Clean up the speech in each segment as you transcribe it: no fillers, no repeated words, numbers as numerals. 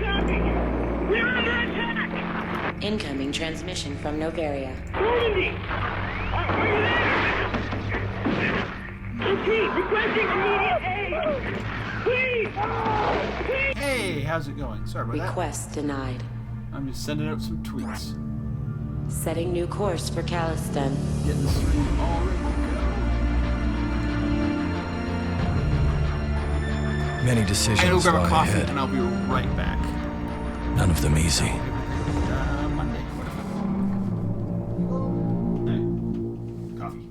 copy? We're under attack! Incoming transmission from Novaria. Normandy! Are you there? Repeat, requesting immediate aid! Please! Please! Hey, how's it going? Sorry about that. Request denied. I'm just sending out some tweets. Setting new course for Caliston. Getting the stream all ready to go. Many decisions I'm gonna go grab a lie coffee ahead. and I'll be right back. None of them easy. Monday. Hey, coffee.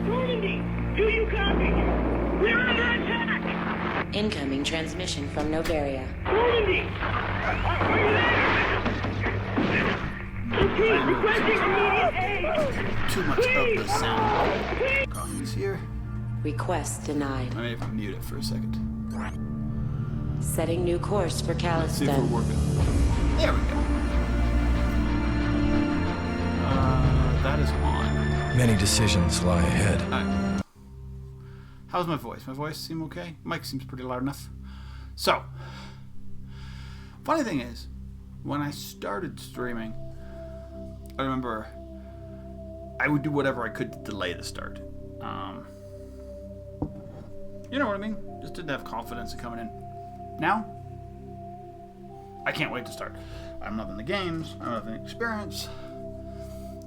Normandy! Do you copy? We're under attack! Incoming transmission from Novaria. Normandy! Are you there? Repeat, requesting immediate aid! Too much of the sound. Coffee's here. Request denied. I may have to mute it for a second. Setting new course for Let's see if we're Caliston. working. There we go. That is on. Many decisions lie ahead. How's my voice? My voice seem okay? Mic seems pretty loud enough. So, funny thing is, when I started streaming, I remember I would do whatever I could to delay the start. You know what I mean? Just didn't have confidence in coming in. Now, I can't wait to start. I'm loving the games. I'm loving the experience.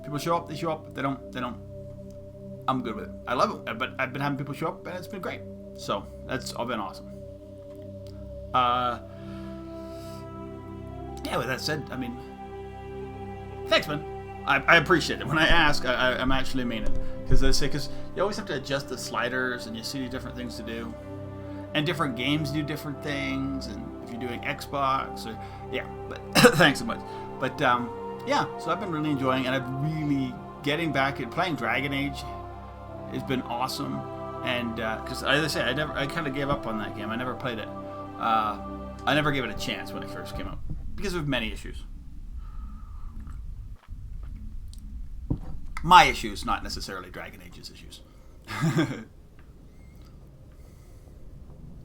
People show up, they show up. If they don't, they don't. I'm good with it. I love it. But I've been having people show up, and it's been great. So that's all been awesome. Yeah. With that said, I mean, thanks, man. I appreciate it. When I ask, I'm actually mean it, because you always have to adjust the sliders, and you see different things to do, and different games do different things, and if you're doing Xbox or yeah. But thanks so much. But yeah. So I've been really enjoying, and I've really getting back at playing Dragon Age. It's been awesome, and because as I say, I kind of gave up on that game. I never played it. I never gave it a chance when it first came out because of many issues. My issues, not necessarily Dragon Age's issues.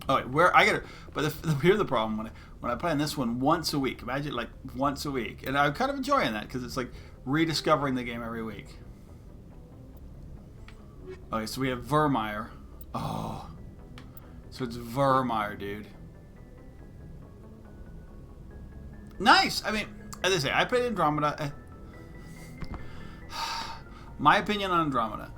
Oh, wait, where I get it? But here's the problem when I play on this one once a week. Imagine like once a week, and I'm kind of enjoying that because it's like rediscovering the game every week. Okay, so we have Vermeer. Oh, so it's Vermeer, dude. Nice. I mean, as I say, I played Andromeda. My opinion on Andromeda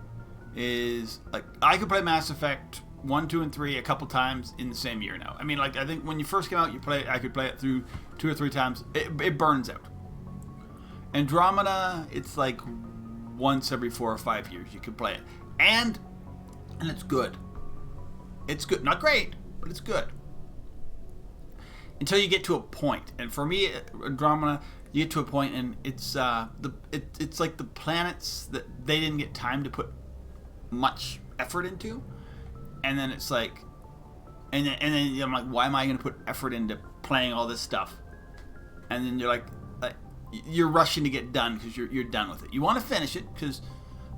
is like I could play Mass Effect 1, 2, and 3 a couple times in the same year now. I mean, like I think when you first came out, I could play it through 2 or 3 times. It burns out. Andromeda, it's like once every 4 or 5 years you could play it, and it's good. It's good, not great, but it's good. Until you get to a point, and for me, Andromeda, you get to a point, and it's it's like the planets that they didn't get time to put much effort into, and then it's like, and then I'm like, why am I going to put effort into playing all this stuff? And then you're like you're rushing to get done because you're done with it. You want to finish it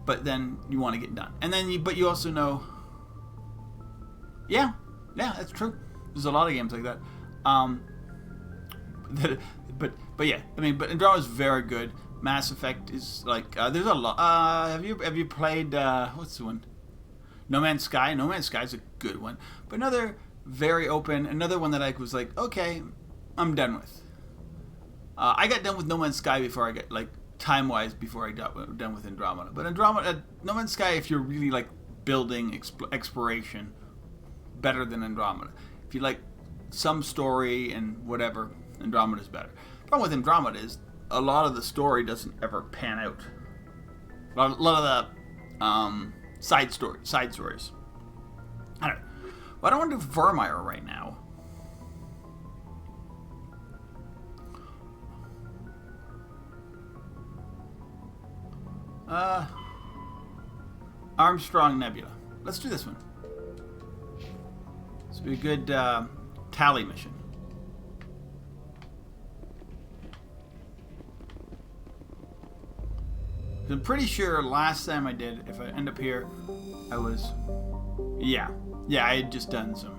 but then you want to get done, and then but you also know, yeah, that's true. There's a lot of games like that. But yeah, I mean, but Andromeda is very good. Mass Effect is like there's a lot. Have you played what's the one? No Man's Sky. No Man's Sky is a good one, but another very open. Another one that I was like, okay, I'm done with. I got done with No Man's Sky before I got, like, time-wise, before I got done with Andromeda. But Andromeda, No Man's Sky, if you're really like building exploration, better than Andromeda. If you like some story and whatever, Andromeda's better. The problem with Andromeda is a lot of the story doesn't ever pan out. A lot of the side stories. I don't know. Well, I don't want to do Vermeer right now. Armstrong Nebula. Let's do this one. This will be a good tally mission. I'm pretty sure last time I did, if I end up here, I was... Yeah, I had just done some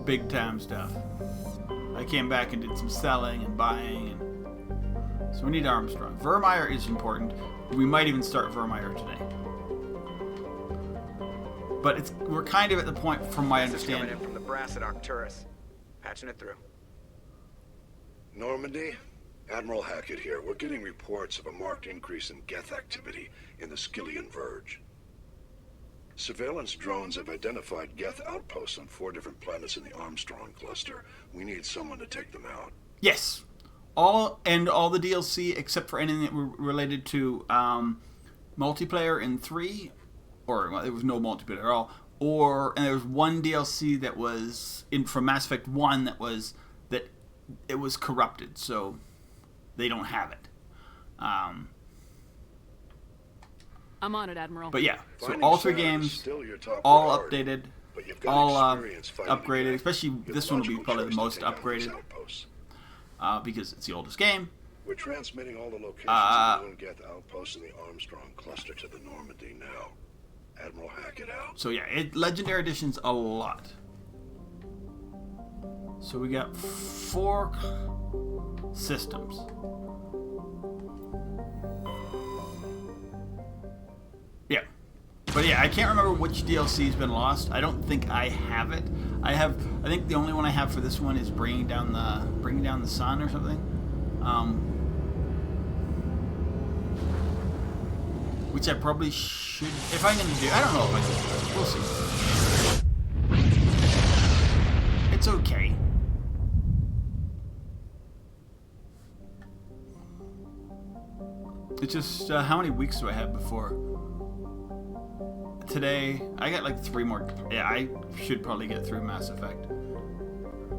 big time stuff. I came back and did some selling and buying, and so we need Armstrong. Vermeer is important. We might even start Vermeer today. But we're kind of at the point, from my understanding. Coming in from the brass at Arcturus. Patching it through. Normandy? Admiral Hackett here. We're getting reports of a marked increase in Geth activity in the Skyllian Verge. Surveillance drones have identified Geth outposts on 4 different planets in the Armstrong cluster. We need someone to take them out. Yes. All the DLC except for anything that were related to multiplayer in 3, or well, there was no multiplayer at all. And there was one DLC that was from Mass Effect 1 that was corrupted, so they don't have it. I'm on it, Admiral. But yeah, so Finding all 3 Saturn is games, still your top all priority, updated, but you've got all experience fighting upgraded. Geth. Especially You're this one will be logical probably the choice to most take out these upgraded outposts. because it's the oldest game. We're transmitting all the locations of the known Geth outposts in the Armstrong cluster to the Normandy now. Admiral Hackett out. So yeah, Legendary Edition's a lot. So we got 4 systems. Yeah. But yeah, I can't remember which DLC's been lost. I don't think I have it. I think the only one I have for this one is Bringing Down the Sun or something. Which I probably should, if I'm gonna do. I don't know if I can. We'll see. It's okay. It's just how many weeks do I have before? Today, I got like 3 more. Yeah, I should probably get through Mass Effect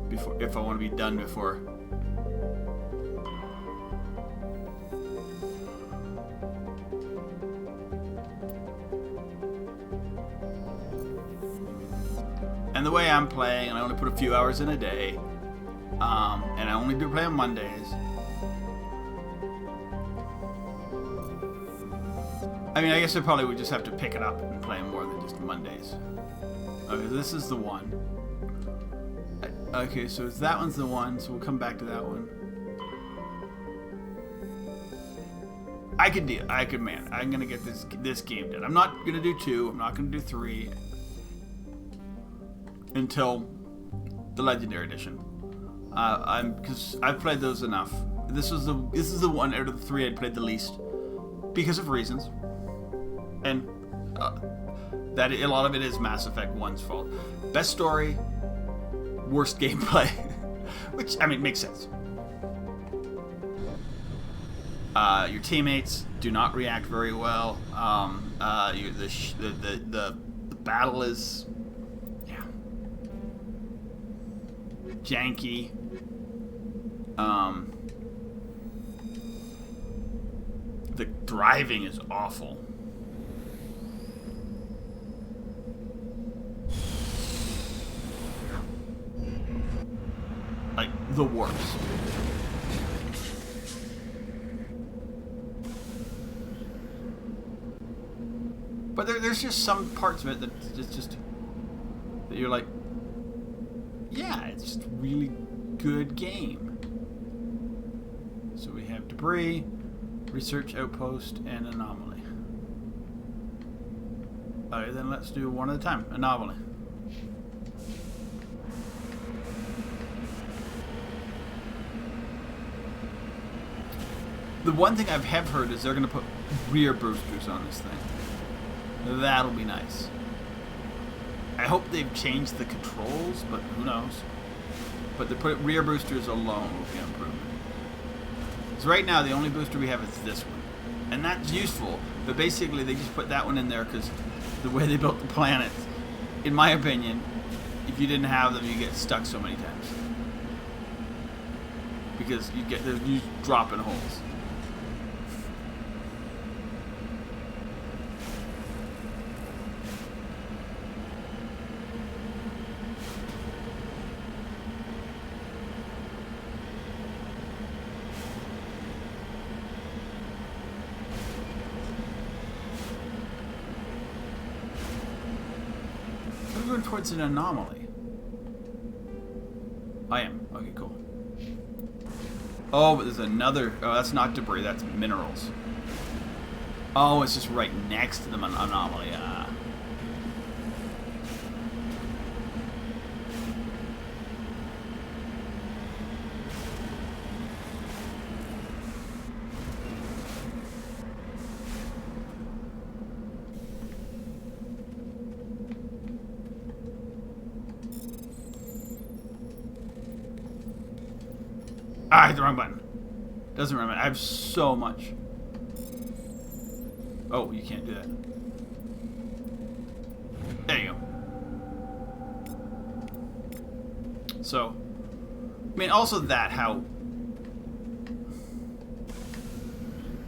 before, if I want to be done before. And the way I'm playing, and I only put a few hours in a day, and I only do play on Mondays. I mean, I guess I probably would just have to pick it up and play more than just Mondays. Okay, this is the one. Okay, so that one's the one, so we'll come back to that one. I could, man. I'm gonna get this game done. I'm not gonna do 2. I'm not gonna do 3 until the Legendary Edition. Because I've played those enough. This is the one out of the 3 I'd played the least because of reasons. And that a lot of it is Mass Effect 1's fault. Best story, worst gameplay, which I mean makes sense. Your teammates do not react very well. The battle is janky. The driving is awful. Like, the worst. But there's just some parts of it that you're like, yeah, it's just a really good game. So we have Debris, Research Outpost, and Anomaly. Alright, then let's do one at a time. Anomaly. The one thing I have heard is they're going to put rear boosters on this thing. That'll be nice. I hope they've changed the controls, but who knows. But to put rear boosters alone will be an improvement. So right now, the only booster we have is this one. And that's useful, but basically they just put that one in there because the way they built the planets, in my opinion, if you didn't have them, you get stuck so many times. Because you drop in holes. I'm going towards an anomaly. I am. Okay, cool. Oh, but there's another... Oh, that's not debris. That's minerals. Oh, it's just right next to the anomaly. I hit the wrong button. Doesn't remember. I have so much. Oh, you can't do that. There you go. So, I mean, also that, how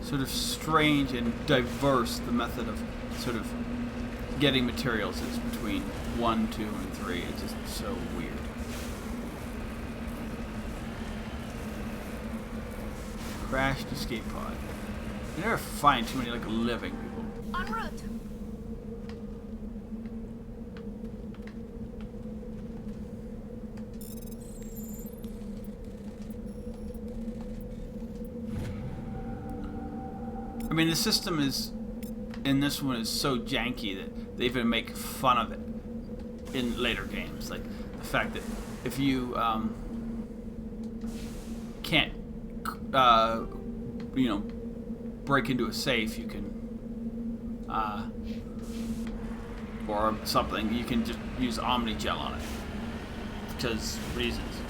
sort of strange and diverse the method of sort of getting materials is between 1, 2, and 3. It's just so weird. Crashed escape pod. You never find too many like living people. En route. I mean, the system is in this one is so janky that they even make fun of it in later games. Like the fact that if you can't you know, break into a safe, you can, or something, you can just use Omni Gel on it. Because reasons.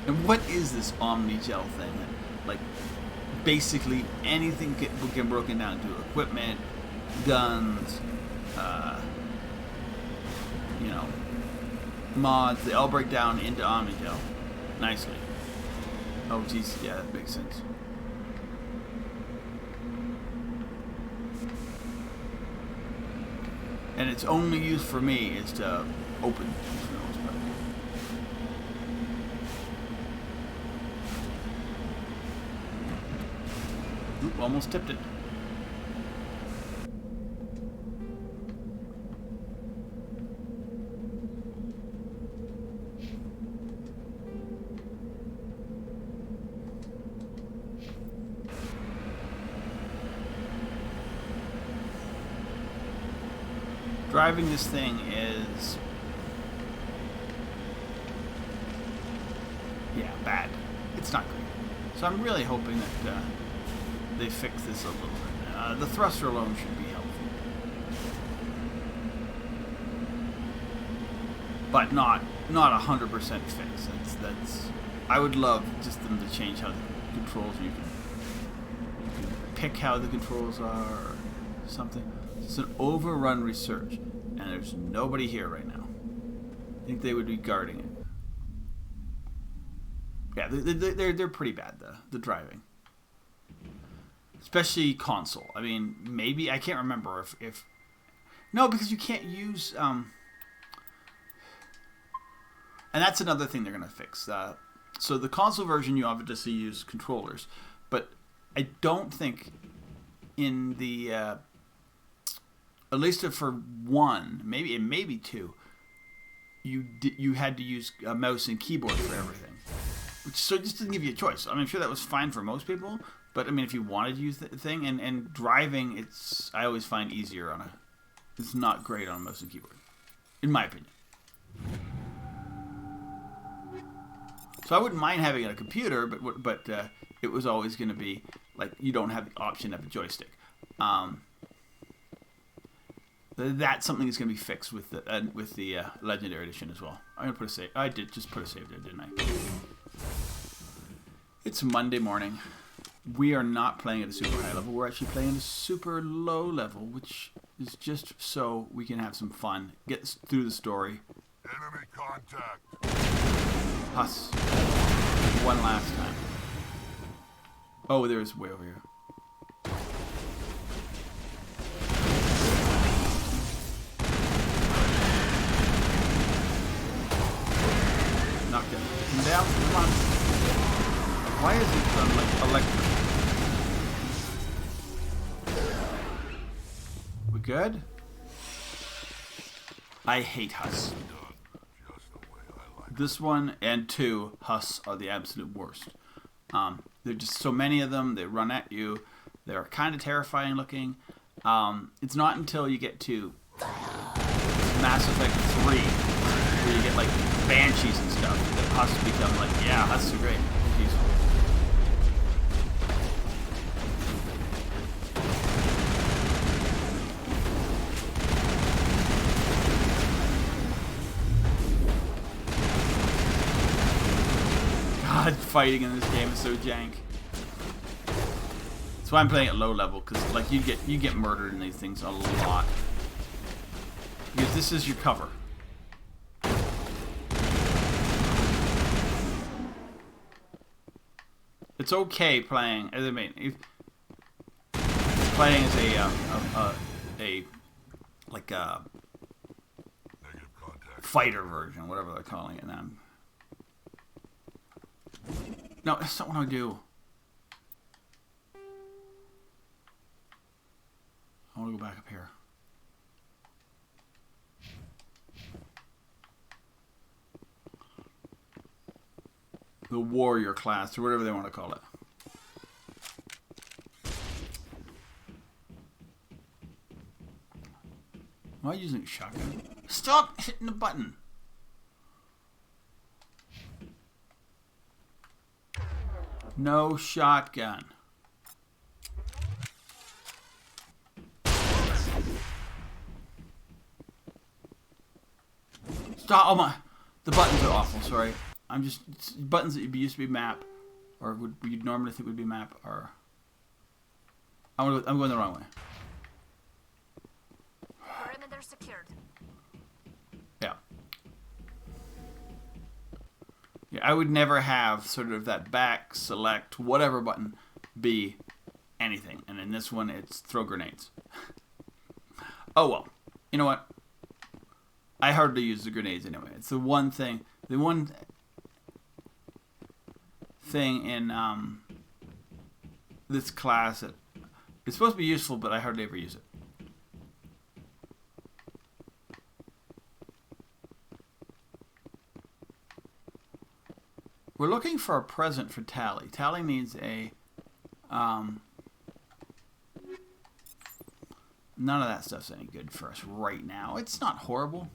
And what is this Omni Gel thing? Like, basically anything can be broken down to equipment, guns, you know, mods, they all break down into Omnigel nicely. Oh geez, yeah, that makes sense. And its only use for me is to open these windows. Oop, almost tipped it. Driving this thing is, yeah, bad. It's not great. So I'm really hoping that they fix this a little bit. The thruster alone should be helpful, but not 100% fix. That's. I would love just them to change how the controls. You can pick how the controls are, or something. It's an overrun research, and there's nobody here right now. I think they would be guarding it. Yeah, they're pretty bad, the driving. Especially console. I mean, maybe, I can't remember if no, because you can't use, and that's another thing they're going to fix. So the console version, you obviously use controllers, but I don't think in the, at least for one, maybe two, you had to use a mouse and keyboard for everything. So it just didn't give you a choice. I mean, I'm sure that was fine for most people, but I mean, if you wanted to use the thing, and driving, I always find easier on it's not great on a mouse and keyboard, in my opinion. So I wouldn't mind having it on a computer, but it was always going to be like you don't have the option of a joystick. That's something that's going to be fixed with the Legendary Edition as well. I'm going to put a save. I did just put a save there, didn't I? It's Monday morning. We are not playing at a super high level. We're actually playing at a super low level, which is just so we can have some fun, get through the story. Enemy contact. Us. One last time. Oh, there's way over here. Knocked him. Come down. Come on. Why is it like electric? We good? I hate Huss. This one and 2, Huss, are the absolute worst. There are just so many of them. They run at you. They're kind of terrifying looking. It's not until you get to Mass Effect 3 where you get like Banshees and stuff that Huss become like, yeah, Huss are great. Jeez. God, fighting in this game is so jank. That's why I'm playing at low level, because like you get murdered in these things a lot. Because this is your cover. It's okay playing. I mean, playing as a fighter version, whatever they're calling it now. No, that's not what I do. I want to go back up here. The warrior class, or whatever they want to call it. Am I using a shotgun? Stop hitting the button! No shotgun. Stop! Oh my! The buttons are awful. Sorry. I'm just buttons that used to be map, or would you normally think would be map, are. I'm going the wrong way. Perimeter secured. Yeah. Yeah, I would never have sort of that back, select, whatever button be anything. And in this one, it's throw grenades. Oh well. You know what? I hardly use the grenades anyway. It's the one thing in this class that it's supposed to be useful, but I hardly ever use it. We're looking for a present for Tally. Tally needs a none of that stuff's any good for us right now. It's not horrible.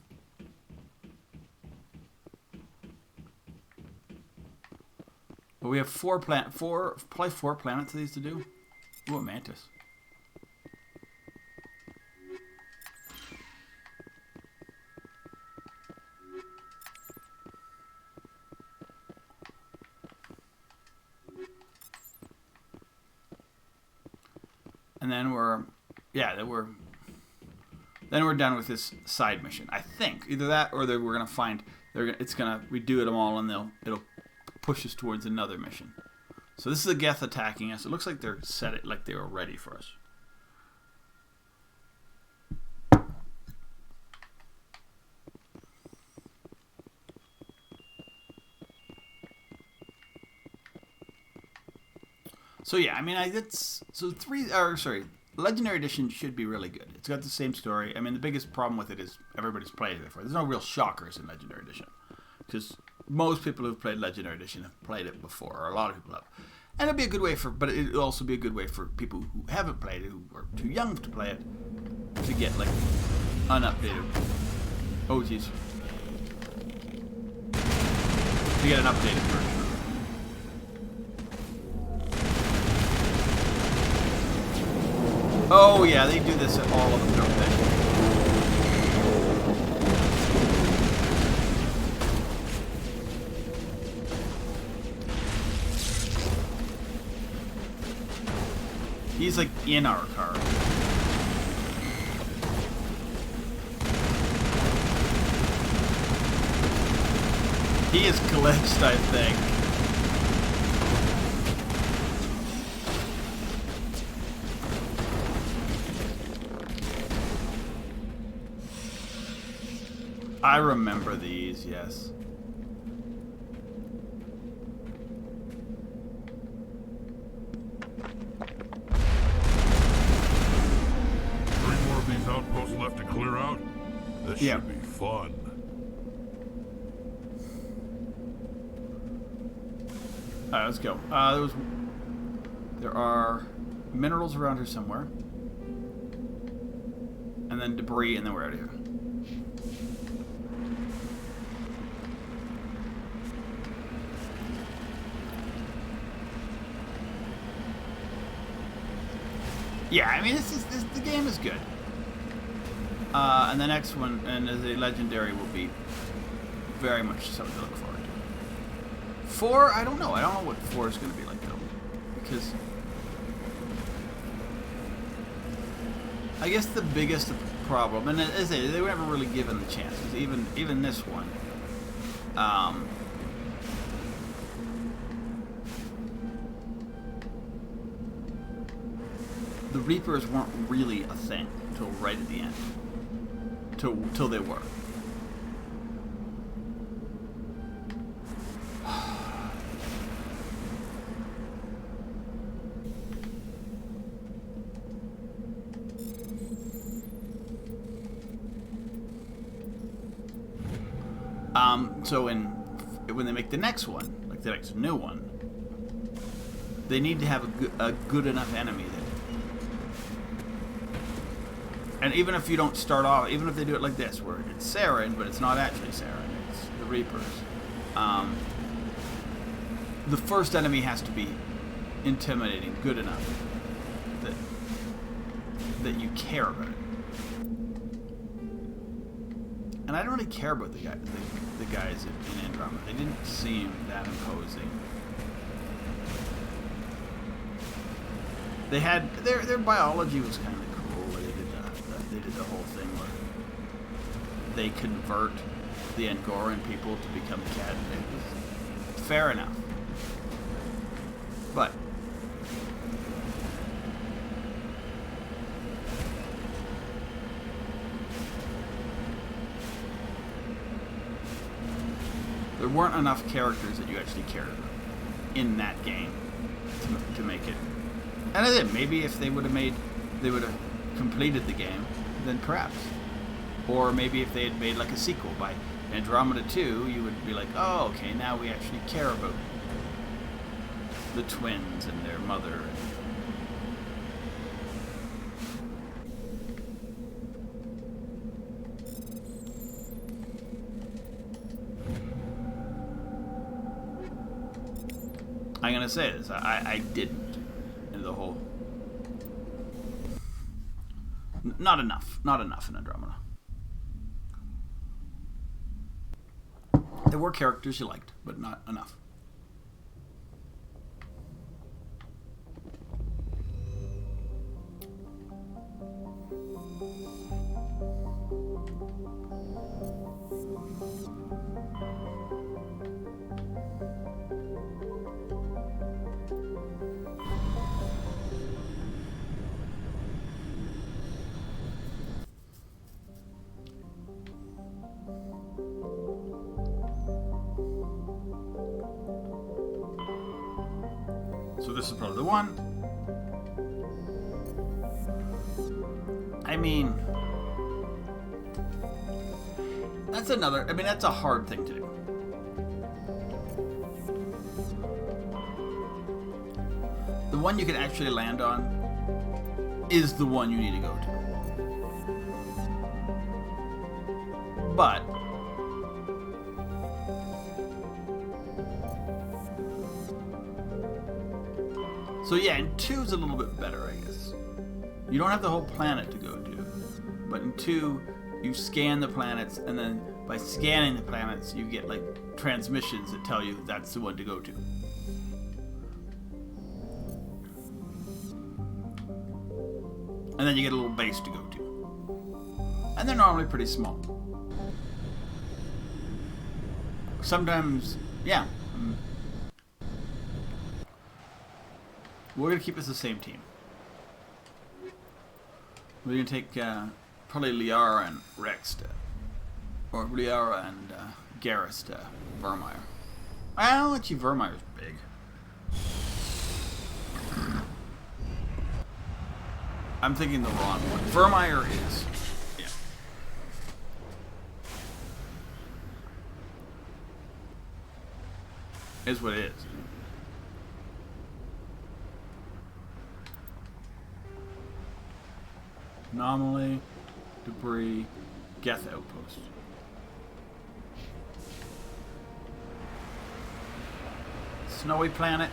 But we have probably four planets of these to do. Ooh, a mantis. And then we're done with this side mission. I think either that or we're gonna find we do them all and it'll push us towards another mission. So this is the Geth attacking us. It looks like they're set it like they were ready for us. So yeah, I mean, Legendary Edition should be really good. It's got the same story. I mean, the biggest problem with it is everybody's played it before. There's no real shockers in Legendary Edition because most people who've played Legendary Edition have played it before, or a lot of people have. And it'd be a good way for, but it'd also be a good way for people who haven't played it, who are too young to play it, to get like unupdated. Oh jeez. To get an updated version. Oh yeah, they do this at all of them, don't they? He's like in our car. He is glitched, I think. I remember these, yes. These outposts left to clear out? This should be fun. Alright, let's go. There are minerals around here somewhere. And then debris, and then we're out of here. Yeah, I mean, the game is good. And the next one, and the Legendary, will be very much something to look forward to. 4, I don't know. I don't know what 4 is going to be like, though. Because I guess the biggest problem, and as I say, they were never really given the chances, even this one. The Reapers weren't really a thing until right at the end. Till they were. So when they make the next one, like the next new one, they need to have a good enough enemy that. And even if you don't start off, even if they do it like this, where it's Saren, but it's not actually Saren, it's the Reapers. The first enemy has to be intimidating, good enough that you care about it. And I don't really care about the guys in Andromeda. They didn't seem that imposing. They had their biology was kind of cool. They did the whole thing where they convert the Angoran people to become cat. Fair enough. But there weren't enough characters that you actually cared about in that game to make it. And I did. Maybe if they would have completed the game, then perhaps. Or maybe if they had made like a sequel by Andromeda 2, you would be like, oh, okay, now we actually care about the twins and their mother. I'm gonna say this, I didn't in the whole. Not enough in Andromeda. There were characters you liked, but not enough. So this is probably the one. I mean, that's a hard thing to do. the one you can actually land on is the one you need to go to. But so yeah, and 2 is a little bit better, I guess. You don't have the whole planet to go to, but in 2, you scan the planets, and then by scanning the planets, you get like transmissions that tell you that's the one to go to. And then you get a little base to go to. And they're normally pretty small. Sometimes, yeah. We're going to keep us the same team. We're going to take probably Liara and Rex to, or Liara and Garrus to Vermeer. Well, actually, Vermeer's big. I'm thinking the wrong one. Vermeer is, yeah. Is what it is. Anomaly, debris, Geth Outpost. Snowy planet.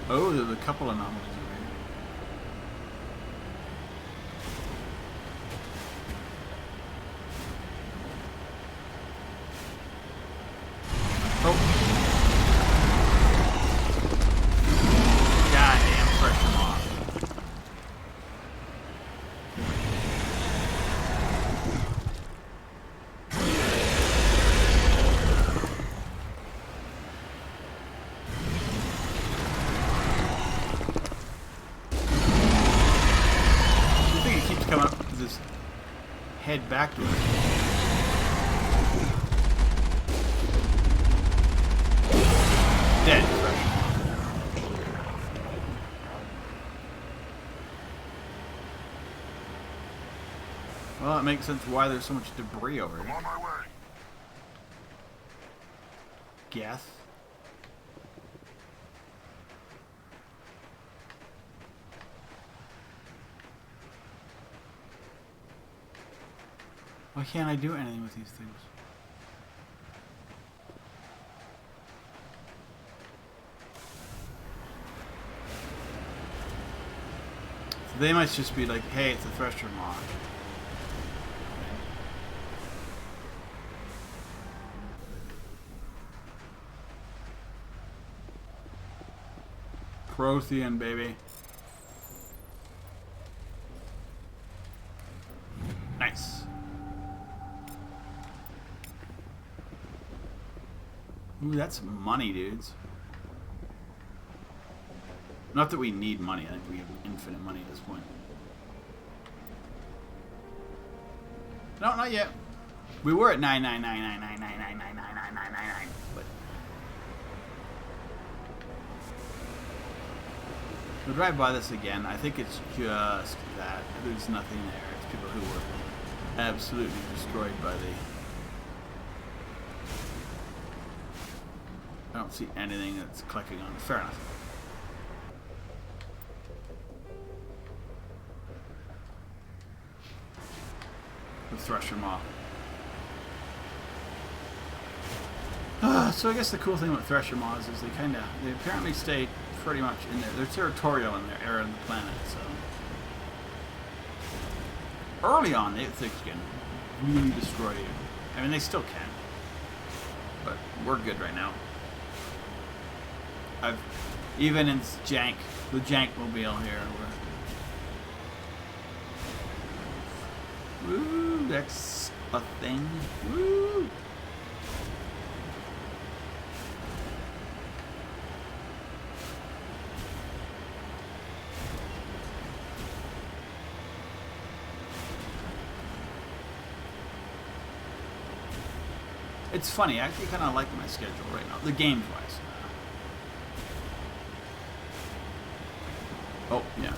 Oh, there's a couple anomalies over here. Oh. Goddamn pressure off. Head back to it. Dead. Well, it makes sense why there's so much debris over here. I'm on my way. Geth. Why can't I do anything with these things? So they must just be like, hey, it's a thresher mod. Prothean, baby. Nice. Ooh, that's money, dudes. Not that we need money. I think we have infinite money at this point. No, not yet. We were at 9999999999999, but we'll drive by this again. I think it's just that there's nothing there. It's people who were absolutely destroyed by the. I don't see anything that's clicking on. Fair enough. The Thresher Maw. So I guess the cool thing with Thresher Maws is they apparently stay pretty much in there. They're territorial in their area on the planet, so. Early on, they can really destroy you. I mean, they still can. But we're good right now. Even in Jank, the Jank mobile here, woo, that's a thing. Woo. It's funny, I actually kind of like my schedule right now, the games-wise. Oh, yeah.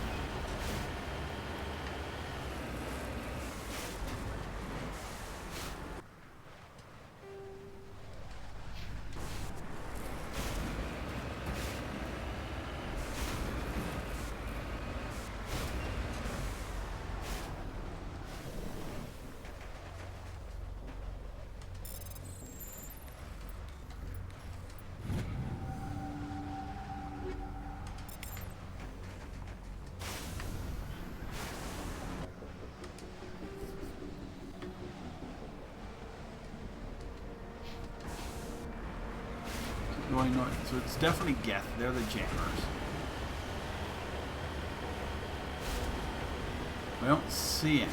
going north. So it's definitely Geth. They're the jammers. I don't see any.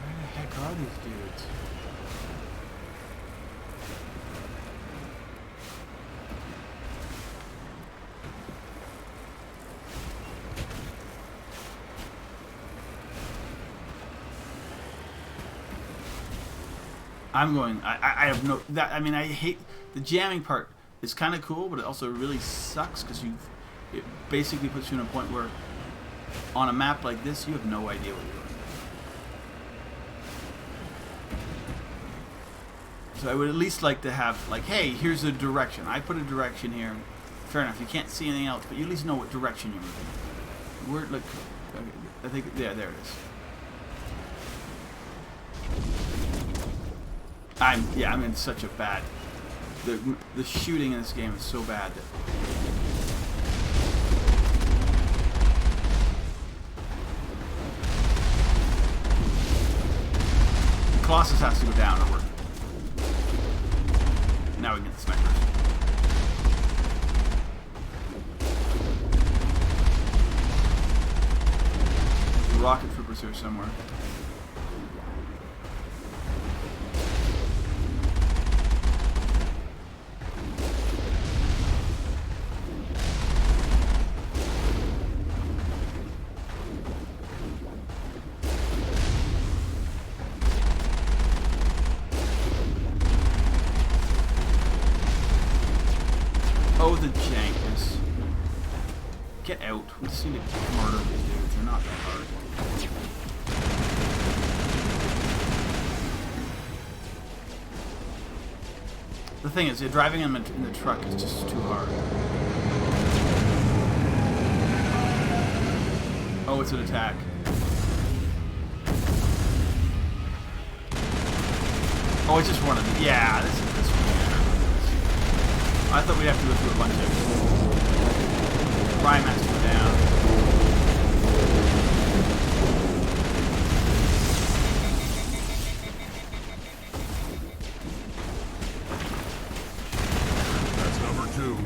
Where the heck are these dudes? I'm going. I have no. That I mean, I hate the jamming part. Is kind of cool, but it also really sucks because it basically puts you in a point where, on a map like this, you have no idea what you're doing. So I would at least like to have like, hey, here's a direction. I put a direction here. Fair enough. You can't see anything else, but you at least know what direction you're moving. Where, like, I think, yeah, there it is. I'm in such a bad. The shooting in this game is so bad that the Colossus has to go down or work. Now we can get the snipers. There's rocket troopers here somewhere. Oh, the jankness. Get out. We just need to murder these dudes. They're not that hard. The thing is, driving them in the truck is just too hard. Oh, it's an attack. Oh, it's just one of them. Yeah, this one. I thought we'd have to go through a bunch of Prime has to go down. That's number 2.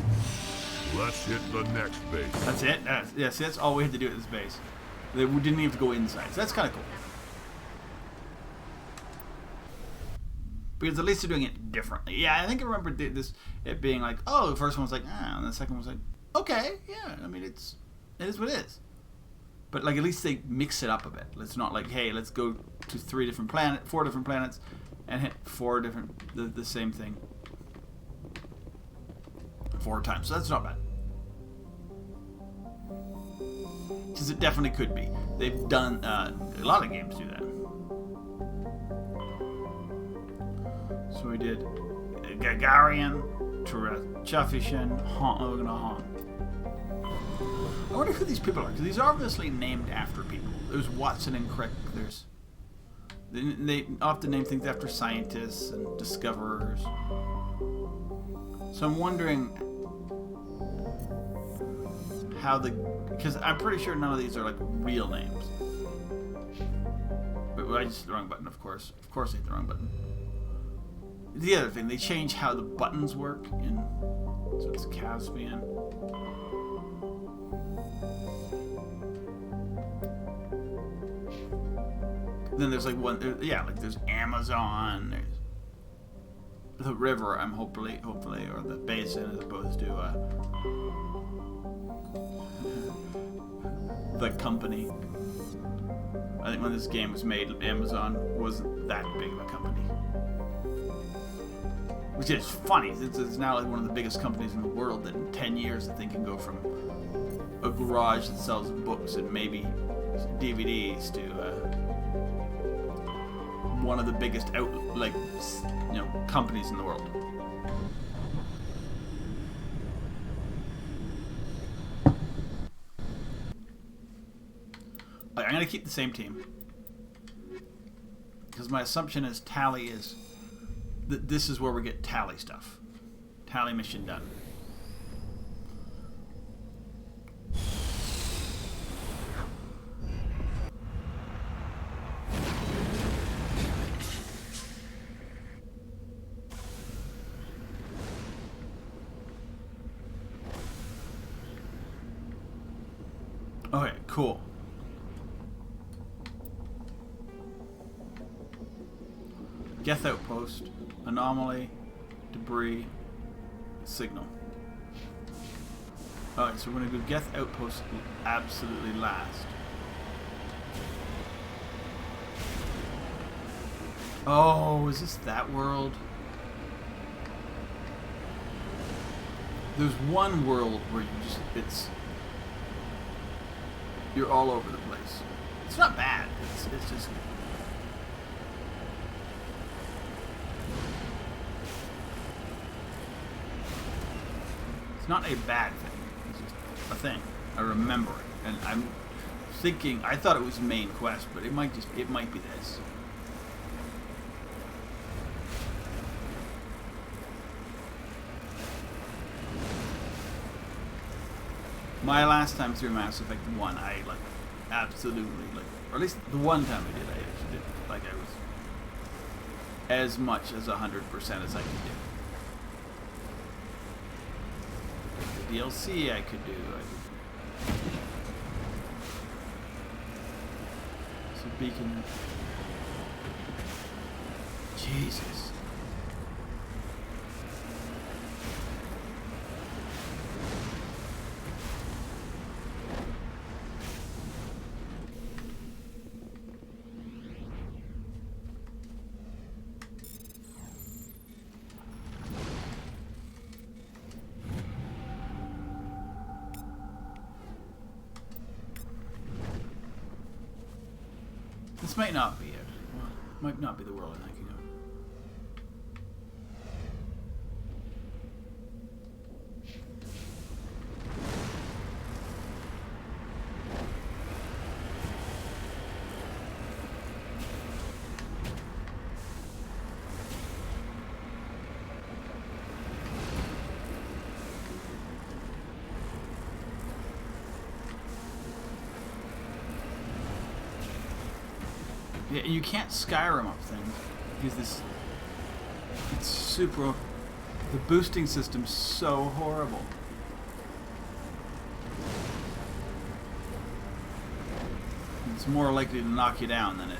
Let's hit the next base. That's it? Yeah, see, that's all we had to do at this base. We didn't even have to go inside, so that's kind of cool. Because at least they're doing it differently. Yeah, I think I remember it being like, oh, the first one was like, ah, and the second one was like, okay, yeah. I mean, it is what it is. But like, at least they mix it up a bit. It's not like, hey, let's go to 4 different planets, and hit 4 different the same thing 4 times. So that's not bad. Because it definitely could be. They've done a lot of games do that. So we did Gagarin, Chafishan, Han. I wonder who these people are, because these are obviously named after people. There's Watson and Crick. They often name things after scientists and discoverers. So I'm wondering how because I'm pretty sure none of these are like real names. But I just hit the wrong button, of course. Of course I hit the wrong button. The other thing, they change how the buttons work so it's Caspian. Then there's like there's Amazon, there's the river, I'm hopefully, or the basin as opposed to the company. I think when this game was made, Amazon wasn't that big of a company. Which is funny, since it's now like one of the biggest companies in the world that in 10 years that they can go from a garage that sells books and maybe DVDs to one of the biggest companies in the world. I'm gonna keep the same team because my assumption is Tally is that this is where we get Tally stuff. Tally mission done. Okay, cool. Geth Outpost, Anomaly, Debris, Signal. Alright, so we're gonna go Geth Outpost absolutely last. Oh, is this that world? There's one world where you're all over the place. It's not bad. It's just it's not a bad thing. It's just a thing. I remember it, and I'm thinking I thought it was main quest, but it might be this. My last time through Mass Effect 1, I absolutely or at least the one time I did, I actually did I was as much as 100% as I could do. The DLC I could do. It's a beacon. Jesus. This might not be it. Well, might not be the world I think. Yeah, you can't Skyrim up things because it's super. The boosting system's so horrible. It's more likely to knock you down than it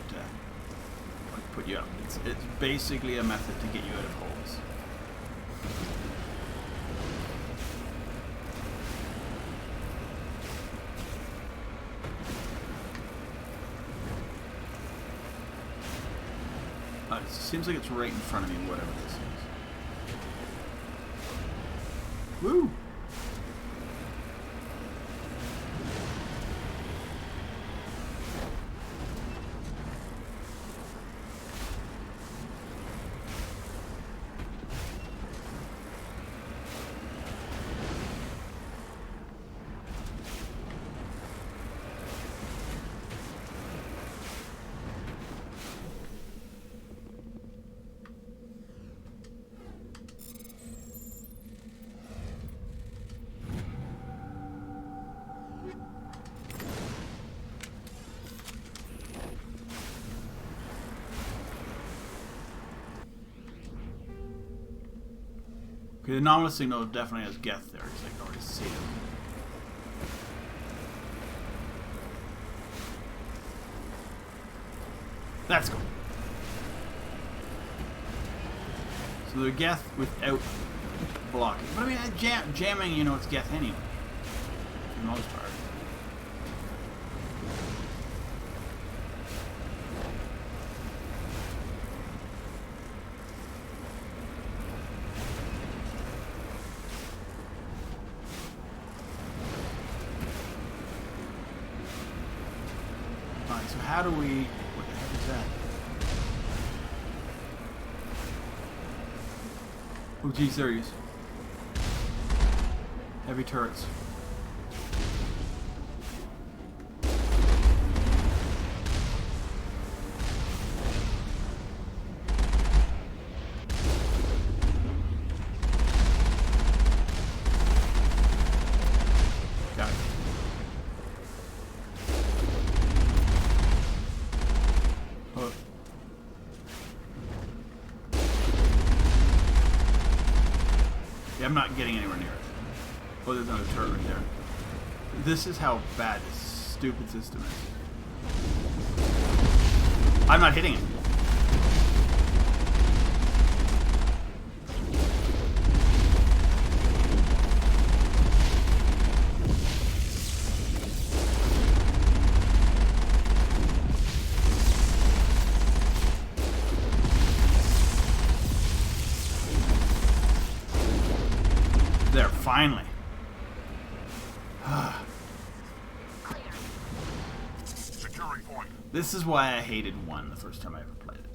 put you up. It's basically a method to get you out of holes. It seems like it's right in front of me, whatever this is. Woo! Okay, the anomalous signal definitely has Geth there, because I can already see it. That's cool. So they're Geth without blocking. But I mean, jamming, you know, it's Geth anyway. For the most part. So how do we... What the heck is that? Oh geez, there he is. Heavy turrets. Got it. Oh. Yeah, I'm not getting anywhere near it. Oh, there's another turret right there. This is how bad this stupid system is. I'm not hitting it. There, finally. Securing point. This is why I hated 1 the first time I ever played it.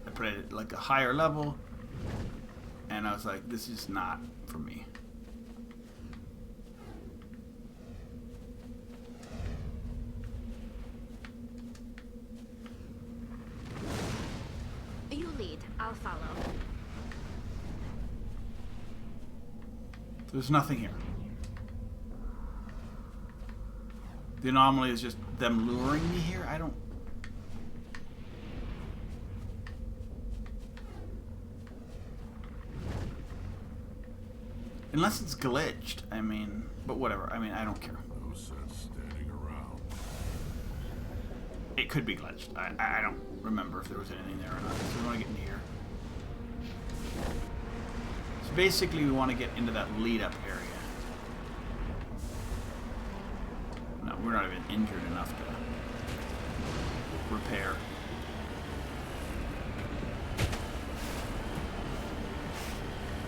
I played it like a higher level, and I was like, this is not for me. You lead. I'll follow. There's nothing here. The anomaly is just them luring me here. I don't... Unless it's glitched, I mean, but whatever. I mean, I don't care. No sense standing around. It could be glitched. I don't remember if there was anything there or not. So we want to get in here. So basically, we want to get into that lead-up area. No, we're not even injured enough to repair.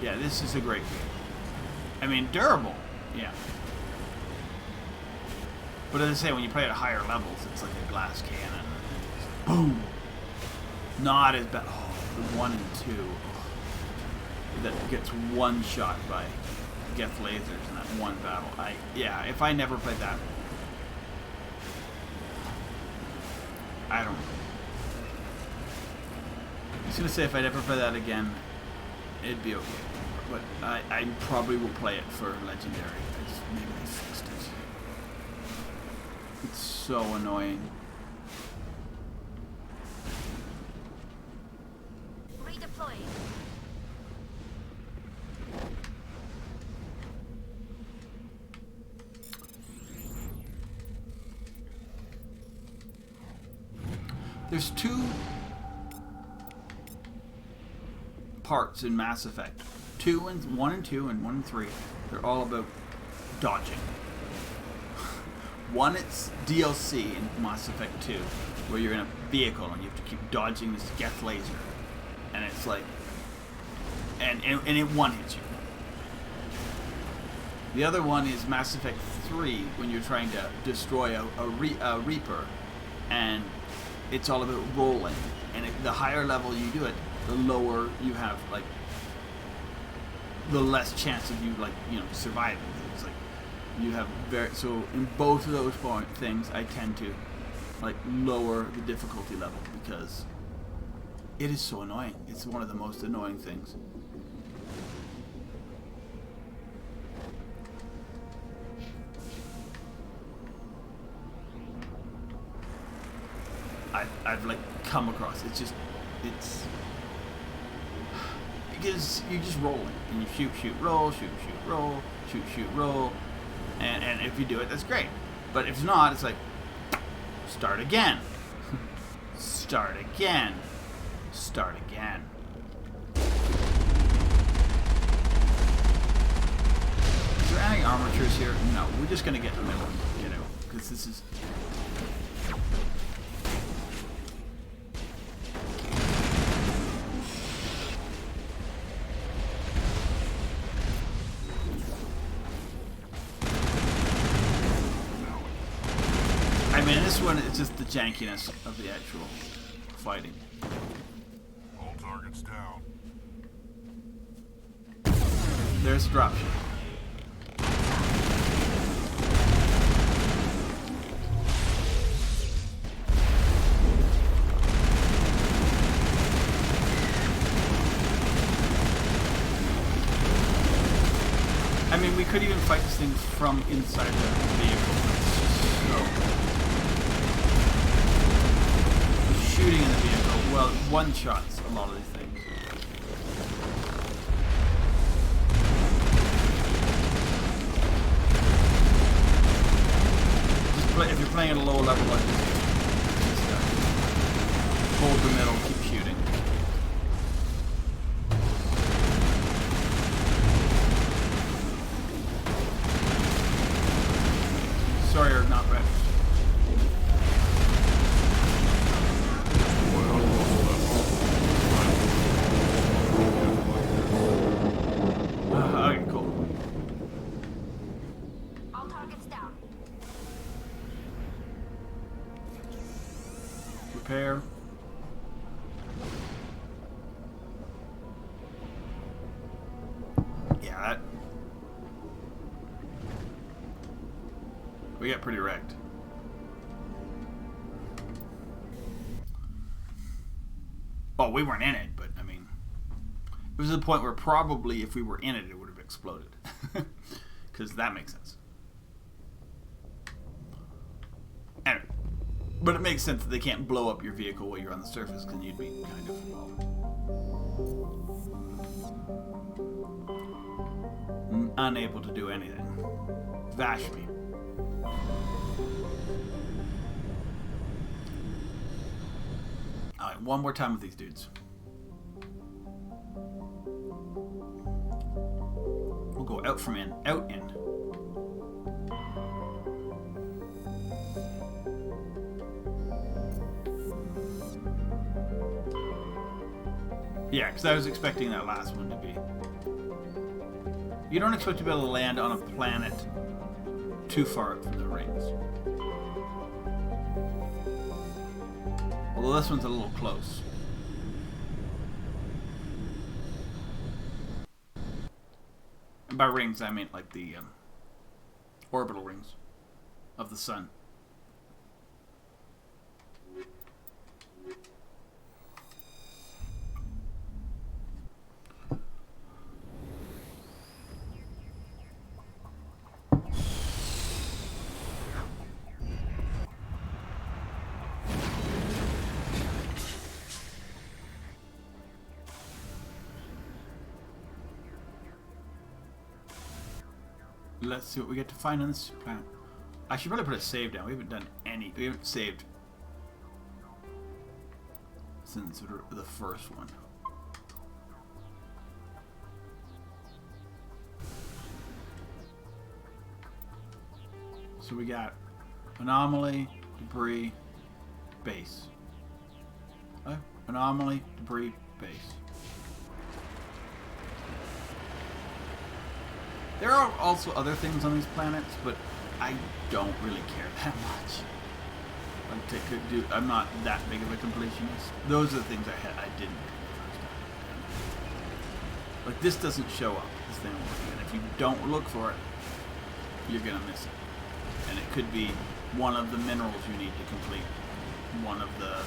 Yeah, this is a great game. I mean, durable, yeah. But as I say, when you play at higher levels, it's like a glass cannon. Boom! Not as bad. Oh, the 1 and 2. Oh, that gets one shot by Geth lasers in that one battle. Yeah, if I never played that, I don't know. I was gonna say if I never play that again, it'd be okay. But I probably will play it for Legendary. Maybe they fixed it. It's so annoying. Redeploying. There's 2 parts in Mass Effect. 1 and 2 and 1 and 3. They're all about dodging. 1, it's DLC in Mass Effect 2, where you're in a vehicle and you have to keep dodging this Geth laser. And it's like... And it one-hits you. The other one is Mass Effect 3, when you're trying to destroy a Reaper. And it's all about rolling. And the higher level you do it, the lower you have, like, the less chance of you, like, you know, surviving. It's like you have so in both of those things, I tend to like lower the difficulty level because it is so annoying. It's one of the most annoying things. I've like come across. It's because you're just rolling and you shoot, roll, shoot, roll, shoot, roll, and if you do it, that's great. But if not, it's like start again, start again, start again. Is there any armatures here? No, we're just gonna get in the middle, you know, because this is. I mean, this one is just the jankiness of the actual fighting. All targets down. There's a dropship. I mean, we could even fight this thing from inside the vehicle. It's just so... Shooting in the vehicle, well, one-shots a lot of these things. If you're playing playing at a low level like this. Just hold the middle, keep shooting. Sorry, or not ready. Okay, cool. All targets down. Repair. Yeah, that... We got pretty wrecked. Well, we weren't in it, but I mean, it was to the point where probably if we were in it, it would have exploded. Because that makes sense. Anyway, but it makes sense that they can't blow up your vehicle while you're on the surface, because you'd be kind of, well, unable to do anything. Vash me. Alright, one more time with these dudes. We'll go out from in, out in. Yeah, because I was expecting that last one to be. You don't expect to be able to land on a planet too far out from the rings. Although this one's a little close. And by rings, I mean like the orbital rings of the sun. Let's see what we get to find on this planet. I should probably put a save down. We haven't done any. We haven't saved since the first one. So we got Anomaly, Debris, Base. Anomaly, Debris, Base. There are also other things on these planets, but I don't really care that much. Like I'm not that big of a completionist. Those are the things I didn't do the first time. Like this doesn't show up, this thing, and if you don't look for it, you're gonna miss it. And it could be one of the minerals you need to complete one of the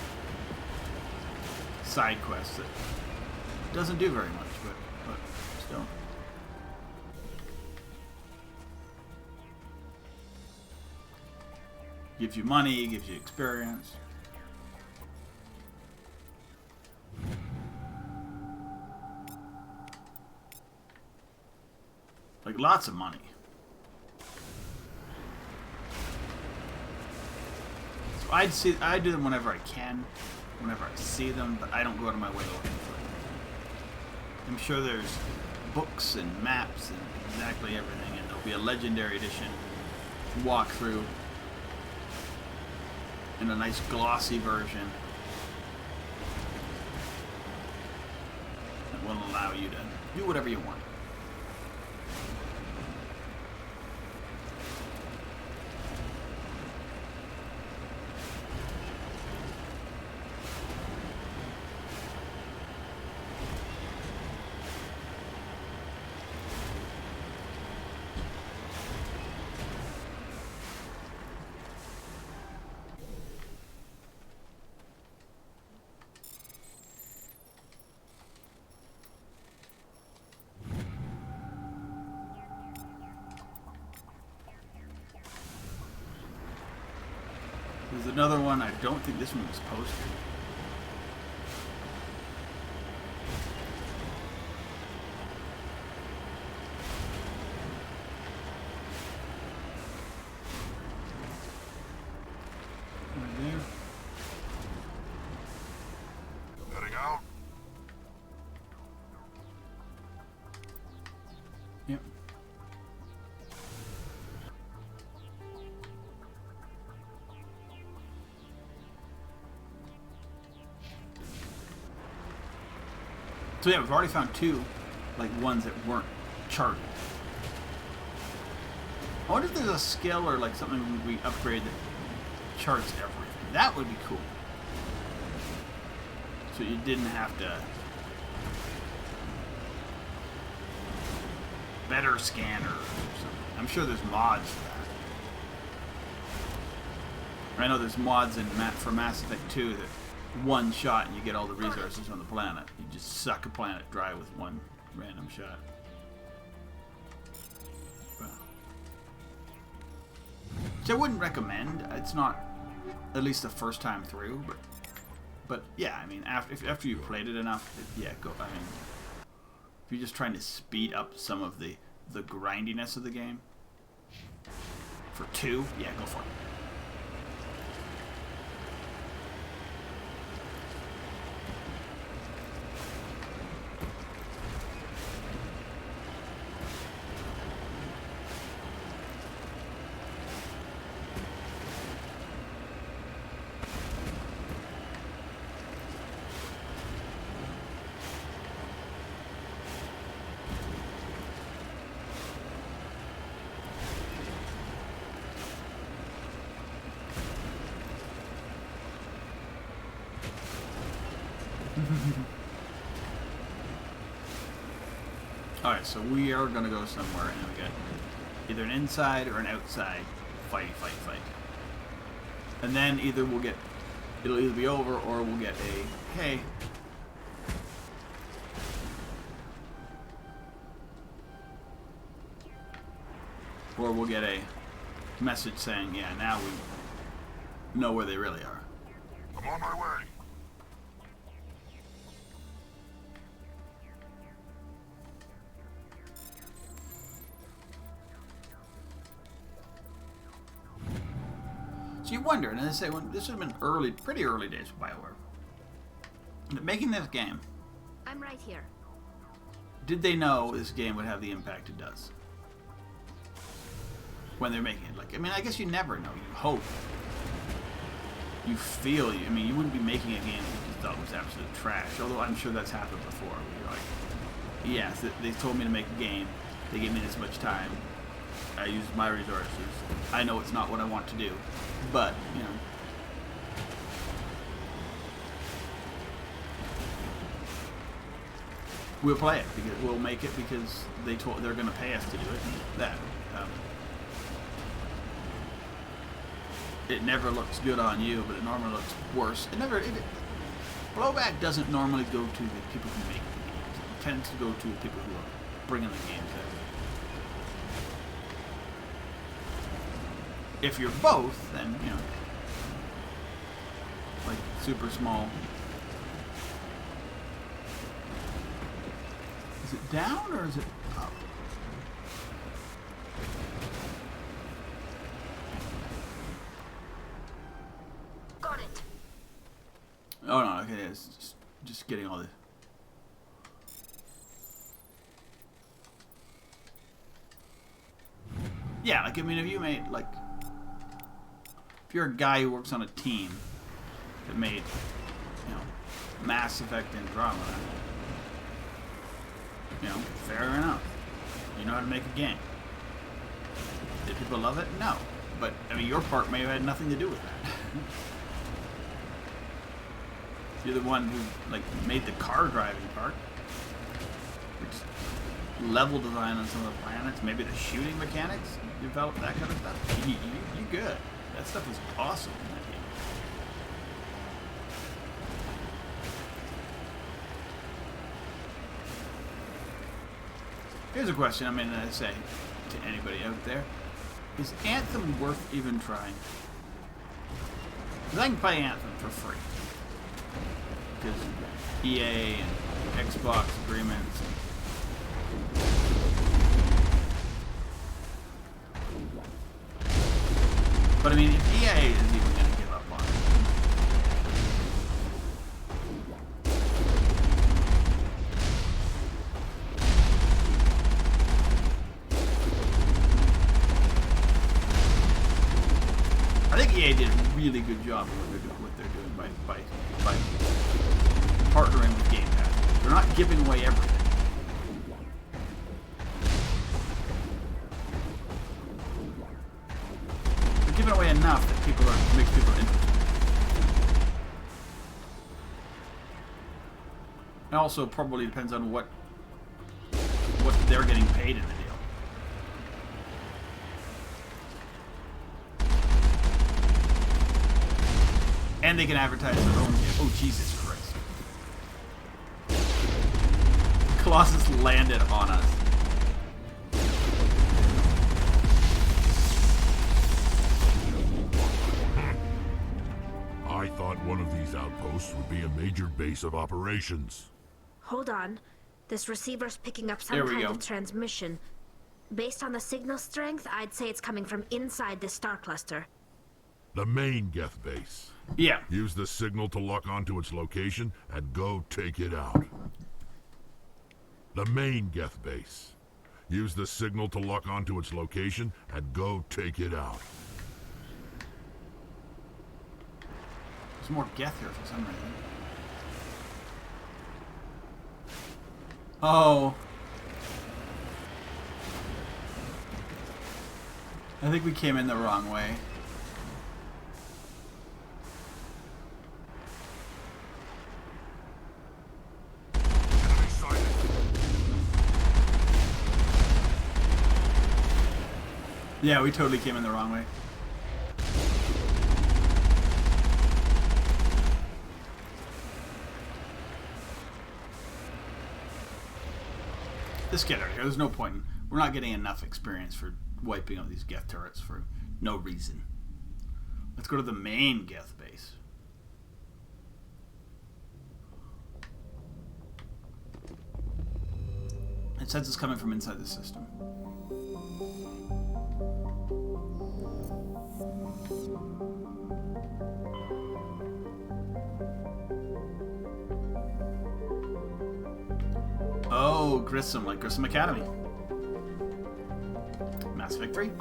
side quests that doesn't do very much, but still. Gives you money, gives you experience. Like lots of money. So I do them whenever I can, whenever I see them, but I don't go out of my way looking for them. I'm sure there's books and maps and exactly everything, and there'll be a legendary edition walkthrough in a nice glossy version that will allow you to do whatever you want. There's another one. I don't think this one was posted. Yep. So yeah, we've already found 2, like, ones that weren't charted. I wonder if there's a skill or, like, something we upgrade that charts everything. That would be cool. So you didn't have to... Better scanner or something. I'm sure there's mods for that. I know there's mods in for Mass Effect 2 that one shot and you get all the resources on the planet. You just suck a planet dry with one random shot. Which I wouldn't recommend. It's not, at least the first time through, but yeah, I mean, after you played it enough, yeah, go. I mean, if you're just trying to speed up some of the grindiness of the game for 2, yeah, go for it. Alright, so we are going to go somewhere and we get either an inside or an outside fight. And then either it'll either be over or we'll get a, hey, or we'll get a message saying, yeah, now we know where they really are. I'm on my way. So you wonder, and they say, when this has been pretty early days of BioWare, making this game, I'm right here. did they know this game would have the impact it does when they're making it? Like, I mean, I guess you never know. You hope. You feel. I mean, you wouldn't be making a game that you thought was absolute trash. Although I'm sure that's happened before. Where you're like, yes, they told me to make a game. They gave me this much time. I used my resources. I know it's not what I want to do, but you know. We'll play it because we'll make it because they're going to pay us to do it. And that it never looks good on you, but it normally looks worse. Blowback doesn't normally go to the people who make the games. It tends to go to the people who are bringing the games out. If you're both, then you know, like super small. Is it down or is it up? Got it. Oh no, okay, it's just getting all the. Yeah, like I mean, if you made like, if you're a guy who works on a team that made, you know, Mass Effect Andromeda. You know, fair enough. You know how to make a game. Did people love it? No. But, I mean, your part may have had nothing to do with that. You're the one who, like, made the car driving part. Which level design on some of the planets, maybe the shooting mechanics, developed that kind of stuff. You're good. That stuff was awesome in that game. Here's a question I'm going to say to anybody out there. Is Anthem worth even trying? Because I can play Anthem for free. Because EA and Xbox agreements. But I mean, if EA is even going to give up on it. EA did a really good job of what they're doing by partnering with Game Pass. They're not giving away everything. They're giving away enough that makes people interested. It also probably depends on what they're getting paid in the deal. And they can advertise their own game. Oh, Jesus Christ. Colossus landed on us. I thought one of these outposts would be a major base of operations. Hold on. This receiver's picking up some There we kind go. of transmission. Based on the signal strength, I'd say it's coming from inside this star cluster. The main Geth base. Yeah. Use the signal to lock onto its location and go take it out. The main Geth base. Use the signal to lock onto its location and go take it out. There's more Geth here for some reason. Oh. I think we came in the wrong way. Yeah, we totally came in the wrong way. Let's get out of here. There's no point. We're not getting enough experience for wiping out these Geth turrets for no reason. Let's go to the main Geth base. It says it's coming from inside the system. Oh, Grissom, like Grissom Academy. Mass victory.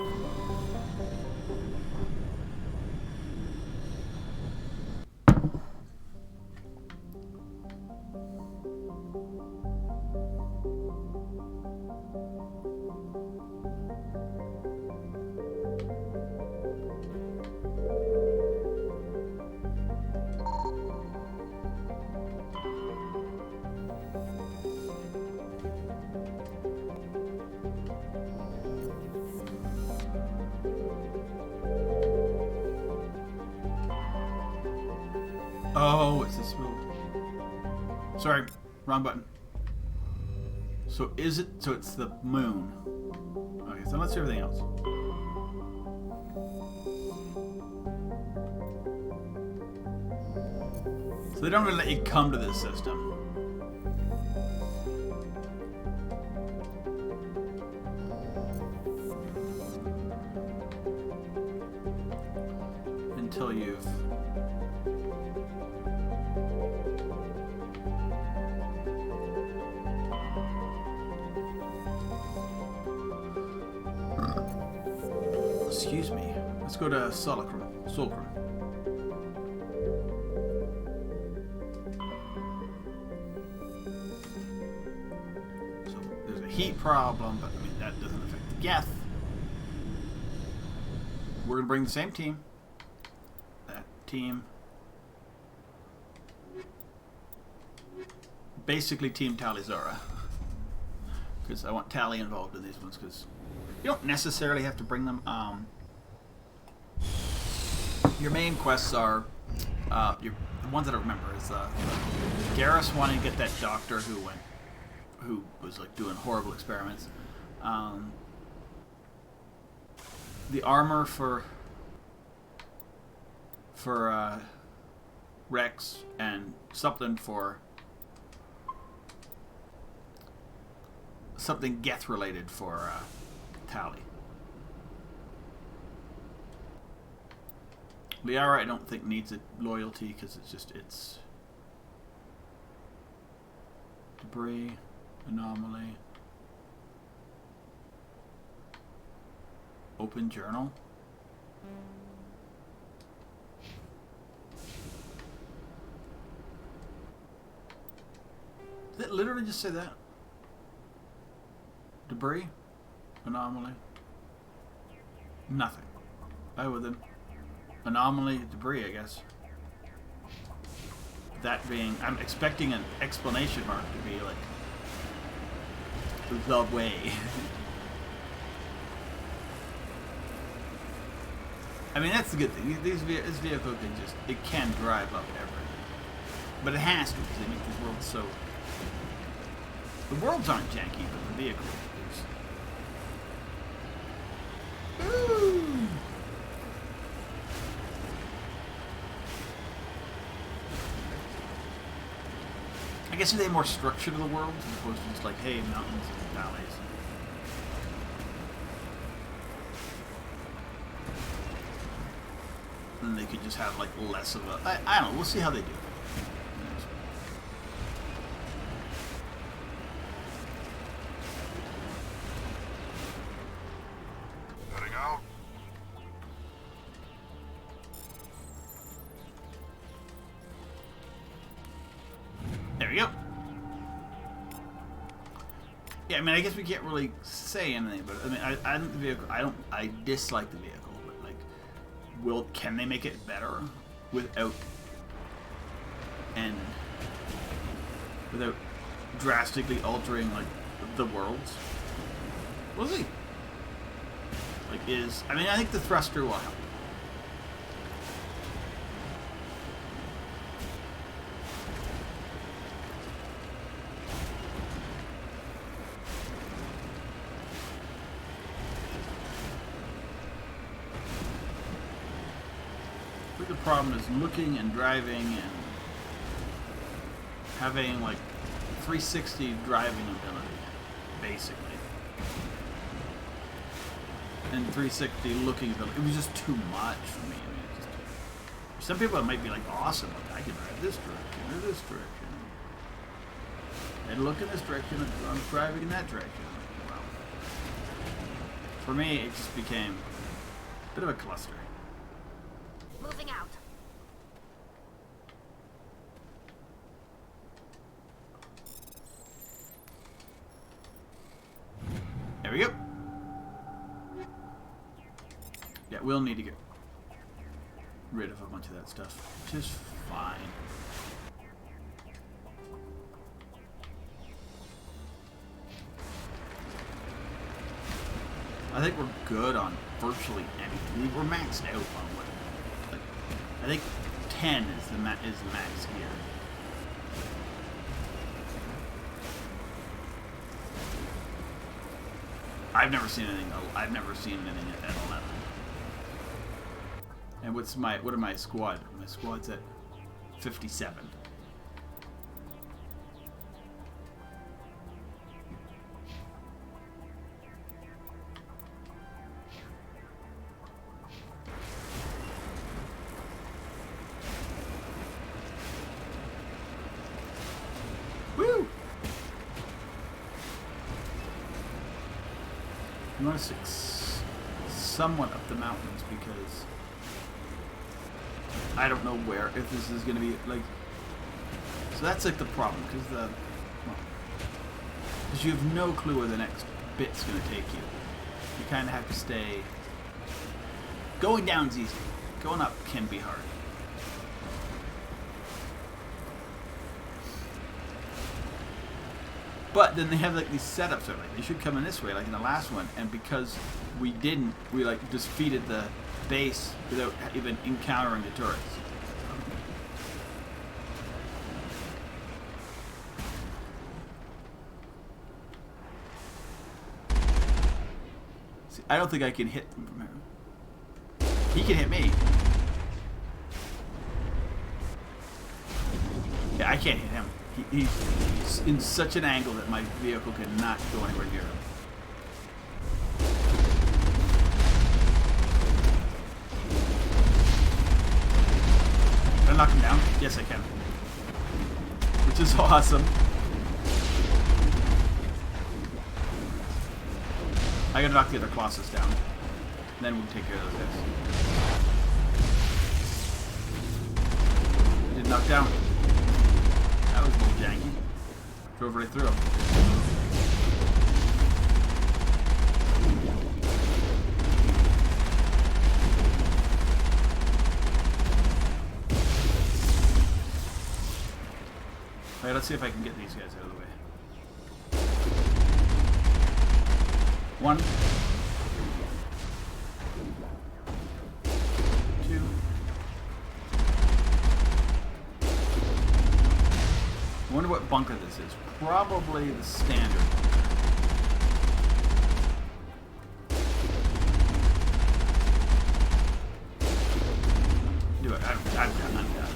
Oh, it's this move. Sorry, wrong button. So is it? So it's the moon. Okay, so let's do everything else. So they don't really let you come to this system. Until you've... Excuse me. Let's go to Solacrum. So there's a heat problem, but I mean that doesn't affect the Geth. We're gonna bring the same team. That team. Basically Team Talizora. Because I want Tally involved in these ones, because you don't necessarily have to bring them. Your main quests are, the ones that I remember is Garrus wanting to get that doctor who was like doing horrible experiments. The armor for Rex, and something for something Geth related for Tally. Liara I don't think needs a loyalty because it's debris, anomaly, open journal. literally just say that? Debris? Anomaly? Nothing. I with him. Anomaly, debris, I guess. That being, I'm expecting an exclamation mark to be like the way. I mean, that's the good thing. This vehicle can just, it can drive up everything. But it has to, because they make these worlds so... The worlds aren't janky, but the vehicle is. Ooh. I guess they have more structure to the world, as opposed to just like, hey, mountains and valleys. And they could just have like less of a... I don't know, we'll see how they do. Heading out. There we go. Yeah, I mean, I guess we can't really say anything, but I mean, I think the vehicle, I dislike the vehicle, but like, can they make it better without drastically altering like the worlds? We'll see. Like, I mean, I think the thruster will help. The problem is looking and driving and having like 360 driving ability, basically, and 360 looking ability. It was just too much for me. I mean, for some people it might be like awesome. Like, I can drive this direction or this direction, and look in this direction. And I'm driving in that direction. Well, for me, it just became a bit of a cluster. Moving out. There we go. Yeah, we'll need to get rid of a bunch of that stuff, which is fine. I think we're good on virtually anything. We're maxed out on what. Like, I think 10 is the max here. I've never seen anything at 11. And what are my squad? My squad's at 57. Woo! I'm going to somewhat up the mountains because I don't know if this is going to be like. So that's like the problem because you have no clue where the next bit's going to take you. You kind of have to stay. Going down's easy. Going up can be hard. But then they have like these setups that like they should come in this way, like in the last one, and because we didn't, we like defeated the base without even encountering the turrets. See, I don't think I can hit him from here. He can hit me. Yeah, I can't hit him. He's in such an angle that my vehicle cannot go anywhere near him. Can I knock him down? Yes, I can. Which is awesome. I gotta knock the other Colossus down. Then we'll take care of those guys. Did knock down. That was a little janky. Drove right through him. Alright, let's see if I can get these guys out of the way. One. Two. I wonder what bunker this is. Probably the standard. Do it. I've done that.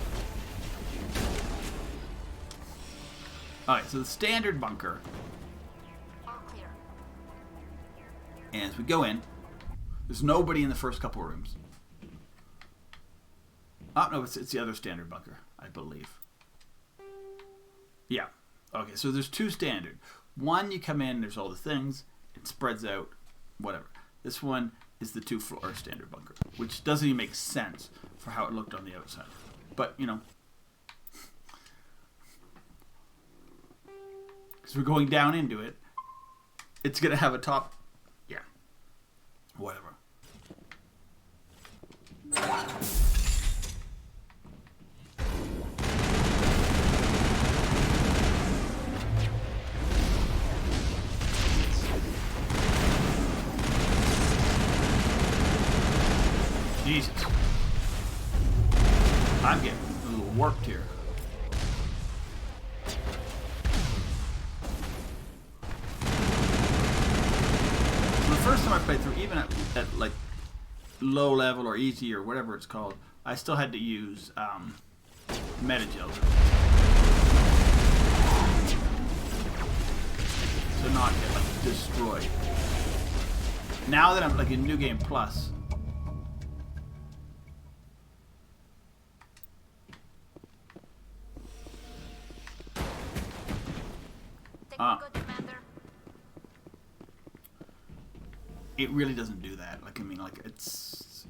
Alright, so the standard bunker. All clear. And as we go in, there's nobody in the first couple rooms. Oh, no, it's the other standard bunker, I believe. Yeah. Okay, so there's two standard. One, you come in, there's all the things, it spreads out, whatever. This one is the 2-floor standard bunker, which doesn't even make sense for how it looked on the outside. But, you know, because we're going down into it, it's going to have a top, yeah, whatever. Jesus. I'm getting a little warped here. The first time I played through, even at like low level or easy or whatever it's called, I still had to use metagels. So not get like destroyed. Now that I'm like in New Game Plus, it really doesn't do that. Like, I mean, like, it's...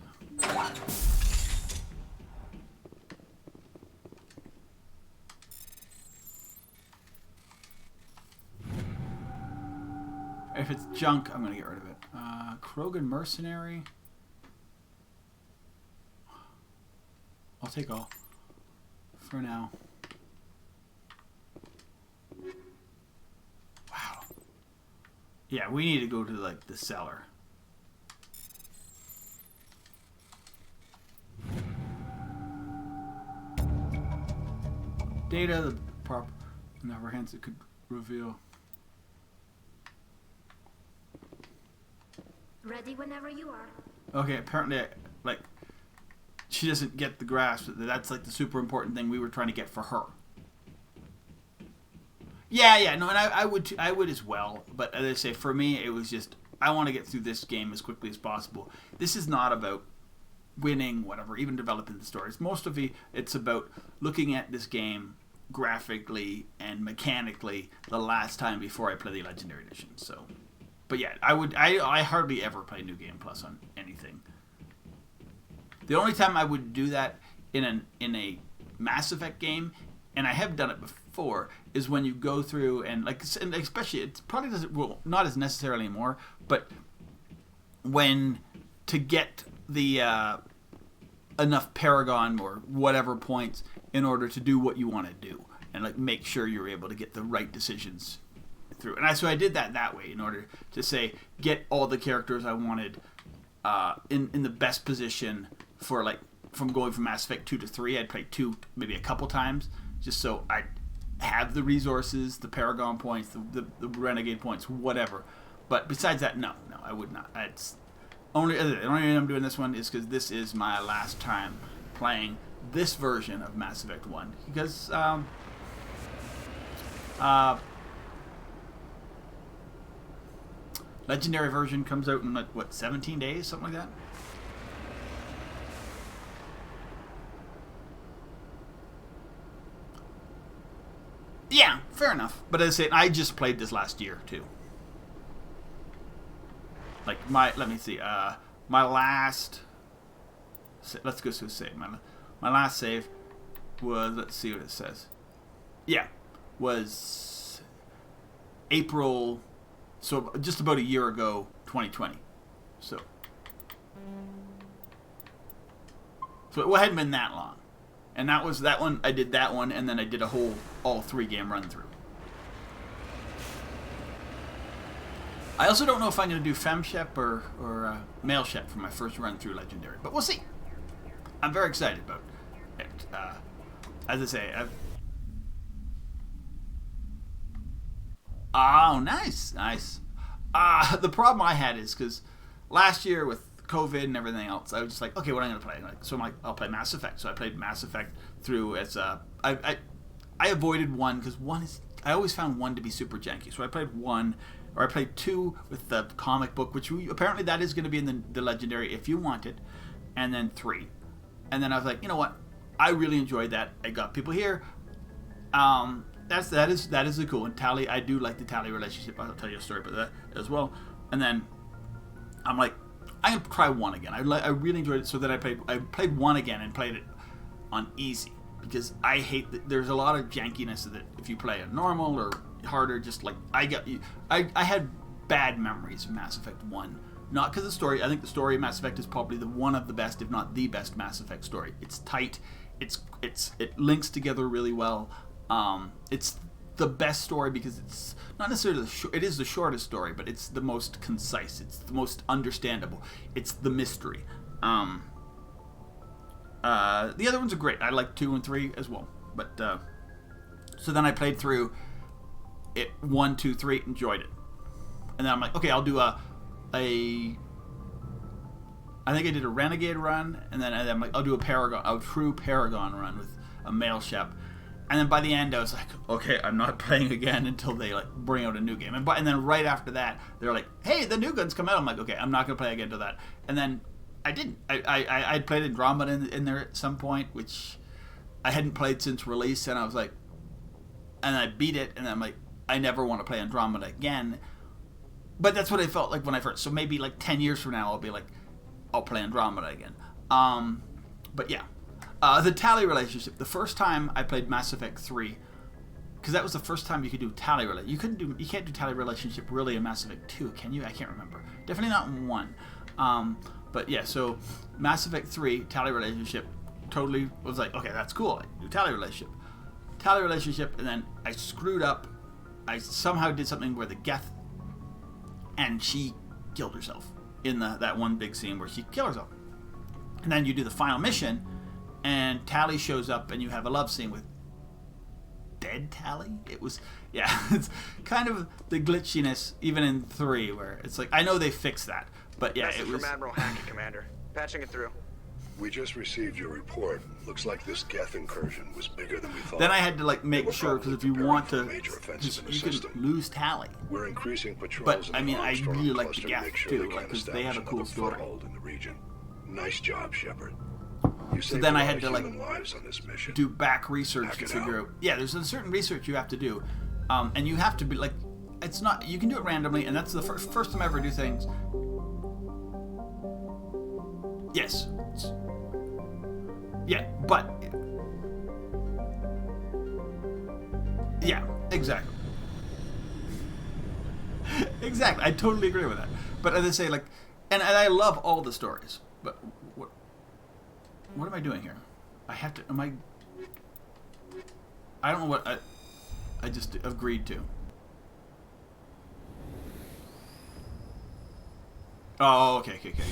If it's junk, I'm gonna get rid of it. Krogan Mercenary. I'll take all. For now. Wow. Yeah, we need to go to, like, the cellar. Data, the prop never hands it could reveal. Ready whenever you are. Okay, apparently, like, she doesn't get the grasp that that's like the super important thing we were trying to get for her. Yeah, no, and I would as well. But as I say, for me, it was just I want to get through this game as quickly as possible. This is not about winning, whatever, even developing the stories. Most of it's about looking at this game graphically and mechanically the last time before I play the Legendary Edition. So, but yeah, I hardly ever play New Game Plus on anything. The only time I would do that in a Mass Effect game, and I have done it before, is when you go through and especially it probably doesn't, well, not as necessarily anymore, but when to get the enough Paragon or whatever points in order to do what you want to do and like make sure you're able to get the right decisions through. And so I did that way in order to say get all the characters I wanted in the best position for like from going from Mass Effect 2 to 3. I'd play 2 maybe a couple times just so I have the resources, the Paragon points, the Renegade points, whatever. But besides that, no, I would not. It's the only reason I'm doing this one is because this is my last time playing this version of Mass Effect 1. Because, Legendary version comes out in, like, what, 17 days? Something like that? Yeah, fair enough. But as I say, I just played this last year, too. Like, let me see, my last, let's go to save. My last save was, let's see what it says. Yeah, was April, so just about a year ago, 2020. So it hadn't been that long. And that was that one. I did that one, and then I did all 3 game run through. I also don't know if I'm going to do Fem Shep or Male Shep for my first run through Legendary, but we'll see. I'm very excited about it. As I say, oh, nice. The problem I had is because last year with COVID and everything else, I was just like, okay, what am I going to play? So I'm like, I'll play Mass Effect. So I played Mass Effect through as I avoided 1 because 1 is, I always found 1 to be super janky. So I played 1, or I played 2 with the comic book, which apparently that is going to be in the Legendary if you want it, and then 3. And then I was like, you know what? I really enjoyed that. I got people here. That is a cool. And Tally, I do like the Tally relationship. I'll tell you a story about that as well. And then I'm like, I'm gonna try 1 again. I really enjoyed it, so that I played 1 again and played it on easy because I hate that there's a lot of jankiness that if you play it normal or harder, just like I had bad memories of Mass Effect 1. Not because of the story. I think the story of Mass Effect is probably one of the best, if not the best, Mass Effect story. It's tight. It links together really well. It's the best story because it's not necessarily it is the shortest story, but it's the most concise. It's the most understandable. It's the mystery. The other ones are great. I like 2 and 3 as well. But so then I played through it 1, 2, 3, enjoyed it, and then I'm like, okay, I'll do I think I did a Renegade run, and then I'm like, I'll do a true Paragon run with a Male Shep. And then by the end, I was like, okay, I'm not playing again until they like bring out a new game. And then right after that, they're like, hey, the new gun's come out. I'm like, okay, I'm not gonna play again until that. And then I didn't. I played Andromeda in there at some point, which I hadn't played since release, and I was like, and I beat it, and I'm like, I never want to play Andromeda again. But that's what I felt like when I first. So maybe like 10 years from now, I'll be like, I'll play Andromeda again. But yeah. The Tally relationship. The first time I played Mass Effect 3, because that was the first time you could do Tally relationship. You can't do Tally relationship really in Mass Effect 2, can you? I can't remember. Definitely not in 1. But yeah, so Mass Effect 3 Tally relationship totally was like, okay, that's cool. I do Tally relationship, and then I screwed up. I somehow did something where the Geth, and she killed herself in that one big scene where she killed herself. And then you do the final mission, and Tally shows up, and you have a love scene with dead Tally. It was, yeah, it's kind of the glitchiness even in 3, where it's like, I know they fixed that, but yeah, Message it was. from Admiral Hackett, Commander. Patching it through. We just received your report. Looks like this Geth incursion was bigger than we thought. Then I had to like make They were sure, because if probably you want preparing to, for a major offensive in the you can system. lose Tally. We're increasing patrols But in I mean, the I Armstrong really like the cluster to Geth make sure too, they like, can't 'cause they have a establish cool another story. foothold in the region. Nice job, Shepard. You So saved then a I lot had of to like human lives on this mission. do back research Hack to it figure out. out. Yeah, there's a certain research you have to do, and you have to be like, it's not, you can do it randomly, and that's the first time I ever do things. Yes. Yeah, but yeah, exactly. Exactly, I totally agree with that. But as I say, like, and I love all the stories. But what am I doing here? I have to. I don't know what I just agreed to. Oh, okay, yeah.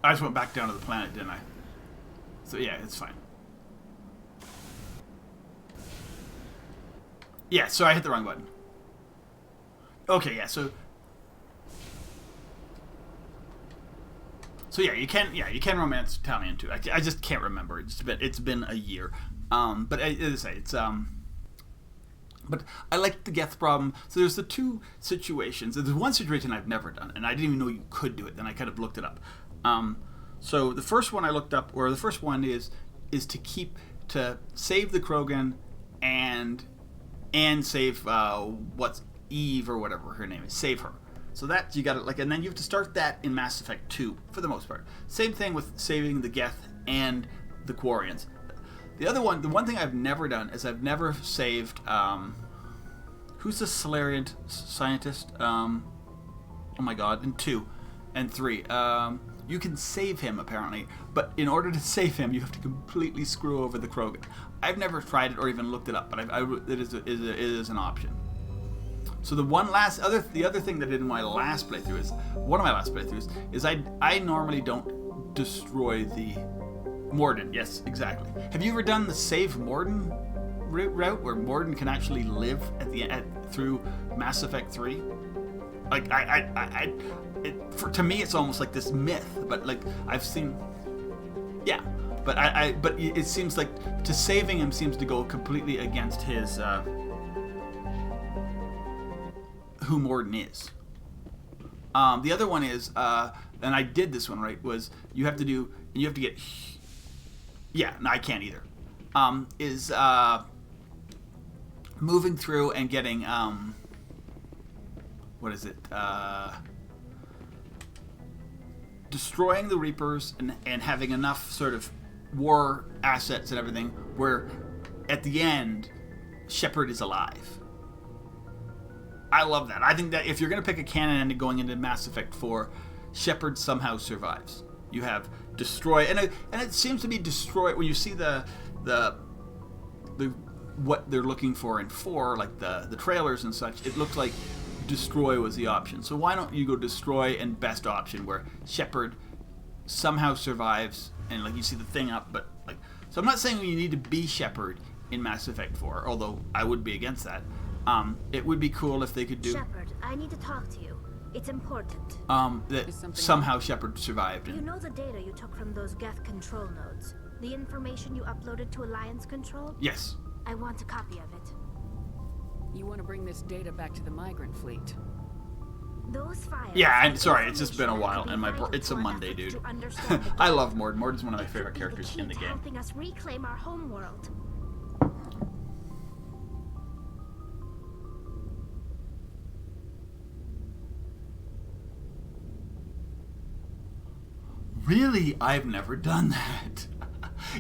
I just went back down to the planet, didn't I? So yeah, it's fine. Yeah, so I hit the wrong button. Okay, yeah, so yeah, you can romance Italian too. I just can't remember. It's been a year. But as I say, it's but I like the Geth problem. So there's the two situations. There's one situation I've never done, and I didn't even know you could do it. Then I kind of looked it up. So the first one I looked up, or the first one is to save the Krogan and save what's Eve or whatever her name is. Save her. So that you got to like, and then you have to start that in Mass Effect 2 for the most part. Same thing with saving the Geth and the Quarians. The other one, the one thing I've never done is I've never saved. Who's the Solarian scientist? Oh my God! In 2 and 3, you can save him apparently, but in order to save him, you have to completely screw over the Krogan. I've never tried it or even looked it up, but it is an option. So the other thing that I did in my last playthrough is I normally don't destroy the Morden. Yes, exactly. Have you ever done the save Morden route where Morden can actually live through Mass Effect 3? Like to me it's almost like this myth, but like I've seen, yeah. But but it seems like to saving him seems to go completely against his who Morden is. The other one is, and I did this one right, was you have to get. Yeah, no, I can't either. Is moving through and getting what is it? Destroying the Reapers and having enough sort of war assets and everything where at the end Shepard is alive. I love that. I think that if you're going to pick a canon ending going into Mass Effect 4, Shepard somehow survives. You have destroy, and it seems to be destroy when you see the what they're looking for in 4, like the trailers and such. It looked like destroy was the option. So why don't you go destroy and best option where Shepard somehow survives and like you see the thing up, but like so I'm not saying you need to be Shepard in Mass Effect 4, although I would be against that. It would be cool if they could do Shepard, I need to talk to you. It's important. That somehow Shepard survived. You know the data you took from those Geth control nodes? The information you uploaded to Alliance Control? Yes. I want a copy of it. You want to bring this data back to the migrant fleet? Those files. Yeah, I'm sorry, it's just been a while, and it's a Monday, dude. I love Morden. Morden's one of my favorite characters in the game. Helping us reclaim our homeworld. Really? I've never done that.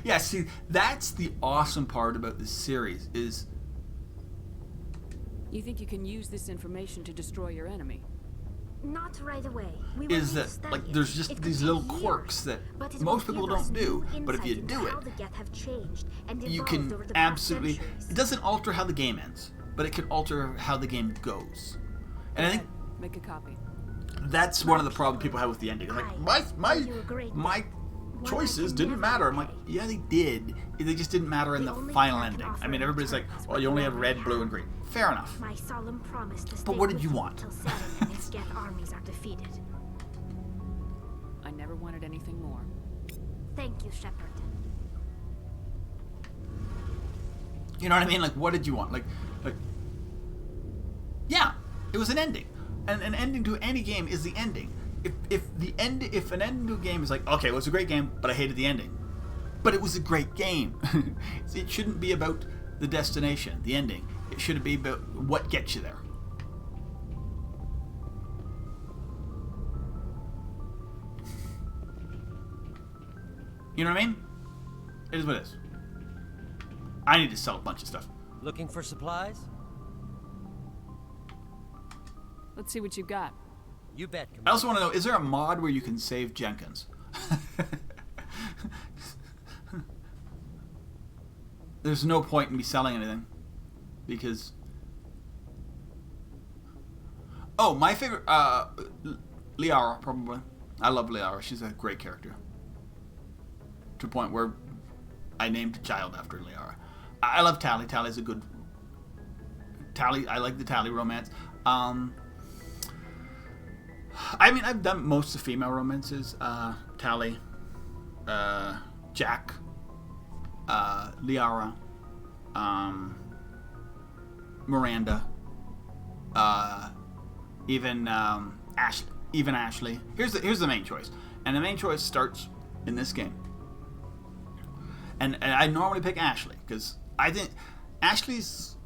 Yeah, see, that's the awesome part about this series is... You think you can use this information to destroy your enemy? Not right away. Is that, like, there's just these little quirks that most people don't do, but if you do it, you can absolutely... It doesn't alter how the game ends, but it can alter how the game goes. And I think... Make a copy. That's one of the problems people have with the ending. Like, my choices didn't matter. I'm like, yeah, they did. They just didn't matter in the final ending. I mean, everybody's like, well, you only have red, blue, and green. Fair enough. My solemn promise to but what did you want? Until Saturn and his Geth armies are defeated. I never wanted anything more. Thank you, Shepard. You know what I mean? Like, what did you want? Like, yeah, it was an ending. And an ending to any game is the ending. If an ending to a game is like, okay, it was a great game, but I hated the ending. But it was a great game. It shouldn't be about the destination, the ending. It should be about what gets you there. You know what I mean? It is what it is. I need to sell a bunch of stuff. Looking for supplies? Let's see what you got. You bet. I also want to know, is there a mod where you can save Jenkins? There's no point in me selling anything. Because... Oh, my favorite... Liara, probably. I love Liara. She's a great character. To a point where I named a child after Liara. I love Tali. Tali's a good... Tali, I like the Tali romance. I mean, I've done most of the female romances. Tali, Jack, Liara, Miranda, even Ashley. Here's the main choice, and the main choice starts in this game. And I normally pick Ashley because I think Ashley's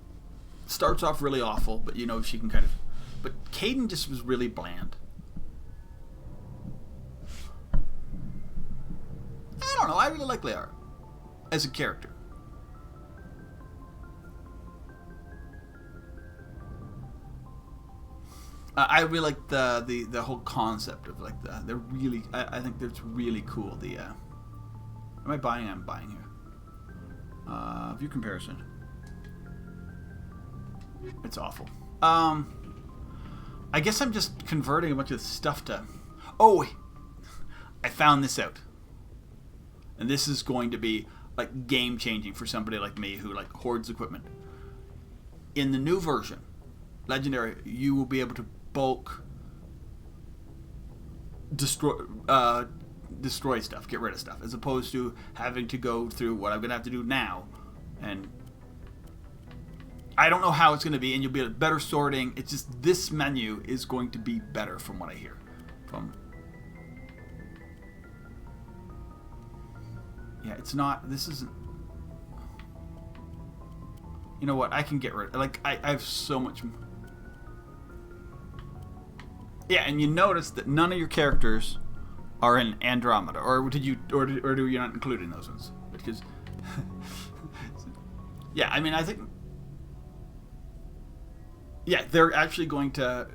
starts off really awful, but you know she can kind of. But Caden just was really bland. I don't know. I really like Liara as a character. I really like the whole concept of like they're really. I think that's really cool. Am I buying? I'm buying here. View comparison. It's awful. I guess I'm just converting a bunch of stuff to... Oh, I found this out. And this is going to be like game-changing for somebody like me who like hoards equipment. In the new version, Legendary, you will be able to bulk destroy stuff, get rid of stuff, as opposed to having to go through what I'm going to have to do now. And I don't know how it's going to be, and you'll be better sorting. It's just this menu is going to be better from what I hear. Yeah, it's not, this isn't, you know what, I can get rid, like, I have so much, yeah, and you notice that none of your characters are in Andromeda, or do you not including those ones? Because, yeah, I mean, I think, yeah, they're actually going to,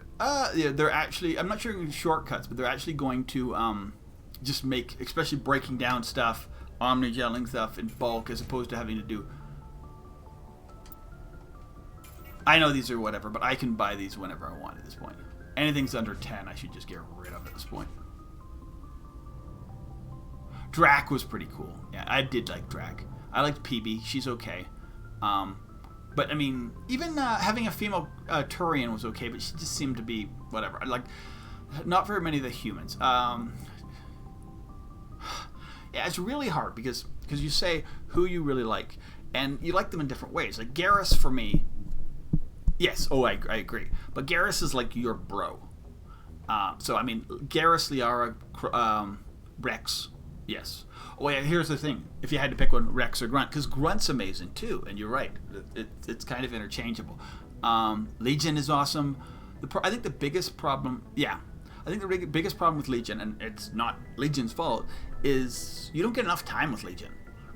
yeah, they're actually, I'm not sure in shortcuts, but they're actually going to, just make, especially breaking down stuff, omnigelling stuff in bulk, as opposed to having to do, I know these are whatever, but I can buy these whenever I want at this point. Anything's under 10, I should just get rid of at this point. Drac was pretty cool. Yeah, I did like Drac. I liked PB. She's okay. But, I mean, even having a female Turian was okay, but she just seemed to be whatever. Like, not very many of the humans. Yeah, it's really hard because you say who you really like, and you like them in different ways. Like, Garrus, for me, yes, I agree. But Garrus is like your bro. So, I mean, Garrus, Liara, Rex, yes. Oh, yeah, here's the thing. If you had to pick one, Rex or Grunt, because Grunt's amazing, too, and you're right. It's kind of interchangeable. Legion is awesome. I think the biggest problem, yeah, I think the biggest problem with Legion, and it's not Legion's fault, is you don't get enough time with Legion.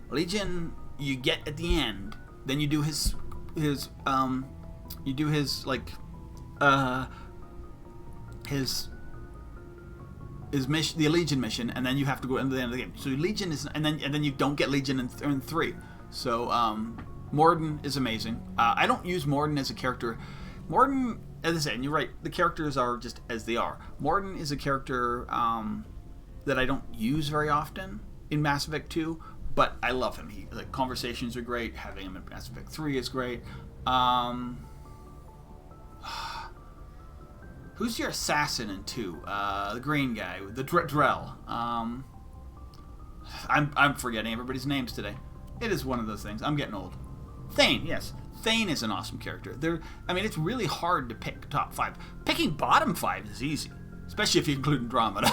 Legion, you get at the end, then you do his mission, the Legion mission, and then you have to go into the end of the game. So Legion is, and then you don't get Legion in 3. So Morden is amazing. I don't use Morden as a character. Morden, as I said, and you're right, the characters are just as they are. Morden is a character that I don't use very often in Mass Effect 2, but I love him. Like, conversations are great. Having him in Mass Effect 3 is great. Who's your assassin in 2? The green guy, the Drell. I'm forgetting everybody's names today. It is one of those things. I'm getting old. Thane, yes. Thane is an awesome character. I mean, it's really hard to pick top 5. Picking bottom 5 is easy, especially if you include Andromeda.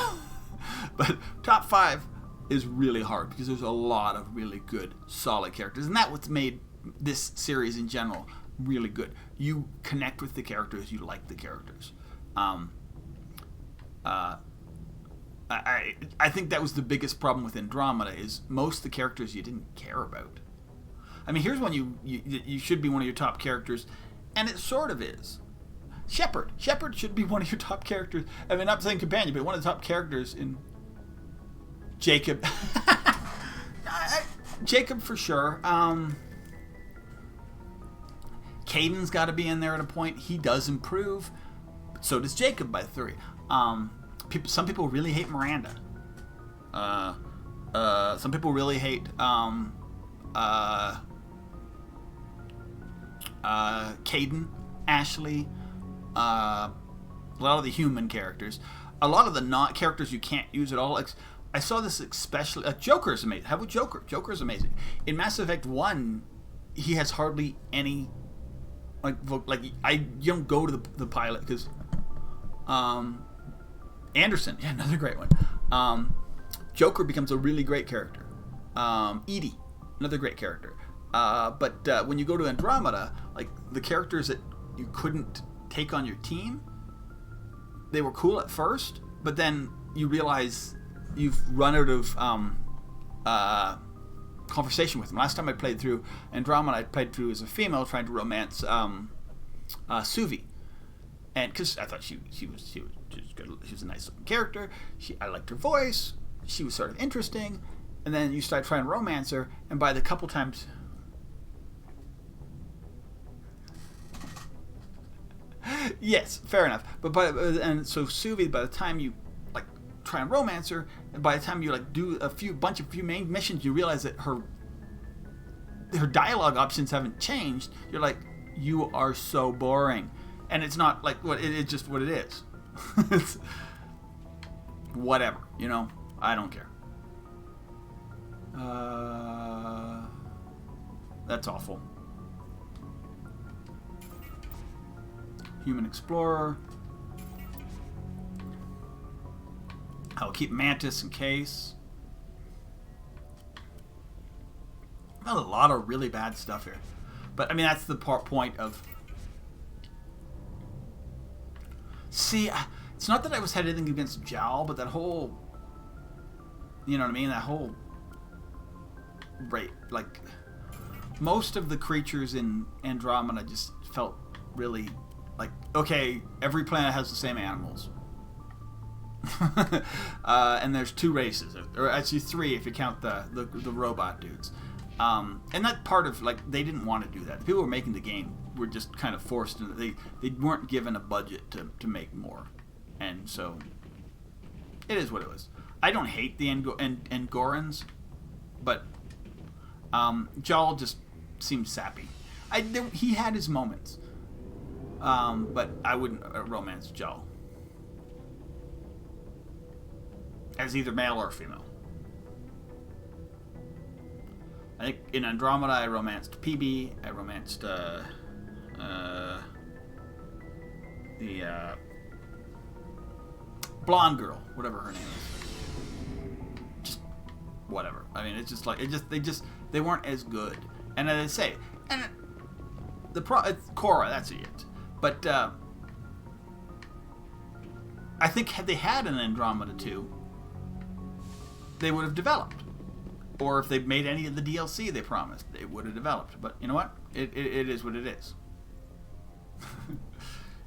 But top 5 is really hard because there's a lot of really good, solid characters. And that's what's made this series in general really good. You connect with the characters, you like the characters. I think that was the biggest problem with Andromeda, is most of the characters you didn't care about. I mean, here's one you should be one of your top characters, and it sort of is. Shepard. Shepard should be one of your top characters. I mean, not saying companion, but one of the top characters in Jacob. Jacob for sure. Caden's got to be in there at a point. He does improve. So does Jacob by 3. Some people really hate Miranda. Some people really hate Caden, Ashley, a lot of the human characters, a lot of the not characters you can't use at all. Like, I saw this especially. Joker is amazing. How about Joker? Joker is amazing. In Mass Effect 1, he has hardly any. You don't go to the pilot because Anderson, yeah, another great one. Joker becomes a really great character. Edie, another great character. But when you go to Andromeda, like, the characters that you couldn't take on your team, they were cool at first, but then you realize you've run out of conversation with him. Last time I played through Andromeda, I played through as a female trying to romance Suvi, and because I thought she was good. She was a nice looking character. I liked her voice. She was sort of interesting, and then you start trying to romance her, and by the couple times. Yes, fair enough. And so Suvi, by the time you like try and romance her, and by the time you like do a few main missions, you realize that her dialogue options haven't changed. You're like, you are so boring, and it's not like what it's just what it is. It's whatever, you know. I don't care. That's awful. Human Explorer. I'll keep Mantis in case. Got a lot of really bad stuff here. But, I mean, that's the point of... See, it's not that I was had anything against Jowl, but that whole... You know what I mean? That whole... Right, like... Most of the creatures in Andromeda just felt really... Like, okay, every planet has the same animals. And there's 2 races. Or actually 3 if you count the robot dudes. And that part of, like, they didn't want to do that. The people who were making the game were just kind of forced into... They weren't given a budget to make more. And so, it is what it was. I don't hate the Angorans, but Jowl just seemed sappy. He had his moments. But I wouldn't romance Jowl. As either male or female. I think in Andromeda I romanced PB, I romanced the blonde girl, whatever her name is. Just whatever. I mean, it's just like they weren't as good. And as I say, and it's Cora, that's it. But I think had they had an Andromeda 2, they would have developed. Or if they made any of the DLC they promised, they would have developed. But you know what? It is what it is.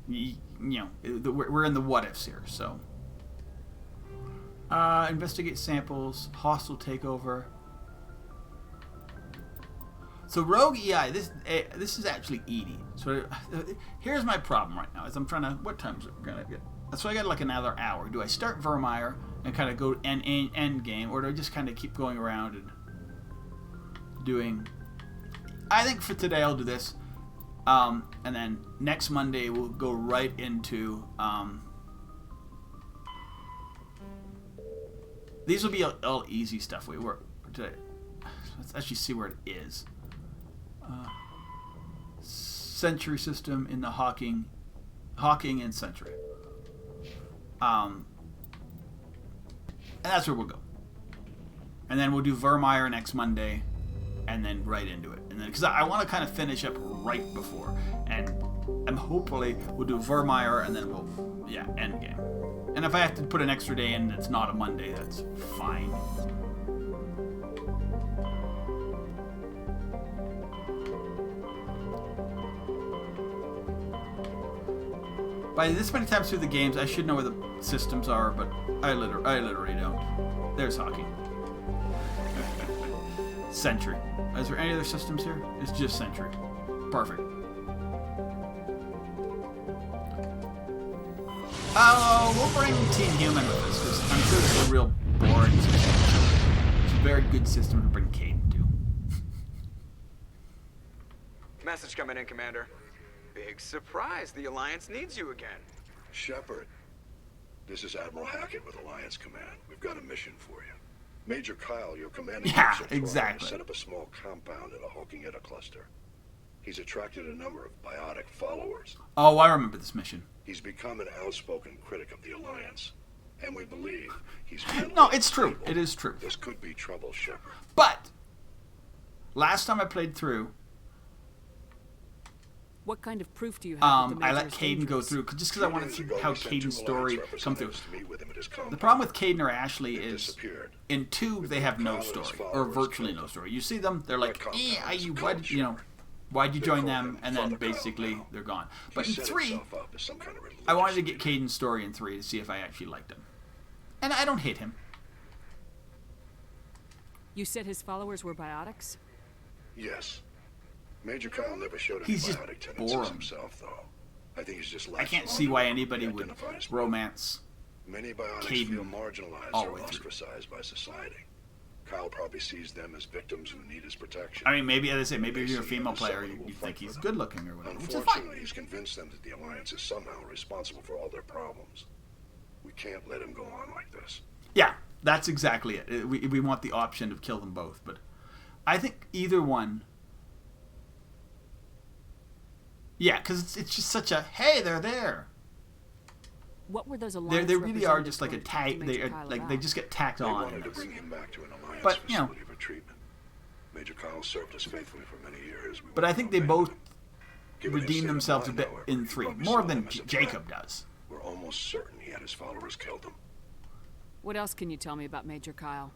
You know, we're in the what ifs here. So, investigate samples, hostile takeover. So Rogue EI, this is actually Edie. So here's my problem right now. Is I'm trying to, what time is it gonna get? So I got like another hour. Do I start Vermeer and kind of go end game, or do I just kind of keep going around and doing? I think for today I'll do this, and then next Monday we'll go right into. These will be all easy stuff. We work today. Let's actually see where it is. Sentry system in the Hawking and Sentry. And that's where we'll go. And then we'll do Vermeer next Monday, and then right into it. And then because I want to kind of finish up right before, and hopefully we'll do Vermeer, and then we'll end game. And if I have to put an extra day in that's not a Monday, that's fine. By this many times through the games, I should know where the systems are, but I literally don't. There's Hawking. Sentry. Is there any other systems here? It's just Sentry. Perfect. We'll bring Team Human with us, because I'm sure it's a real boring system. It's a very good system to bring Caden to. Message coming in, Commander. Big surprise. The Alliance needs you again. Shepard, this is Admiral Hackett with Alliance Command. We've got a mission for you. Major Kyle, your commanding officer, exactly. set up a small compound in a Hawking Eta cluster. He's attracted a number of biotic followers. Oh, I remember this mission. He's become an outspoken critic of the Alliance, and we believe he's No, it's true. It is true. This could be trouble, Shepard. But last time I played through, What kind of proof do you have that the I Major let is Caden go dangerous? through just because I want to see how Caden's story come through. The The problem with Caden or Ashley is in 2 they have no story or virtually no story. You see them, they're like, why'd you join them? And then basically they're gone. But in 3, I wanted to get Caden's story in 3 to see if I actually liked him, and I don't hate him. You said his followers were biotics? Yes. Major Kyle never showed any He's just biotic tendencies boring. himself, though. I think he's just I can't see why anybody would romance Many biotics Caden feel marginalized all the or way through. ostracized by society. Kyle probably sees them as victims who need his protection. I mean, maybe, as I say, maybe if you're a female player, you think he's good looking or whatever, which is fine. Unfortunately, he's convinced them that the Alliance is somehow responsible for all their problems. We can't let him go on like this. Yeah, that's exactly it. We want the option to kill them both, but I think either one. Yeah, because it's just such a, hey, they're there. What were those alliance They really are representatives just like a going to talk to tag. Major They Kyle like about? they just get tacked They on. wanted in to this. bring him back to an Alliance But, you know. facility for treatment. Major Kyle served us faithfully for many years. We But I won't think they abandon both him. Given his redeem state of themselves a mind, bit however, in he 3, probably more saw than them as a Jacob threat. does. We're almost certain he had his followers killed him. What else can you tell me about Major Kyle?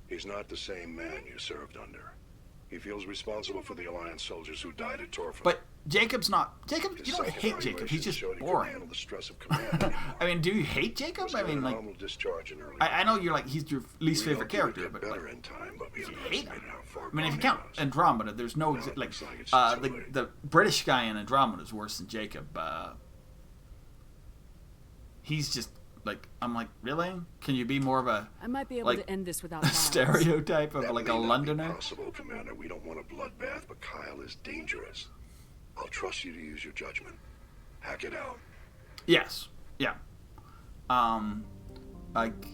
He's not the same man you served under. He feels responsible for the Alliance soldiers who died at Torfin. But Jacob's not. Jacob, His you don't psych hate Jacob. He's evaluations just showed he couldn't boring. handle the stress of command anymore. I mean, do you hate Jacob? Was I given mean, a like, normal discharge in early I know you're like he's your least We favorite hoped he character, would get but like, better in time, but we if you hate underestimated him. how far I mean, if you gone count he was. Andromeda, there's no Now it like looks like it's the too late. the British guy in Andromeda is worse than Jacob. He's just like, I'm like, really? Can you be more of a I might be able like to end this without a violence. stereotype of That like a may not be Londoner? possible, Commander. We don't want a bloodbath, but Kyle is dangerous. I'll trust you to use your judgment. Hack it out. Yes. Yeah. Like,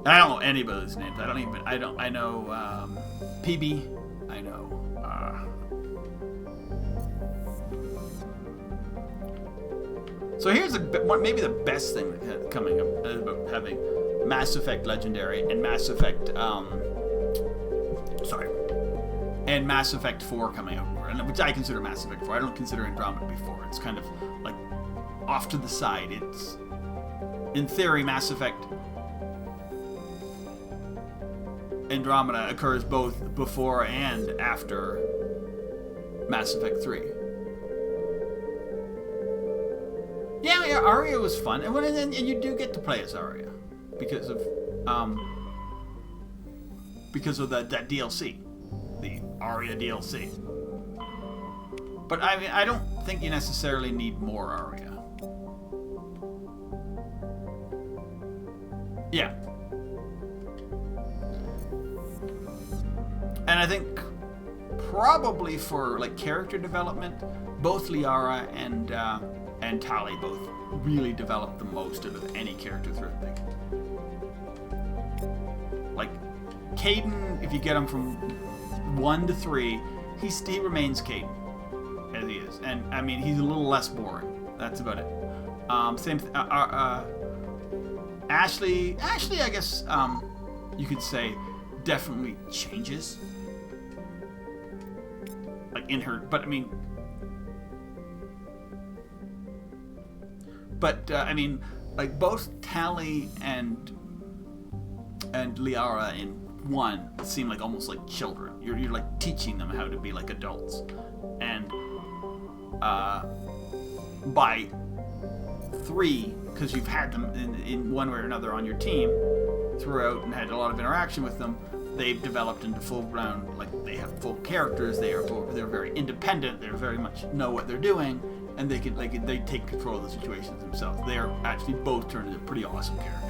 I don't know anybody's names. I know, PB. I know, so here's maybe the best thing coming up about having Mass Effect Legendary and Mass Effect, and Mass Effect 4 coming out, which I consider Mass Effect 4. I don't consider Andromeda before. It's kind of like off to the side. It's, in theory, Mass Effect Andromeda occurs both before and after Mass Effect 3. Yeah, Aria was fun, and you do get to play as Aria because of that DLC, the Aria DLC. But I mean, I don't think you necessarily need more Aria. Yeah. And I think probably for like character development, both Liara and Tali both really developed the most out of any character through the thing. Like Caden, if you get him from 1 to 3, he remains Caden as he is, and I mean he's a little less boring. That's about it. Ashley, I guess you could say definitely changes. Like in her, but I mean, like both Tali and Liara in 1 seem like almost like children. You're like teaching them how to be like adults, and by 3, because you've had them in one way or another on your team throughout and had a lot of interaction with them, they've developed into full-blown, like they have full characters. They're very independent. They very much know what they're doing, and they take control of the situations themselves. They are actually both turned into pretty awesome characters.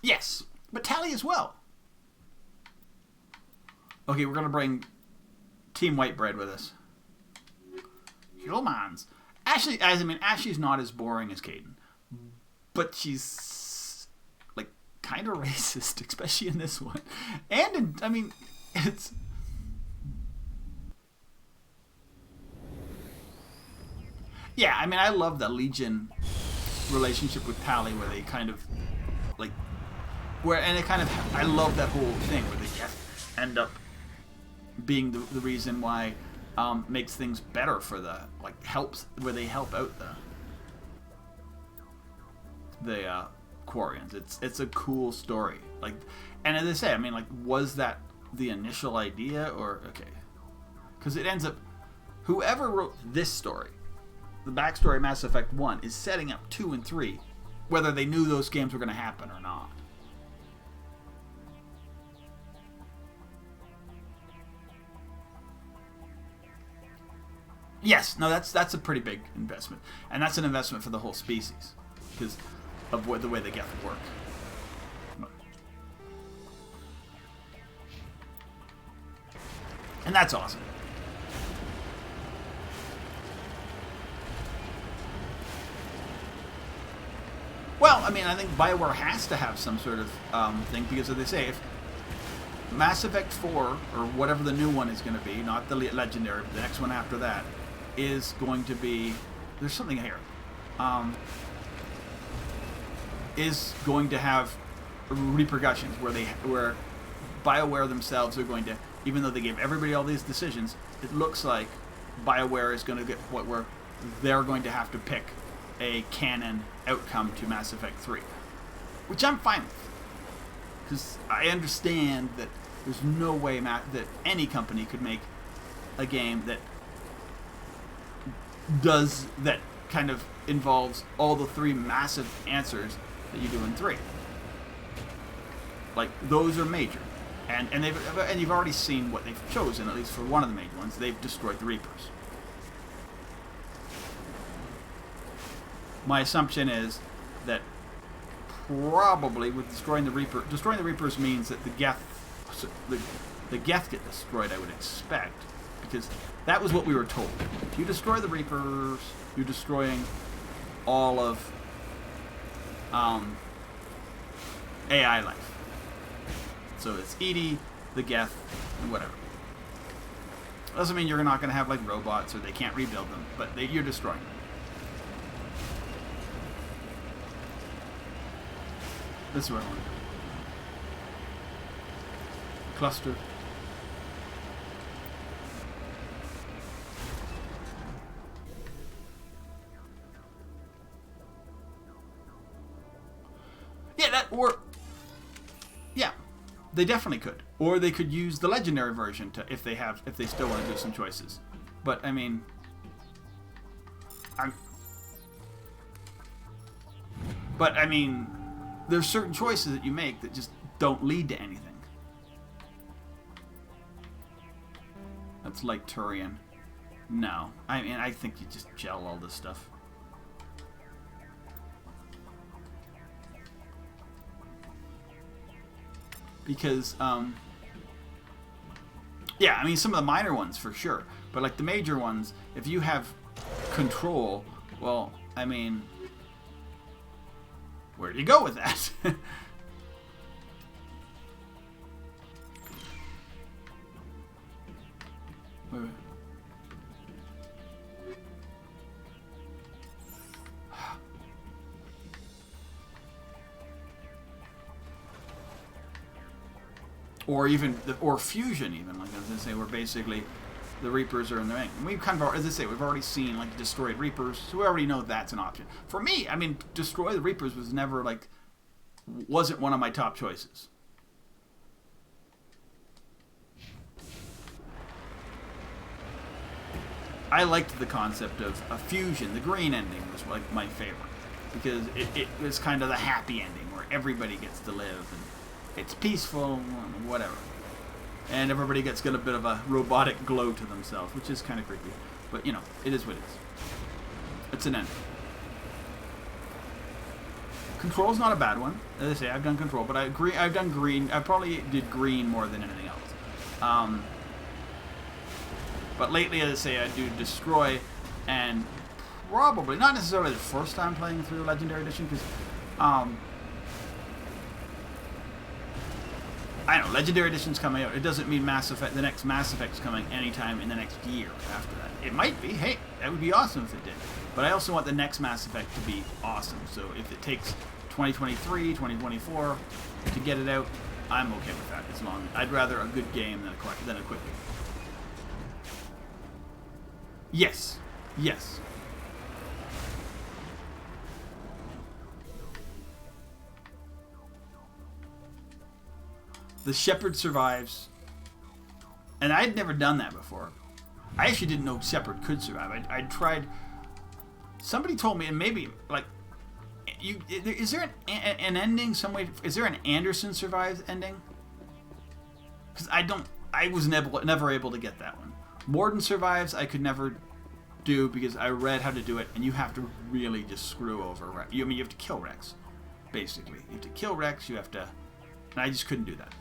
Yes, but Tali as well. Okay, we're gonna bring Team White Bread with us. Humans. Ashley's not as boring as Caden, but she's like kind of racist, especially in this one. And it's. Yeah, I love the Legion relationship with Tali, where they kind of like, and it kind of, I love that whole thing where they end up being the reason why makes things better for the, like, helps, where they help out the Quarians. It's a cool story, like, and as I say, I mean, like, was that the initial idea, or okay, because it ends up, whoever wrote this story, the backstory of Mass Effect 1, is setting up 2 and 3, whether they knew those games were going to happen or not. Yes, no, that's a pretty big investment, and that's an investment for the whole species because of the way they get to work. And that's awesome. Well, I mean, I think BioWare has to have some sort of thing, because as they say, if Mass Effect 4, or whatever the new one is going to be, not the Legendary, but the next one after that, is going to be, there's something here, is going to have repercussions where BioWare themselves are going to, even though they gave everybody all these decisions, it looks like BioWare is going to get where they're going to have to pick a canon outcome to Mass Effect 3, which I'm fine with, because I understand that there's no way that any company could make a game that kind of involves all the 3 massive answers that you do in 3. Like, those are major. And you've already seen what they've chosen, at least for one of the major ones. They've destroyed the Reapers. My assumption is that probably with destroying the Reapers means that the Geth get destroyed, I would expect, because that was what we were told. If you destroy the Reapers, you're destroying all of AI life. So it's EDI, the Geth, and whatever. Doesn't mean you're not going to have, like, robots, or they can't rebuild them, but you're destroying them. This is where I want to go. Cluster. Yeah, they definitely could. Or they could use the Legendary version to, if they still want to do some choices. But I mean, there's certain choices that you make that just don't lead to anything. That's like Turian. No, I mean, I think you just gel all this stuff. Because, yeah, I mean, some of the minor ones for sure, but like the major ones, if you have control, well, I mean, where do you go with that? Wait. Or even, or fusion even, like as I say, where basically the Reapers are in the main. And we've kind of, as I say, we've already seen, like, destroyed Reapers, so we already know that's an option. For me, I mean, destroy the Reapers was never, like, wasn't one of my top choices. I liked the concept of a fusion. The green ending was, like, my favorite, because it was kind of the happy ending where everybody gets to live and it's peaceful, whatever. And everybody gets got a bit of a robotic glow to themselves, which is kind of creepy. But, you know, it is what it is. It's an ending. Control's not a bad one. As I say, I've done Control, but I've done Green. I probably did Green more than anything else. But lately, as I say, I do Destroy, and probably, not necessarily the first time playing through Legendary Edition, because, I know, Legendary Edition's coming out. It doesn't mean the next Mass Effect's coming anytime in the next year after that. It might be. Hey, that would be awesome if it did. But I also want the next Mass Effect to be awesome. So if it takes 2023, 2024 to get it out, I'm okay with that. As long I'd rather a good game than a quick game. Yes. Yes. The Shepard survives. And I had never done that before. I actually didn't know Shepard could survive. I tried. Somebody told me, and maybe like, is there an ending? Some way? Is there an Anderson survives ending? Because I was never able to get that one. Morden survives. I could never do because I read how to do it, and you have to really just screw over Rex. You have to kill Rex, basically. You have to kill Rex. You have to, and I just couldn't do that.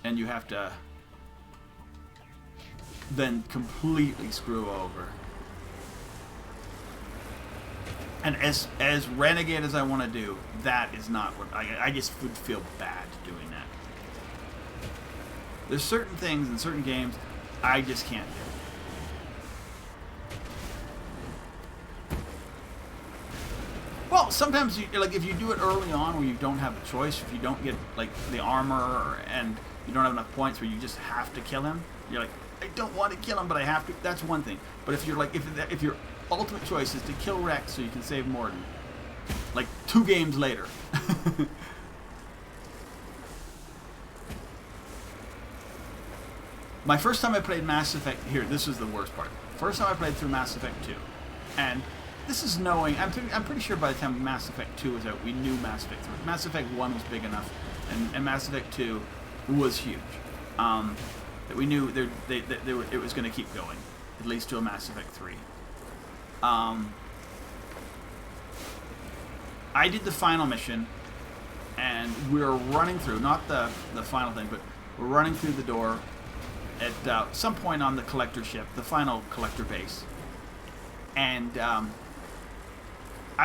And you have to then completely screw over. And as renegade as I want to do, that is not what I just would feel bad doing that. There's certain things in certain games I just can't do. Well, sometimes if you do it early on where you don't have a choice, if you don't get like the armor and you don't have enough points where you just have to kill him, you're like, I don't want to kill him, but I have to. That's one thing. But if you're like, if your ultimate choice is to kill Rex so you can save Morden, like 2 games later. My first time I played Mass Effect, this was the worst part. First time I played through Mass Effect 2, and this is knowing, I'm pretty sure by the time Mass Effect 2 was out, we knew Mass Effect 3. Mass Effect 1 was big enough, and Mass Effect 2 was huge. That we knew it was going to keep going, at least to a Mass Effect 3. I did the final mission, and we were running through, not the final thing, but we're running through the door at some point on the collector ship, the final collector base. And I'm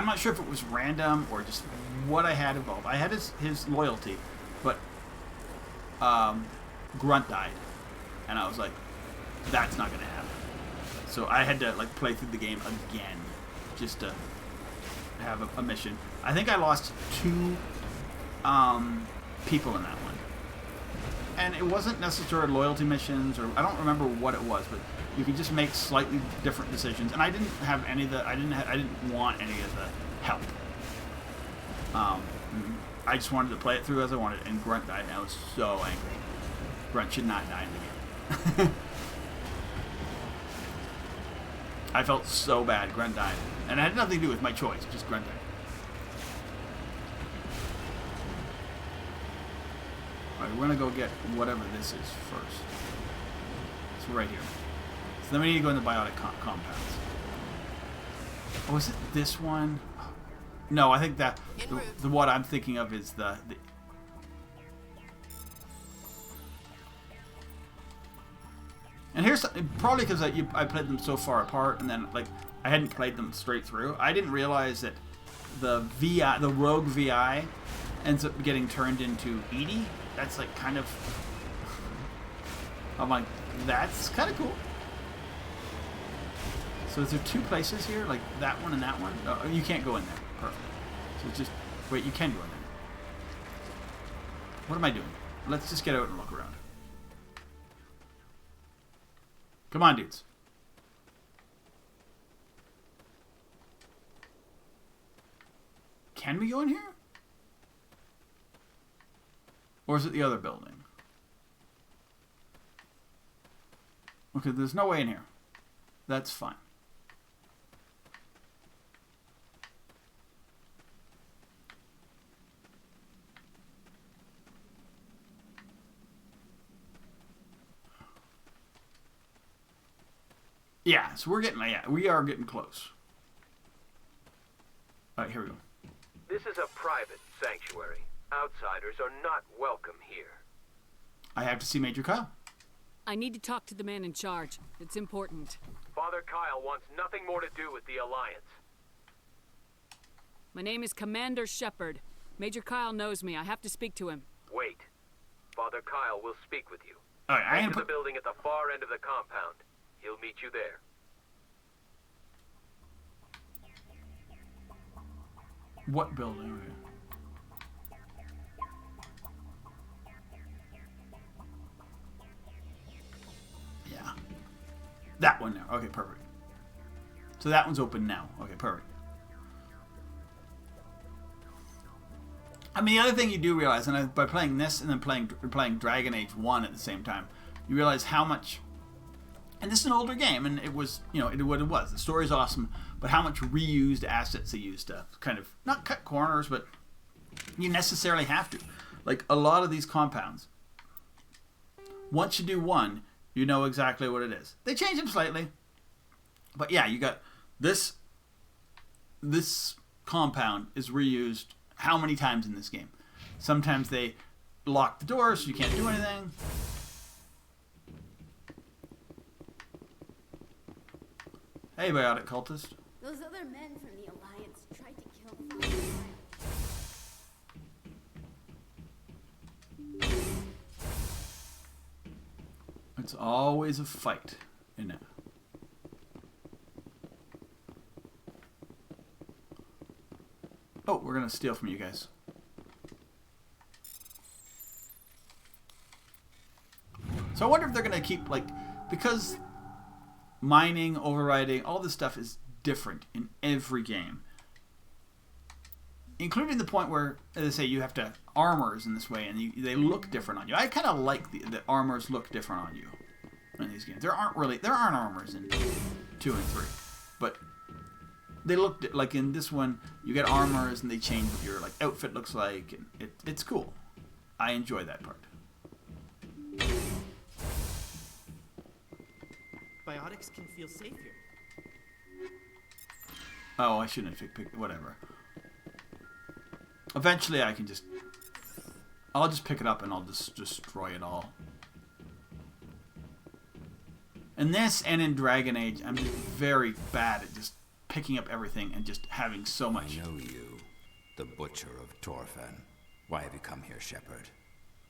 not sure if it was random or just what I had involved. I had his loyalty, but Grunt died. And I was like, that's not going to happen. So I had to like play through the game again just to have a mission. I think I lost 2 people in that one. And it wasn't necessarily loyalty missions, or I don't remember what it was, but you could just make slightly different decisions. And I didn't have any of the, I didn't want any of the help. I just wanted to play it through as I wanted, and Grunt died, and I was so angry. Grunt should not die in the game. I felt so bad. Grunt died. And it had nothing to do with my choice, just Grunt died. Alright, we're going to go get whatever this is first. It's right here. So then we need to go in the biotic compounds. Oh, is it this one? No, I think that the what I'm thinking of is the and here's probably because I played them so far apart, and then like I hadn't played them straight through. I didn't realize that the rogue VI, ends up getting turned into Edie. That's like kind of. I'm like, that's kind of cool. So is there 2 places here, like that one and that one? Oh, you can't go in there. Perfect. So it's just wait, you can go in there. What am I doing? Let's just get out and look around. Come on, dudes. Can we go in here? Or is it the other building? Okay, there's no way in here. That's fine. Yeah, so we are getting close. All right, here we go. This is a private sanctuary. Outsiders are not welcome here. I have to see Major Kyle. I need to talk to the man in charge. It's important. Father Kyle wants nothing more to do with the Alliance. My name is Commander Shepard. Major Kyle knows me. I have to speak to him. Wait. Father Kyle will speak with you. All right, Enter the building at the far end of the compound. He'll meet you there. What building? Yeah. That one there. Okay, perfect. So that one's open now. Okay, perfect. I mean, the other thing you do realize, and by playing this and then playing Dragon Age 1 at the same time, you realize how much, and this is an older game, and it was, you know, what it was. The story's awesome, but how much reused assets they used to kind of, not cut corners, but you necessarily have to. Like, a lot of these compounds, once you do one, you know exactly what it is. They change them slightly, but yeah, you got this compound is reused how many times in this game? Sometimes they lock the doors so you can't do anything. Hey, biotic cultist. Those other men from the Alliance tried to kill Father. It's always a fight, isn't it? Oh, we're gonna steal from you guys. So I wonder if they're gonna keep, like, because mining, overriding, all this stuff is different in every game, including the point where, as I say, you have to armors in this way, and they look different on you. I kind of like the armors look different on you in these games. There aren't armors in 2 and 3, but they look like in this one, you get armors and they change what your like outfit looks like, and it's cool. I enjoy that part. Biotics can feel safe here. Oh, I shouldn't have picked whatever. Eventually, I'll just pick it up and I'll just destroy it all. In this and in Dragon Age, I'm just very bad at just picking up everything and just having so much. I know you, the Butcher of Torfan. Why have you come here, Shepard?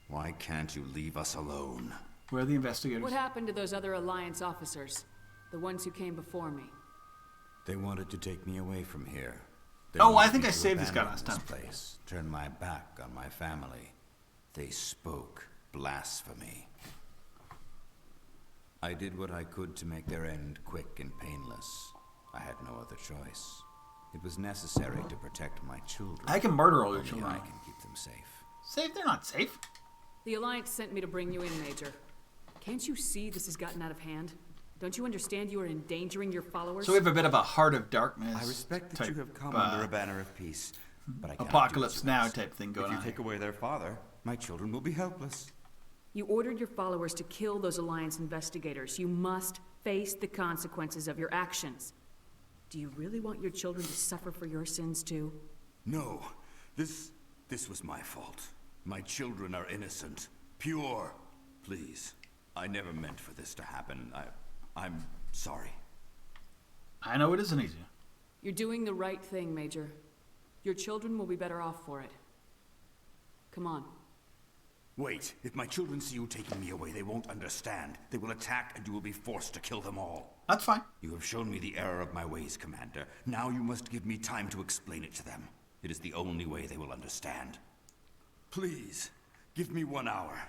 Why can't you leave us alone? Where are the investigators? What happened to those other Alliance officers? The ones who came before me? They wanted to take me away from here. I think I saved this guy last time. Place, turn my back on my family. They spoke blasphemy. I did what I could to make their end quick and painless. I had no other choice. It was necessary to protect my children. I can murder all your children. I can keep them safe. Safe? They're not safe. The Alliance sent me to bring you in, Major. Can't you see this has gotten out of hand? Don't you understand you are endangering your followers? So we have a bit of a Heart of Darkness. I respect that you have come under a banner of peace, but I cannot Apocalypse Now type thing going on. If you take away their father, my children will be helpless. You ordered your followers to kill those Alliance investigators. You must face the consequences of your actions. Do you really want your children to suffer for your sins too? No. This was my fault. My children are innocent. Pure. Please. I never meant for this to happen. I'm sorry. I know it isn't easy. You're doing the right thing, Major. Your children will be better off for it. Come on. Wait. If my children see you taking me away, they won't understand. They will attack and you will be forced to kill them all. That's fine. You have shown me the error of my ways, Commander. Now you must give me time to explain it to them. It is the only way they will understand. Please, give me 1 hour.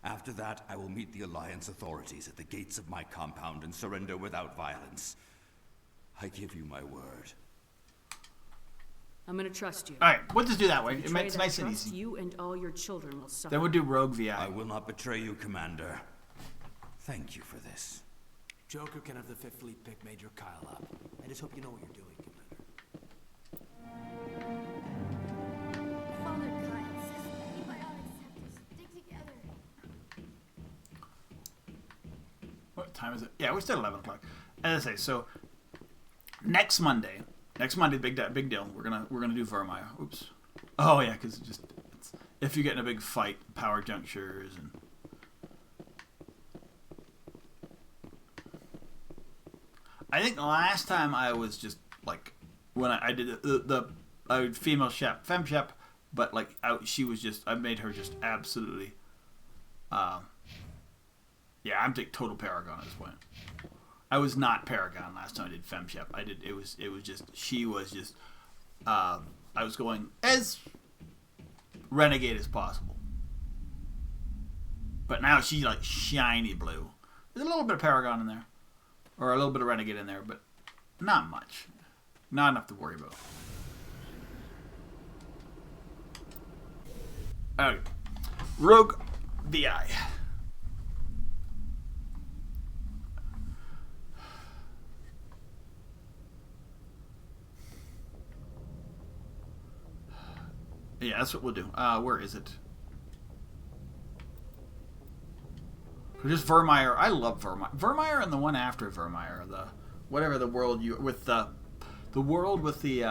After that, I will meet the Alliance authorities at the gates of my compound and surrender without violence. I give you my word. I'm gonna trust you. All right, we'll just do that way. It's Betray nice that and trust, easy. You and all your children will suffer. Then we'll do Rogue VI. I will not betray you, Commander. Thank you for this. Joker can have the 5th Fleet pick Major Kyle up. I just hope you know what you're doing, Commander. Father Kyle says antibiotics have to stick together. What time is it? Yeah, we're still 11 o'clock. As I say, so next Monday, big deal. We're gonna do Vermeer. Oops. Oh yeah, because if you get in a big fight, power junctures and. I think the last time I was just like when I did the female shep, femme shep, but like she was just I made her just absolutely. Yeah, I'm total Paragon at this point. I was not Paragon last time I did femme shep. It was just she was just I was going as renegade as possible. But now she's like shiny blue. There's a little bit of Paragon in there. Or a little bit of renegade in there, but not much. Not enough to worry about. Okay. Rogue VI. Yeah, that's what we'll do. Where is it? Just Vermeer. I love Vermeer. Vermeer and the one after Vermeer, whatever the world with the world with the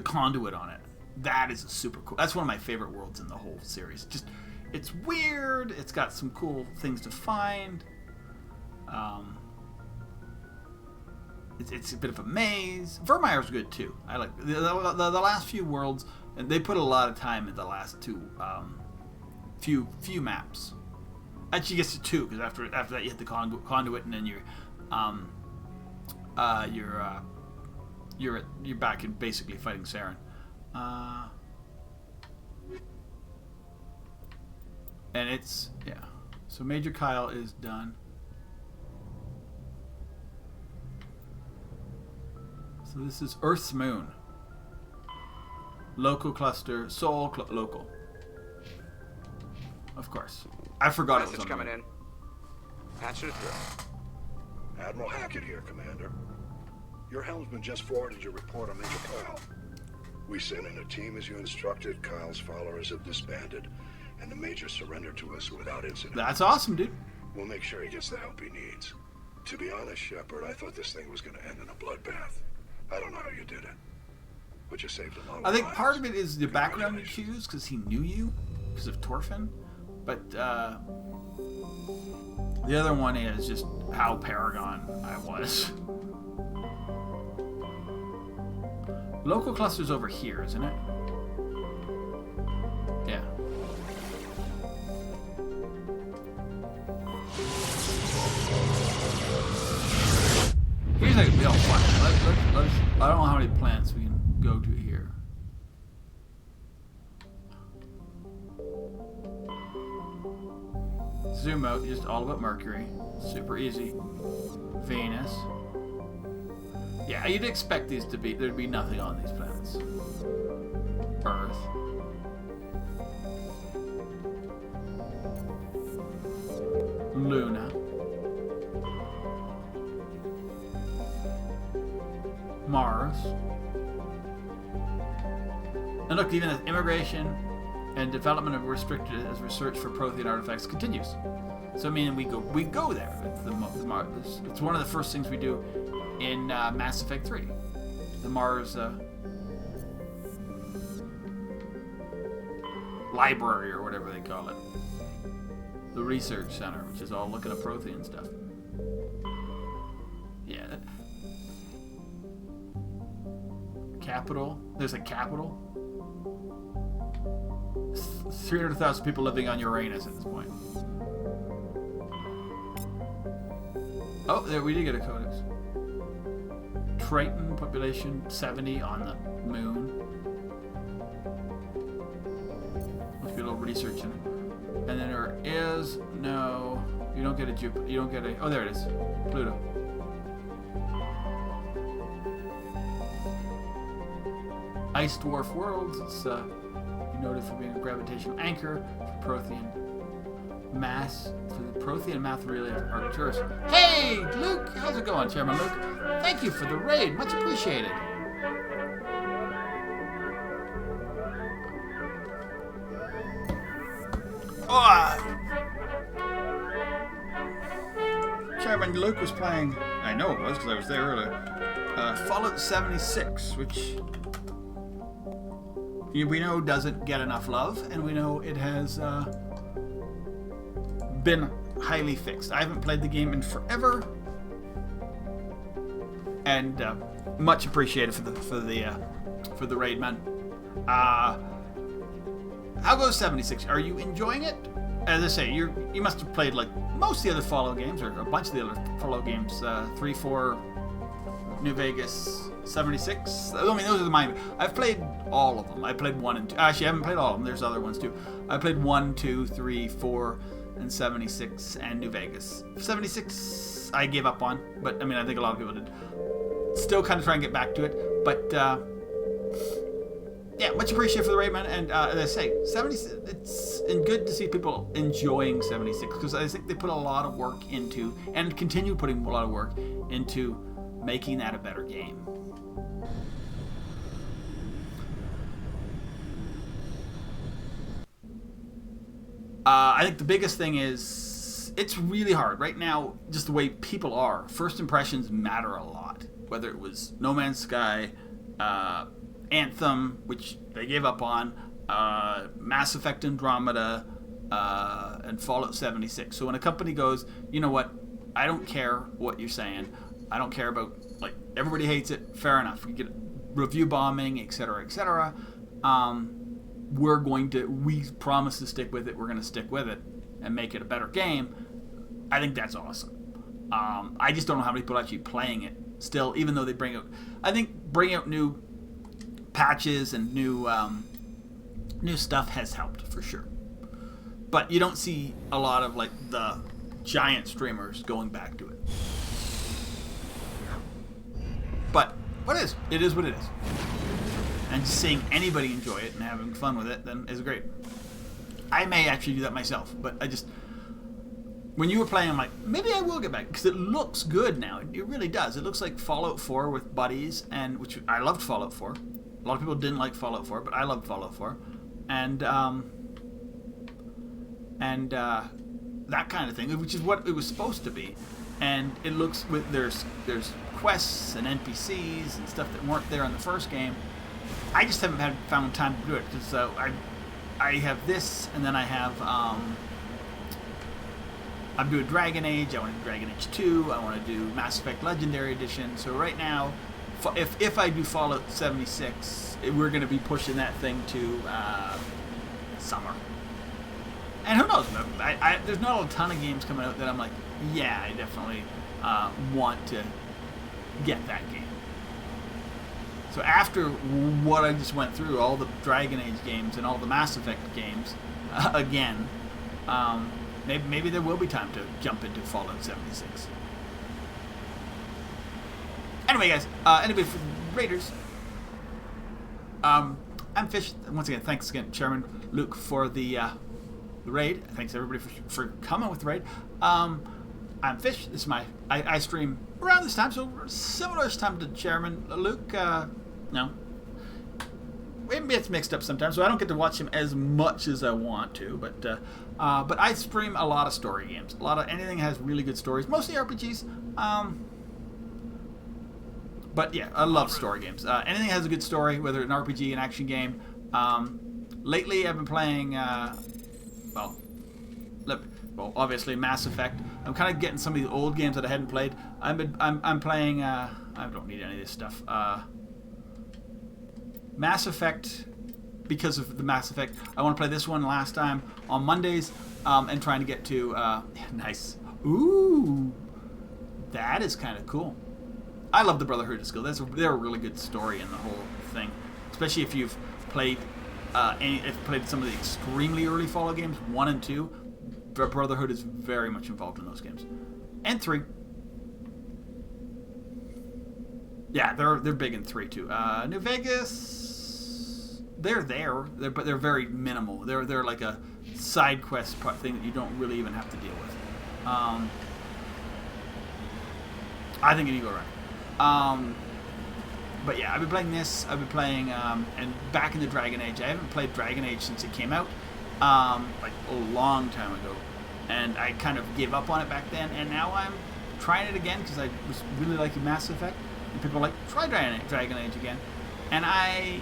conduit on it. That is super cool. That's one of my favorite worlds in the whole series. Just, it's weird. It's got some cool things to find. It's a bit of a maze. Vermeer's good too. I like the last few worlds, and they put a lot of time in the last two few maps. Actually, gets to 2 because after that you hit the conduit, and then you're back in basically fighting Saren. And it's So Major Kyle is done. So this is Earth's moon. Local cluster, Sol local. Of course. I forgot it was on coming in. Patch it through. Admiral Hackett here, Commander. Your helmsman just forwarded your report on Major Kyle. We sent in a team as you instructed. Kyle's followers have disbanded, and the Major surrendered to us without incident. That's awesome, dude. We'll make sure he gets the help he needs. To be honest, Shepard, I thought this thing was going to end in a bloodbath. I don't know how you did it, but you saved a lot of I think lives. part of it is the background you choose, because he knew you, because of Torfin. But the other one is just how Paragon I was. Local cluster's over here, isn't it? Yeah. Here's like we all fly. Let's, I don't know how many planets we can go to here. Zoom out, just all about Mercury. Super easy. Venus. Yeah, you'd expect these to be, there'd be nothing on these planets. Earth. Luna. Mars. And look, even as immigration and development of restricted as research for Prothean artifacts continues. So I mean, we go there. It's one of the first things we do in Mass Effect 3. The Mars library or whatever they call it. The research center, which is all looking at Prothean stuff. Yeah. Capital. There's a capital. 300,000 people living on Uranus at this point. Oh, there we did get a codex. Triton population 70 on the moon. Must be a little research in it. And then there is no. You don't get a Jupiter. You don't get a. Oh, there it is. Pluto. Ice dwarf worlds. It's noted for being a gravitational anchor for Prothean mass, for the Prothean math relay of Arcturus. Hey, Luke! How's it going, Chairman Luke? Thank you for the raid. Much appreciated. Chairman Luke was playing, I know it was because I was there earlier, Fallout 76, which we know doesn't get enough love, and we know it has been highly fixed. I haven't played the game in forever, and much appreciated for the raid, man. How goes 76? Are you enjoying it? As I say, you must have played like most of the other Fallout games, or a bunch of the other Fallout games. 3, 4, New Vegas. 76. I mean, those are my. I've played all of them. I played 1 and 2. Actually, I haven't played all of them. There's other ones too. I played 1, 2, 3, 4, and 76, and New Vegas. 76, I gave up on, but I mean, I think a lot of people did. Still kind of trying to get back to it, but yeah, much appreciated for the raid, man. And as I say, 76. It's good to see people enjoying 76 because I think they put a lot of work into, and continue putting a lot of work into, making that a better game. I think the biggest thing is it's really hard right now, just the way people are. First impressions matter a lot. Whether it was No Man's Sky, Anthem, which they gave up on, Mass Effect Andromeda, and Fallout 76. So when a company goes, you know what, I don't care what you're saying. I don't care about, like, everybody hates it. Fair enough. We get review bombing, etc., etc. We promise to stick with it. We're going to stick with it and make it a better game. I think that's awesome. I just don't know how many people are actually playing it still, even though they bring out new patches and new stuff has helped for sure. But you don't see a lot of like the giant streamers going back to it. But it is what it is. And just seeing anybody enjoy it and having fun with it then is great. I may actually do that myself, but when you were playing, I'm like, maybe I will get back because it looks good now. It really does. It looks like Fallout 4 with buddies, and which I loved Fallout 4. A lot of people didn't like Fallout 4, but I loved Fallout 4, and that kind of thing, which is what it was supposed to be. And it looks there's quests and NPCs and stuff that weren't there in the first game. I just haven't found time to do it. So I have this, and then I have I'm doing Dragon Age. I want to do Dragon Age 2. I want to do Mass Effect Legendary Edition. So right now, if I do Fallout 76, we're going to be pushing that thing to summer. And who knows? There's not a ton of games coming out that I'm like, yeah, I definitely want to get that game. So after what I just went through, all the Dragon Age games and all the Mass Effect games, again, maybe there will be time to jump into Fallout 76. Anyway, guys, anybody for Raiders, I'm Fish. Once again, thanks again, Chairman Luke, for the raid. Thanks everybody for coming with the raid. I'm Fish. This is I stream around this time, so similar time to Chairman Luke. No, maybe it's mixed up sometimes, so I don't get to watch him as much as I want to. But I stream a lot of story games, a lot of anything that has really good stories, mostly RPGs. But yeah, I love story games. Anything that has a good story, whether an RPG, an action game. Lately, I've been playing. Well, obviously Mass Effect. I'm kind of getting some of the old games that I hadn't played. I'm playing. I don't need any of this stuff. Mass Effect, because of the Mass Effect, I want to play this one last time on Mondays, and trying to get to nice. Ooh, that is kind of cool. I love the Brotherhood of Steel. They're a really good story in the whole thing, especially if you've played some of the extremely early Fallout games, 1 and 2. Brotherhood is very much involved in those games, and 3. Yeah, they're big in 3 too. New Vegas, they're there, but they're very minimal. They're like a side quest thing that you don't really even have to deal with. I think you go right. But yeah, I've been playing this. I've been playing, and back in the Dragon Age. I haven't played Dragon Age since it came out, like a long time ago, and I kind of gave up on it back then. And now I'm trying it again because I was really liking Mass Effect, and people are like, try Dragon Age again, and I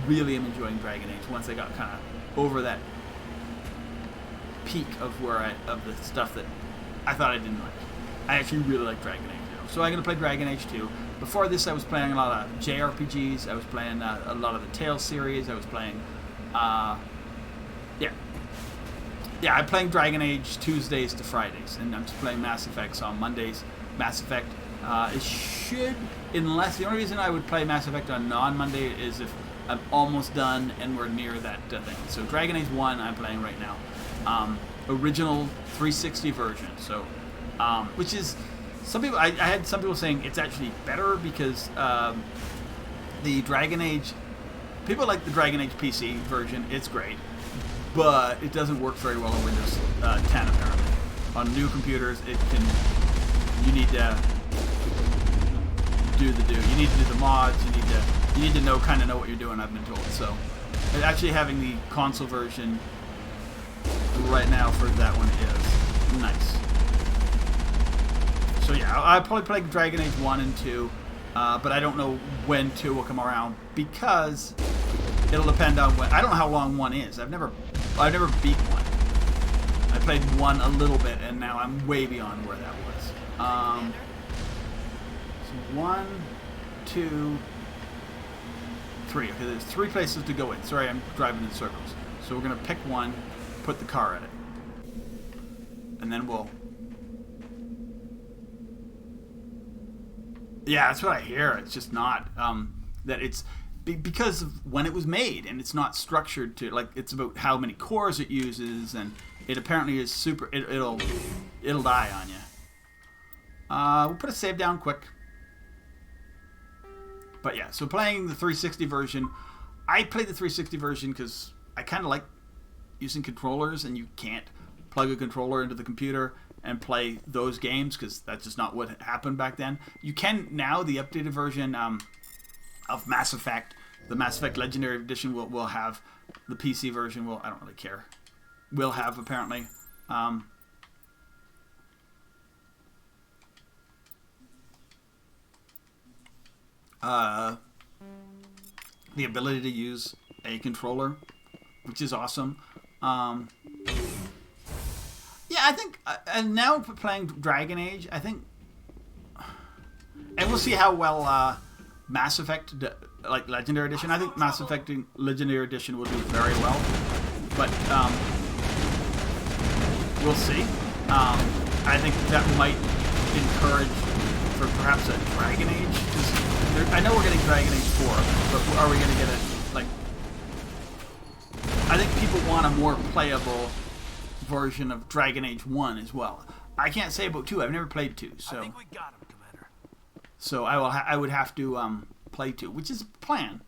really am enjoying Dragon Age. Once I got kind of over that peak of the stuff that I thought I didn't like, I actually really like Dragon Age. So I'm going to play Dragon Age 2. Before this, I was playing a lot of JRPGs. I was playing a lot of the Tales series. I was playing, I'm playing Dragon Age Tuesdays to Fridays, and I'm just playing Mass Effects on Mondays. Mass Effect, unless the only reason I would play Mass Effect on non-Monday is if I'm almost done and we're near that thing. So Dragon Age 1 I'm playing right now. Original 360 version. So, which is, some people, I had some people saying it's actually better because the Dragon Age, people like the Dragon Age PC version, it's great, but it doesn't work very well on Windows 10 apparently. On new computers, it can, you need to do you need to do the mods, you need to know, kind of know what you're doing, I've been told. So, actually having the console version right now for that one is nice. So yeah, I'll probably play Dragon Age 1 and 2, but I don't know when 2 will come around because it'll depend on when. I don't know how long 1 is. I've never beat 1. I played 1 a little bit, and now I'm way beyond where that was. So 1, 2, 3. Okay, there's 3 places to go in. Sorry, I'm driving in circles. So we're gonna pick one, put the car in it, and then we'll. Yeah, that's what I hear. It's just not that it's because of when it was made, and it's not structured to, like, it's about how many cores it uses, and it apparently is super. It'll die on you. We'll put a save down quick. But yeah, so playing the 360 version, I played the 360 version because I kind of like using controllers, and you can't plug a controller into the computer and play those games because that's just not what happened back then. You can now, the updated version of Mass Effect, the Mass Effect Legendary Edition will have the PC version. I don't really care. Will have apparently. The ability to use a controller, which is awesome. Yeah, I think, and now playing Dragon Age, I think, and we'll see how well Mass Effect, like Legendary Edition. I think Mass Effect Legendary Edition will do very well, but we'll see. I think that might encourage for perhaps a Dragon Age. I know we're getting Dragon Age 4, but are we going to get it, like, I think people want a more playable version of Dragon Age 1 as well. I can't say about 2. I've never played 2, so I think we got him, Commander. So I would have to play 2, which is a plan,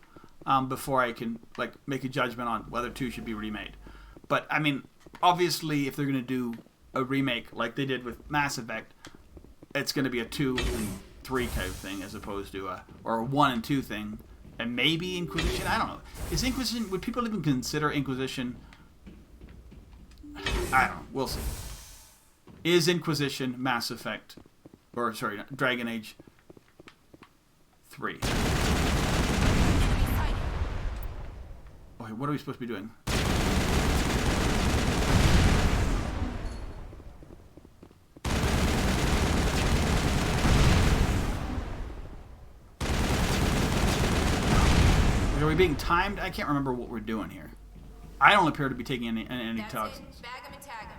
before I can, like, make a judgment on whether 2 should be remade. But I mean, obviously, if they're going to do a remake like they did with Mass Effect, it's going to be a 2 and 3 type thing as opposed to a 1 and 2 thing, and maybe Inquisition. I don't know. Is Inquisition? Would people even consider Inquisition? I don't know. We'll see. Is Inquisition Mass Effect, or sorry, Dragon Age 3? Okay, what are we supposed to be doing? Are we being timed? I can't remember what we're doing here. I don't appear to be taking any toxins. Bag 'em and tag 'em.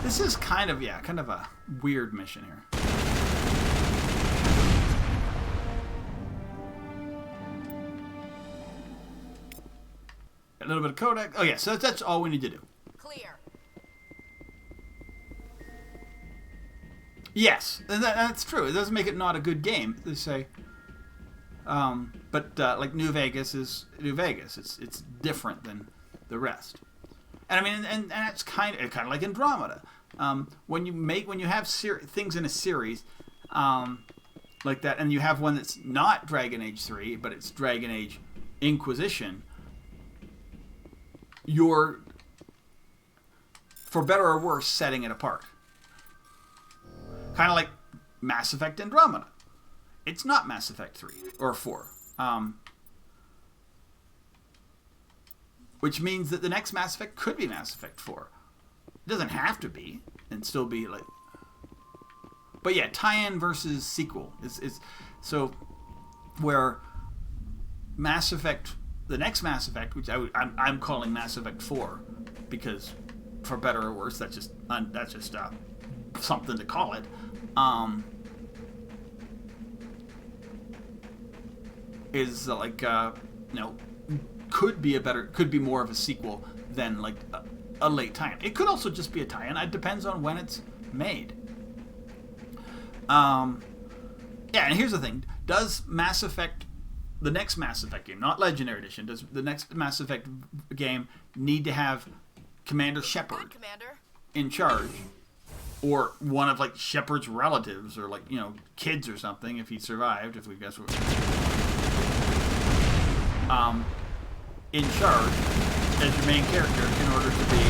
This is kind of a weird mission here. A little bit of codec. Oh yeah, so that's all we need to do. Clear. Yes, and that's true. It doesn't make it not a good game. They say, but like New Vegas is New Vegas. It's different than the rest. And I mean, and that's kind of like Andromeda. When you have things in a series like that, and you have one that's not Dragon Age 3, but it's Dragon Age Inquisition. You're, for better or worse, setting it apart. Kind of like Mass Effect Andromeda. It's not Mass Effect 3 or 4. Which means that the next Mass Effect could be Mass Effect 4. It doesn't have to be, and still be like... But yeah, tie-in versus sequel is so where Mass Effect, the next Mass Effect, which I'm calling Mass Effect 4, because for better or worse, that's just something to call it. Is like could be more of a sequel than like a late tie-in. It could also just be a tie-in. It depends on when it's made. Yeah, and here's the thing: does Mass Effect, the next Mass Effect game, not Legendary Edition, does the next Mass Effect game need to have Commander Shepard in charge, or one of like Shepard's relatives, or like kids or something if he survived? If we guess what. In charge as your main character in order to be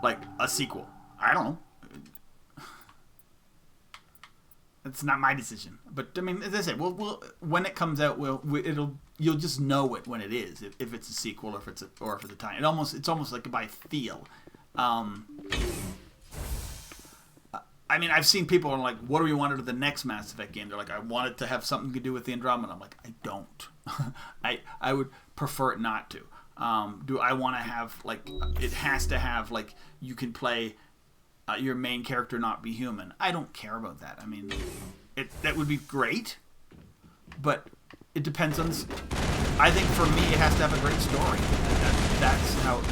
like a sequel. I don't know. It's not my decision, but I mean, as I said, we'll when it comes out, you'll just know it when it is, if it's a sequel or if it's a tie. It's almost like by feel. I mean, I've seen people are like, what do we want out of the next Mass Effect game? They're like, I want it to have something to do with the Andromeda. I'm like, I don't. I would prefer it not to. Do I want to have, like, it has to have, like, you can play your main character not be human. I don't care about that. I mean, that would be great, but it depends on... I think for me, it has to have a great story. That's how...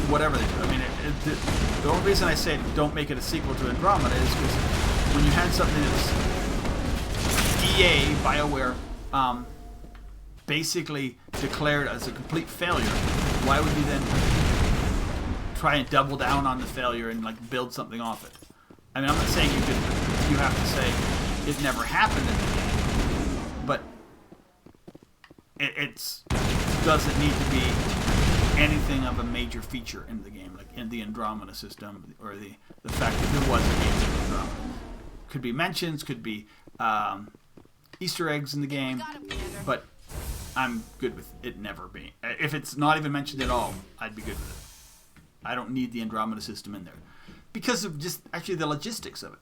Whatever they do. I mean, the only reason I say don't make it a sequel to Andromeda is because when you had something that's EA, BioWare, basically declared as a complete failure, why would you then try and double down on the failure and like build something off it? I mean, I'm not saying you have to say it never happened in the game, but it doesn't need to be anything of a major feature in the game, like in the Andromeda system, or the fact that there was a game in Andromeda. Could be mentions, could be Easter eggs in the game, but I'm good with it never being. If it's not even mentioned at all, I'd be good with it. I don't need the Andromeda system in there because of just actually the logistics of it.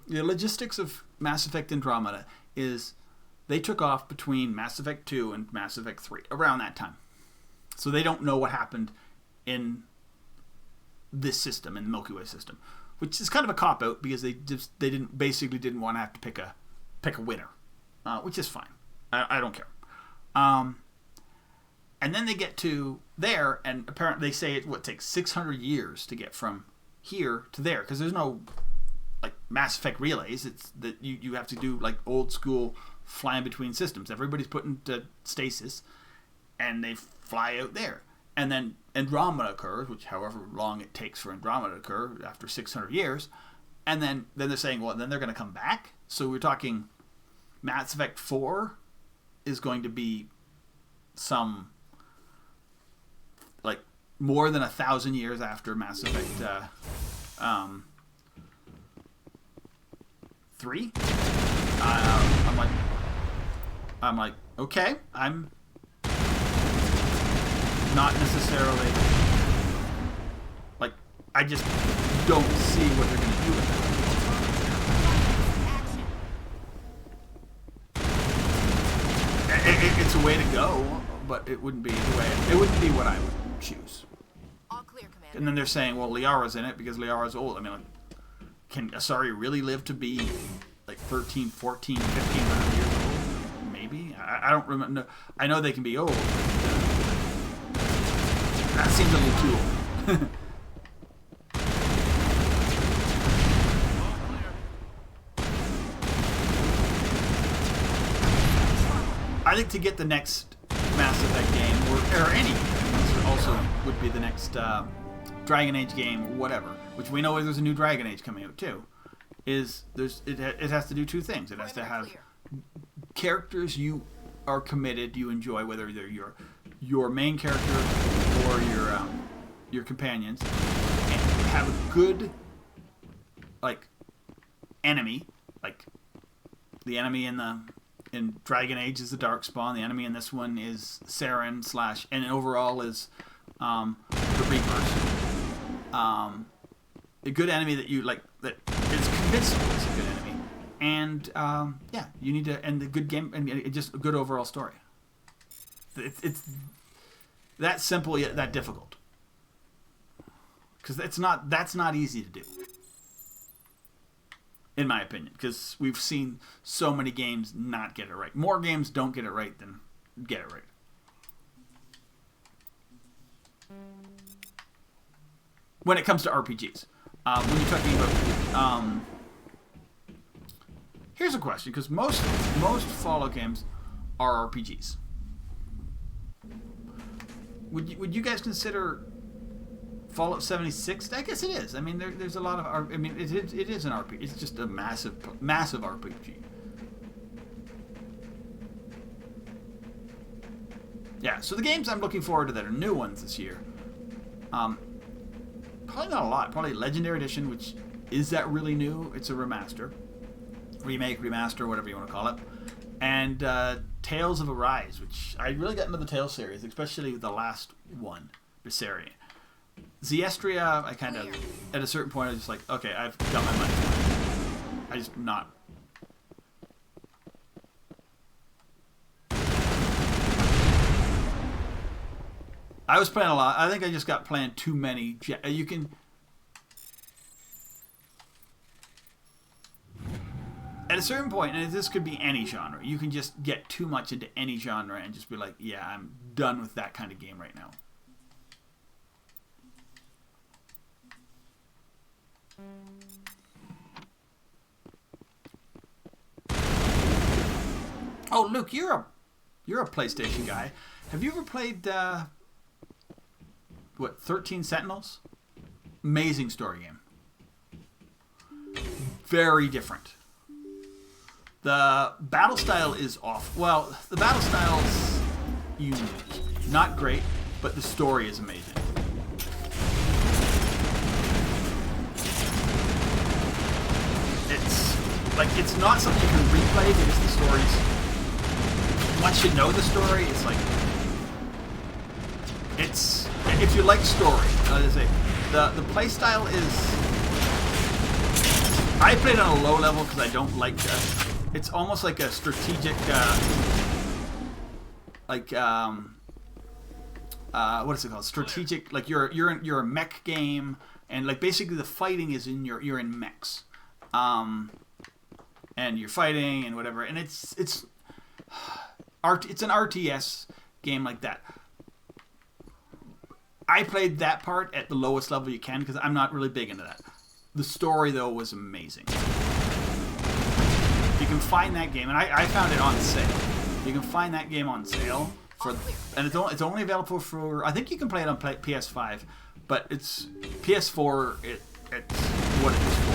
The logistics of Mass Effect Andromeda is they took off between Mass Effect 2 and Mass Effect 3, around that time. So they don't know what happened in this system, in the Milky Way system, which is kind of a cop-out because they didn't want to have to pick a winner, which is fine. I don't care. And then they get to there, and apparently they say it takes 600 years to get from here to there, because there's no like Mass Effect relays. It's that you have to do like old school flying between systems. Everybody's put into stasis, and they fly out there. And then Andromeda occurs, which however long it takes for Andromeda to occur after 600 years. And then they're saying, well, then they're going to come back. So we're talking Mass Effect 4 is going to be some, like, more than 1,000 years after Mass Effect 3. I'm like, okay, I'm not necessarily, like, I just don't see what they're going to do with it. It's a way to go, but it wouldn't be the way. It wouldn't be what I would choose. All clear, Commander. And then they're saying, well, Liara's in it because Liara's old. I mean, like, can Asari really live to be like 13, 14, 1500 years old? Maybe. I don't remember. No, I know they can be old. That seems a little too old. I think to get the next Mass Effect game, or any game, also would be the next Dragon Age game, or whatever, which we know there's a new Dragon Age coming out too, it has to do two things. It has to have characters you are committed, you enjoy, whether they're your main character or your companions, and have a good like enemy, like the enemy in the in Dragon Age is the Darkspawn. The enemy in this one is Saren / and overall is the Reapers. A good enemy that you like, that is convincing is a good enemy. And yeah, you need to, and the good game, and just a good overall story. It's that simple yet that difficult. Because that's not easy to do, in my opinion. Because we've seen so many games not get it right. More games don't get it right than get it right. When it comes to RPGs, when you're talking about, here's a question, because most Fallout games are RPGs. Would you guys consider Fallout 76? I guess it is. I mean, there's a lot of. I mean, it is an RPG. It's just a massive RPG. Yeah. So the games I'm looking forward to that are new ones this year. Probably not a lot. Probably Legendary Edition, which is that really new? It's a remaster, remake, remaster, whatever you want to call it, and Tales of Arise, which I really got into the Tales series, especially the last one, Berseria. Zestria, I kind of, at a certain point, I was just like, okay, I've got my money. I just not. I was playing a lot. I think I just got playing too many. You can. At a certain point, and this could be any genre, you can just get too much into any genre and just be like, yeah, I'm done with that kind of game right now. Oh, Luke, you're a PlayStation guy. Have you ever played 13 Sentinels? Amazing story game. Very different. The battle style is off. Well, the battle style's unique. Not great, but the story is amazing. It's not something you can replay because the story's, once you know the story, it's like, it's, if you like story, I say, the play style is, I played on a low level because I don't like, it's almost like a strategic, what is it called? Strategic, like you're a mech game, and like basically the fighting is you're in mechs. And you're fighting and whatever, and it's an RTS game like that. I played that part at the lowest level you can because I'm not really big into that. The story though was amazing. You can find that game, and I found it on sale. You can find that game on sale and it's only available for, I think you can play it on PS5, but it's PS4. It's what it is for.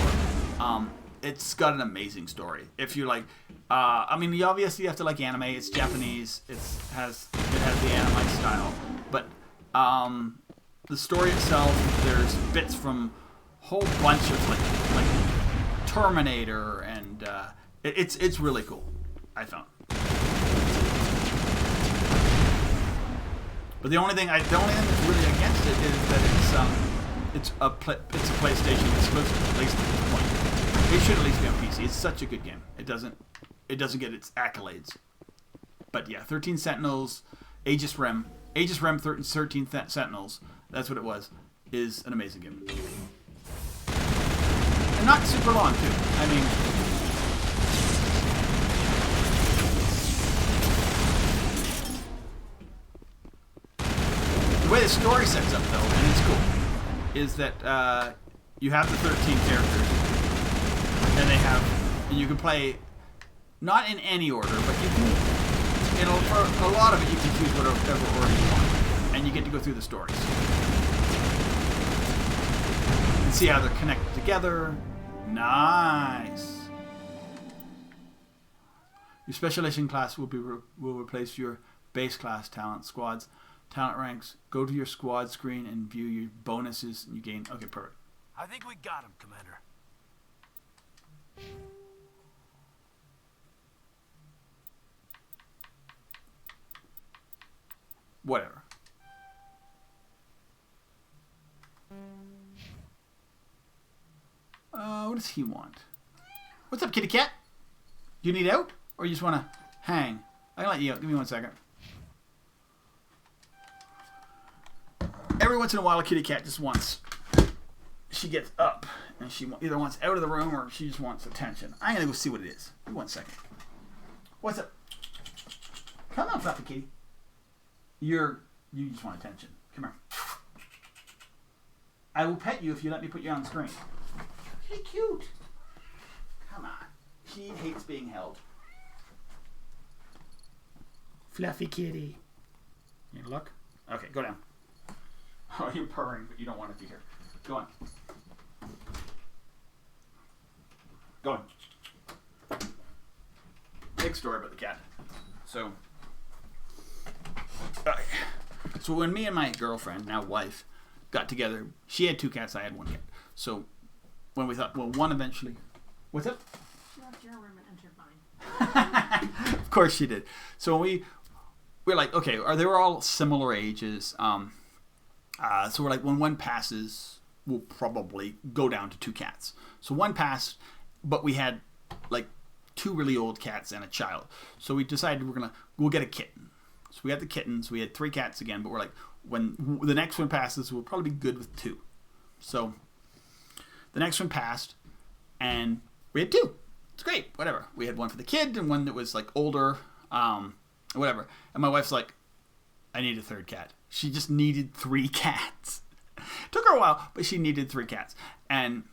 It's got an amazing story. If you like, I mean, obviously you have to like anime. It's Japanese. It has the anime style, but the story itself, there's bits from a whole bunch of like Terminator, and it's really cool. I found. But the only thing that's really against it is that it's a PlayStation exclusive, at least at this point. It should at least be on PC. It's such a good game. It doesn't get its accolades. But yeah, 13 Sentinels, Aegis Rim 13 Sentinels, that's what it was, is an amazing game. And not super long too. I mean, the way the story sets up though, and it's cool, is that you have the 13 characters. And you can play, not in any order, but you can, for a lot of it, you can choose whatever order you want. And you get to go through the stories. And see how they're connected together. Nice. Your specialization class will replace your base class talent ranks. Go to your squad screen and view your bonuses, and you gain, okay, perfect. I think we got him, Commander. whatever. What does he want? What's up, kitty cat? Do you need out? Or you just want to hang? I can let you out. Give me 1 second. Every once in a while, a kitty cat just wants... She gets up, and she either wants out of the room or she just wants attention. I'm going to go see what it is. Give me 1 second. What's up? Come on, fluffy kitty. You just want attention. Come here. I will pet you if you let me put you on screen. Hey, cute. Come on. She hates being held. Fluffy kitty. You look? Okay, go down. Oh, you're purring, but you don't want it to hear. Go on. Go on. Big story about the cat. So when me and my girlfriend, now wife, got together, she had 2 cats, I had 1 cat. So when we thought, well, one eventually... What's up? She left your room and entered mine. Of course she did. So when we're like, okay, they were all similar ages. So we're like, when one passes, we'll probably go down to 2 cats. So one passed, but we had like 2 really old cats and a child. So we decided we'll get a kitten. So we got the kittens. We had 3 cats again, but we're like, when the next one passes, we'll probably be good with 2. So the next one passed, and we had 2. It's great, whatever. We had one for the kid and one that was like older, whatever. And my wife's like, I need a 3rd cat. She just needed 3 cats. Took her a while, but she needed 3 cats, and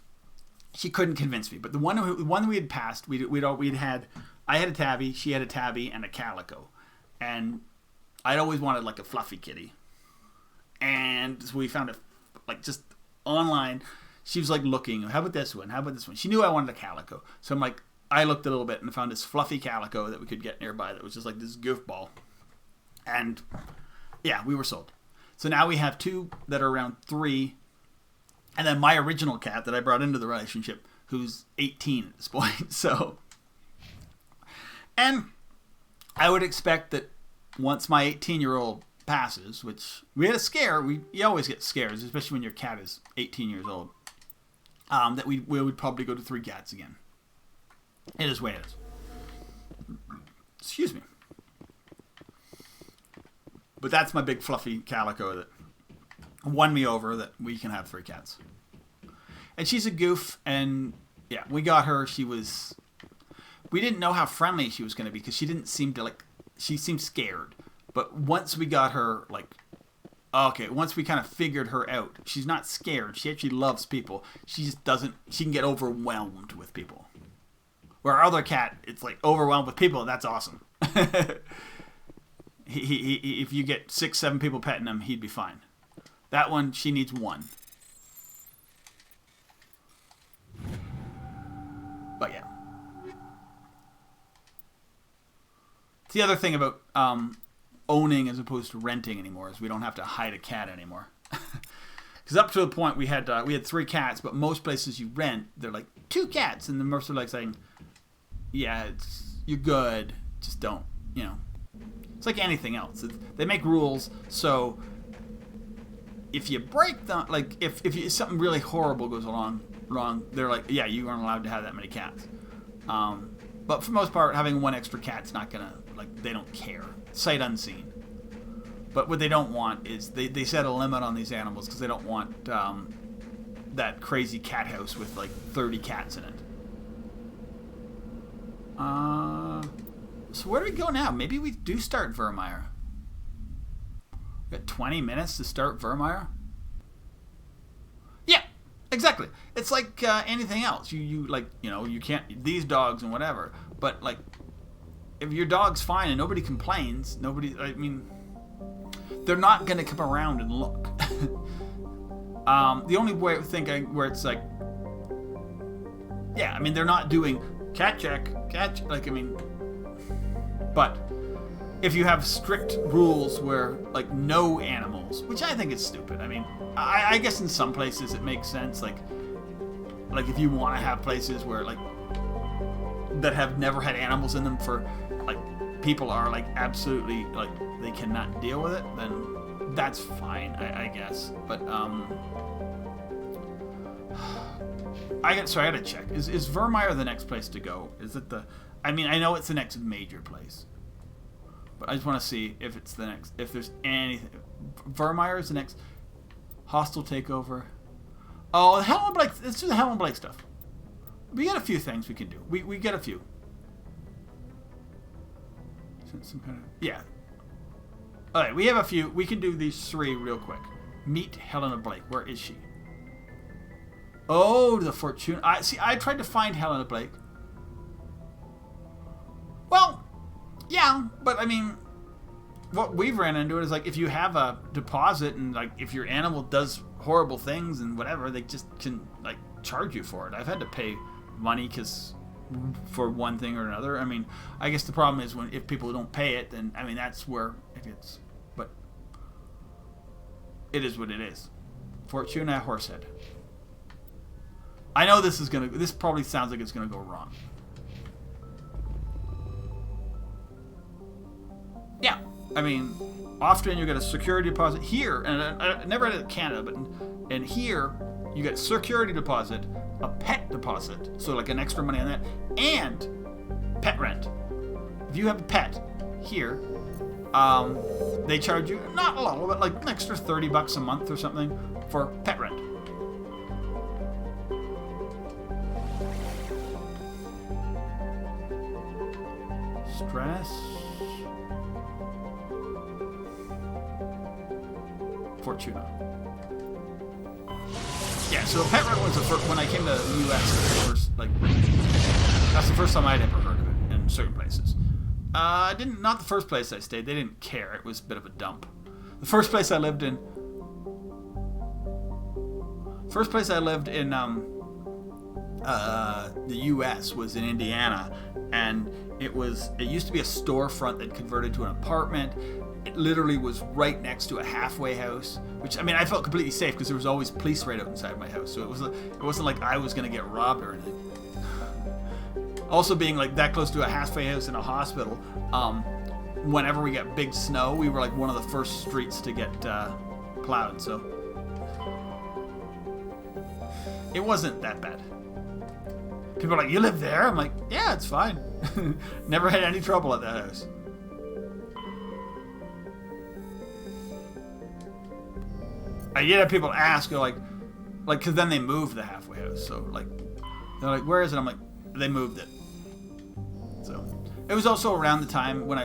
she couldn't convince me. But the one we had passed, I had a tabby, she had a tabby, and a calico, and I'd always wanted like a fluffy kitty. And so we found it like just online. She was like looking, how about this one? How about this one? She knew I wanted a calico, so I'm like, I looked a little bit and found this fluffy calico that we could get nearby that was just like this goofball, and yeah, we were sold. So now we have 2 that are around 3. And then my original cat that I brought into the relationship, who's 18 at this point. So, and I would expect that once my 18-year-old passes, which we had a scare, you always get scares, especially when your cat is 18 years old, that we would probably go to 3 cats again. It is the way it is. Excuse me. But that's my big fluffy calico that won me over, that we can have 3 cats. And she's a goof, and yeah, we got her. We didn't know how friendly she was going to be because she didn't seem to she seemed scared. But once we got her, once we kind of figured her out, she's not scared. She actually loves people. She just doesn't, she can get overwhelmed with people. Where our other cat, it's like overwhelmed with people, that's awesome. If you get 6, 7 people petting him, he'd be fine. That one, she needs 1. But yeah. It's the other thing about owning as opposed to renting anymore is we don't have to hide a cat anymore. Because up to the point we had 3 cats, but most places you rent, they're like 2 cats, and the most are like saying, yeah, you're good, just don't, It's like anything else. They make rules, so if you break them, like if something really horrible goes wrong, they're like, yeah, you aren't allowed to have that many cats. But for the most part, having 1 extra cat's not gonna, they don't care. Sight unseen. But what they don't want is they set a limit on these animals because they don't want that crazy cat house with 30 cats in it. So where do we go now? Maybe we do start Vermeer. We got 20 minutes to start Vermeer? Yeah, exactly. It's like anything else. You can't, these dogs and whatever. But if your dog's fine and nobody complains, they're not going to come around and look. The only way I think where it's they're not doing cat check, but if you have strict rules where no animals, which I think is stupid. I guess in some places it makes sense. If you want to have places where that have never had animals in them for people are like absolutely like they cannot deal with it, then that's fine, I guess. But I gotta check. Is Vermeer the next place to go? Is it the? I mean, I know it's the next major place, but I just want to see if it's the next. If there's anything, Vermeer is the next hostile takeover. Oh, the Helena Blake. Let's do the Helena Blake stuff. We got a few things we can do. We get a few. Some kind of yeah. All right, we have a few. We can do these 3 real quick. Meet Helena Blake. Where is she? Oh, the Fortune. I tried to find Helena Blake. Well, yeah, but I mean, what we've ran into is like if you have a deposit and like if your animal does horrible things and whatever, they just can like charge you for it. I've had to pay money for one thing or another. I mean, I guess the problem is if people don't pay it, then I mean that's where it gets. But it is what it is. Fortuna Horsehead. I know this probably sounds like it's gonna go wrong. Yeah, I mean, often you get a security deposit here, and I never had it in Canada, but in here you get security deposit, a pet deposit, so like an extra money on that, and pet rent. If you have a pet here, they charge you not a lot, but like an extra $30 a month or something for pet rent. Stress. Fortuna. Yeah, so pet rent was the first, when I came to the U.S. That's the first time I'd ever heard of it in certain places. Not the first place I stayed. They didn't care. It was a bit of a dump. The first place I lived in the U.S. was in Indiana, and it used to be a storefront that converted to an apartment. It literally was right next to a halfway house, which I mean I felt completely safe because there was always police right out inside my house, so it wasn't like I was gonna get robbed or anything. Also, being like that close to a halfway house and a hospital, whenever we got big snow, we were like one of the first streets to get plowed, so it wasn't that bad. People are like, "You live there?" I'm like, "Yeah, it's fine." Never had any trouble at that house. I yet have people ask, they're like, because then they moved the halfway house. So like, they're like, "Where is it?" I'm like, "They moved it." So it was also around the time when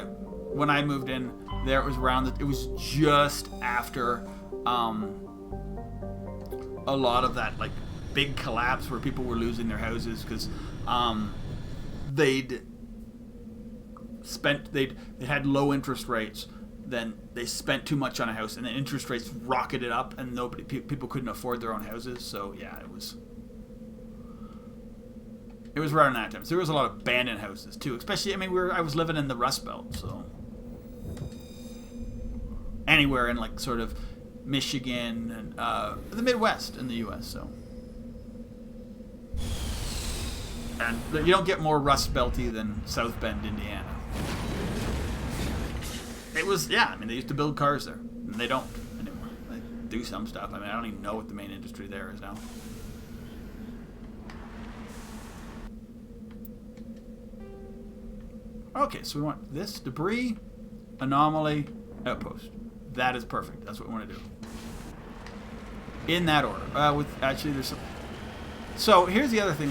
I moved in there. It was just after a lot of that like big collapse where people were losing their houses because they'd had low interest rates. Then they spent too much on a house, and the interest rates rocketed up, and people couldn't afford their own houses. So yeah, it was around that time. So there was a lot of abandoned houses too, especially. I mean, I was living in the Rust Belt, so anywhere in like sort of Michigan and the Midwest in the U.S. So, and you don't get more Rust Belty than South Bend, Indiana. It was, yeah, I mean, they used to build cars there. And they don't anymore. They do some stuff. I mean, I don't even know what the main industry there is now. Okay, so we want this, debris, anomaly, outpost. That is perfect. That's what we want to do. In that order. Actually, there's some... So, here's the other thing.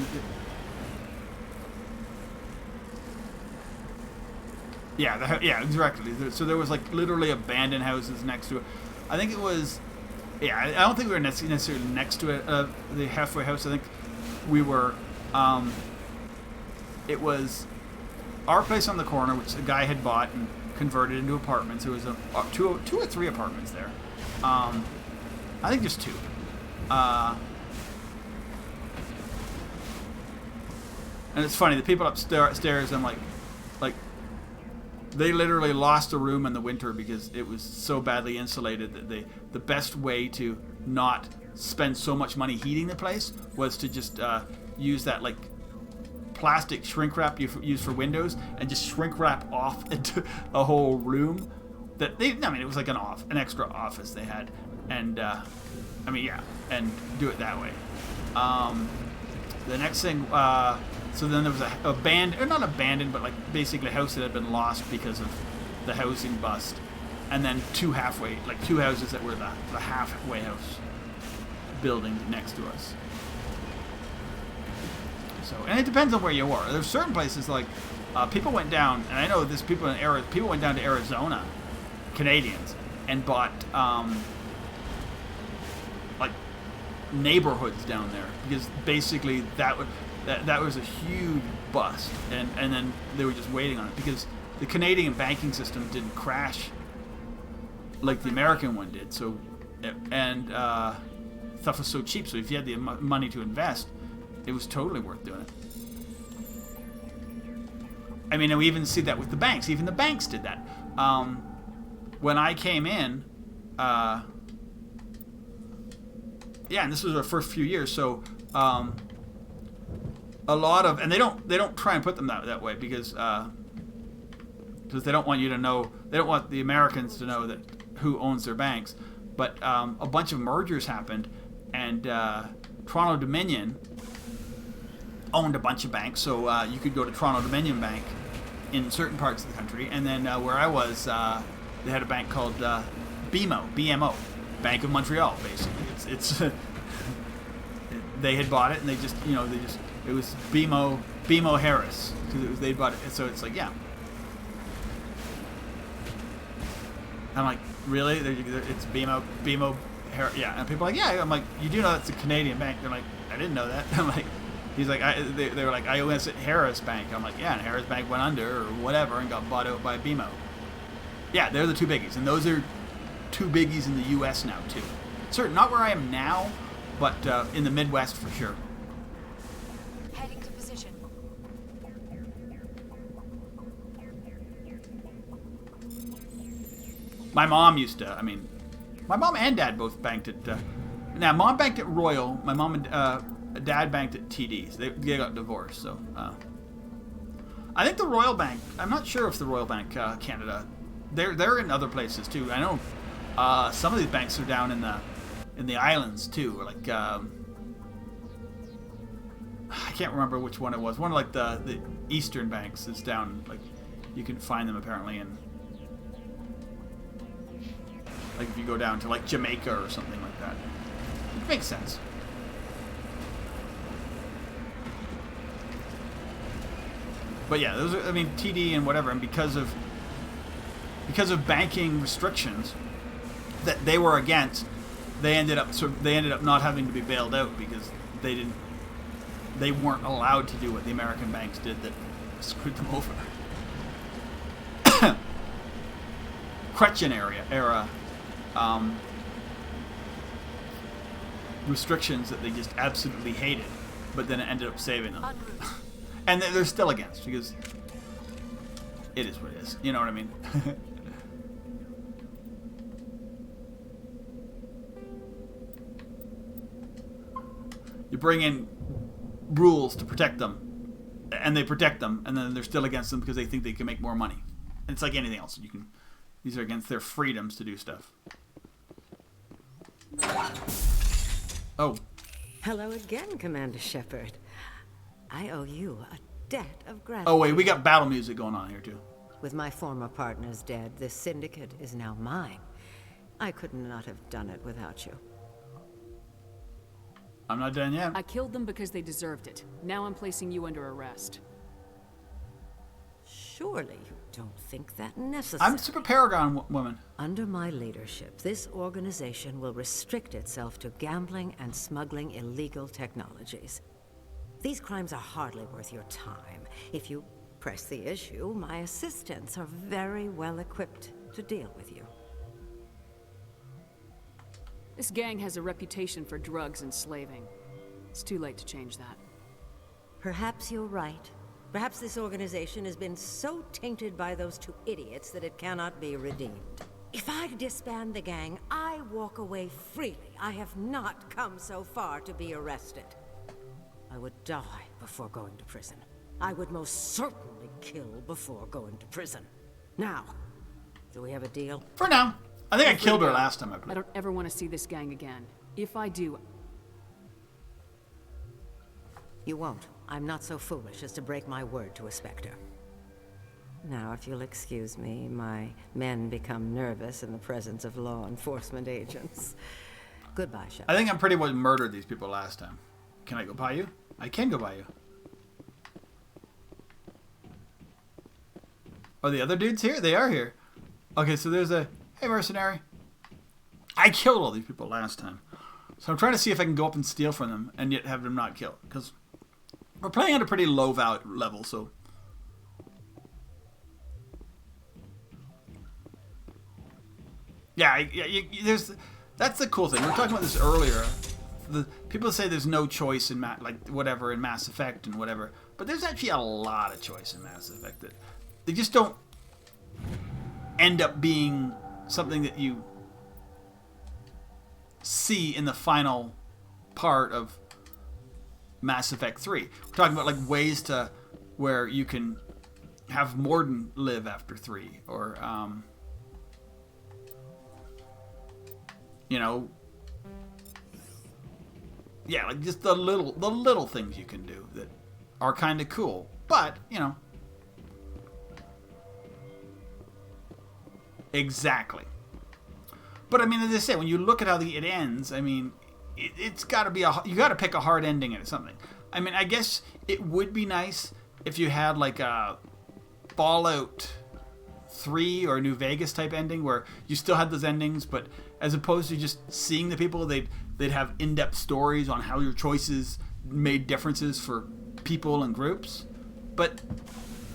Yeah, exactly. So there was like literally abandoned houses next to it. I think it was, yeah, I don't think we were necessarily next to it, the halfway house. I think we were, it was our place on the corner, which a guy had bought and converted into apartments. There was two or three apartments there. I think there's 2. And it's funny, the people upstairs, I'm like, they literally lost a room in the winter because it was so badly insulated that the best way to not spend so much money heating the place was to just use that like plastic shrink wrap you use for windows and just shrink wrap off into a whole room. That I mean, it was like an extra office they had, and I mean, yeah, and do it that way. The next thing, so then there was or not abandoned, but like basically a house that had been lost because of the housing bust, and then two houses that were the halfway house building next to us. So, and it depends on where you are. There's certain places like people went down, and I know this people went down to Arizona, Canadians, and bought like neighborhoods down there because basically that was a huge bust, and then they were just waiting on it because the Canadian banking system didn't crash like the American one did. So, and stuff was so cheap. So if you had the money to invest, it was totally worth doing it. I mean, and we even see that with the banks. Even the banks did that. When I came in, yeah, and this was our first few years. So a lot of, and they don't try and put them that way because they don't want you to know. They don't want the Americans to know that who owns their banks. But a bunch of mergers happened, and Toronto Dominion owned a bunch of banks, so you could go to Toronto Dominion Bank in certain parts of the country, and then where I was, they had a bank called BMO, Bank of Montreal. Basically, it's they had bought it, and they just it was BMO Harris because they bought it, so it's like, yeah. I'm like, really? It's BMO Harris, yeah, and people are like, yeah. I'm like, you do know that's a Canadian bank? They're like, I didn't know that. I'm like. He's like, they were like, I was at Harris Bank. I'm like, yeah, and Harris Bank went under or whatever and got bought out by BMO. Yeah, they're the two biggies, and those are two biggies in the U.S. now too. Certain, not where I am now, but in the Midwest for sure. Heading to position. My mom used to. I mean, my mom and dad both banked at. Now, mom banked at Royal. My mom and Dad banked at TD's. They got divorced, so I think the Royal Bank. I'm not sure if the Royal Bank Canada. They're in other places too. I know some of these banks are down in the islands too. Like I can't remember which one it was. One of like the Eastern banks is down. Like you can find them apparently in. Like if you go down to like Jamaica or something like that. It makes sense. But yeah, those are, I mean, TD and whatever, and because of banking restrictions that they were against, they ended up not having to be bailed out because they weren't allowed to do what the American banks did that screwed them over. Gretchen era restrictions that they just absolutely hated, but then it ended up saving them. And they're still against because it is what it is. You know what I mean? You bring in rules to protect them, and they protect them, and then they're still against them because they think they can make more money. And it's like anything else. These are against their freedoms to do stuff. Oh. Hello again, Commander Shepard. I owe you a debt of gratitude. Oh wait, we got battle music going on here too. With my former partners dead, this syndicate is now mine. I could not have done it without you. I'm not done yet. I killed them because they deserved it. Now I'm placing you under arrest. Surely you don't think that necessary. I'm Super Paragon woman. Under my leadership, this organization will restrict itself to gambling and smuggling illegal technologies. These crimes are hardly worth your time. If you press the issue, my assistants are very well equipped to deal with you. This gang has a reputation for drugs and slaving. It's too late to change that. Perhaps you're right. Perhaps this organization has been so tainted by those two idiots that it cannot be redeemed. If I disband the gang, I walk away freely. I have not come so far to be arrested. I would die before going to prison. I would most certainly kill before going to prison. Now, do we have a deal? For now. I think I killed her last time I I played. don't ever want to see this gang again. If I do, You won't. I'm not so foolish as to break my word to a Spectre. Now, if you'll excuse me, my men become nervous in the presence of law enforcement agents. Goodbye, Shep. I think I'm pretty well murdered these people last time. Can I go by you? I can go by you. Are the other dudes here? They are here. Okay, so there's a... Hey, mercenary. I killed all these people last time. So I'm trying to see if I can go up and steal from them and yet have them not killed. Because we're playing at a pretty low level, so... Yeah, that's the cool thing. We were talking about this earlier. People say there's no choice in in Mass Effect and whatever, but there's actually a lot of choice in Mass Effect that they just don't end up being something that you see in the final part of Mass Effect 3. We're talking about like ways to where you can have Mordin live after 3, or you know, yeah, like just the little things you can do that are kind of cool. But, you know, exactly. But I mean, as I say, when you look at how it ends, I mean, it's got to be you got to pick a hard ending at something. I mean, I guess it would be nice if you had like a Fallout 3 or New Vegas type ending where you still had those endings, but as opposed to just seeing the people, they'd have in-depth stories on how your choices made differences for people and groups. But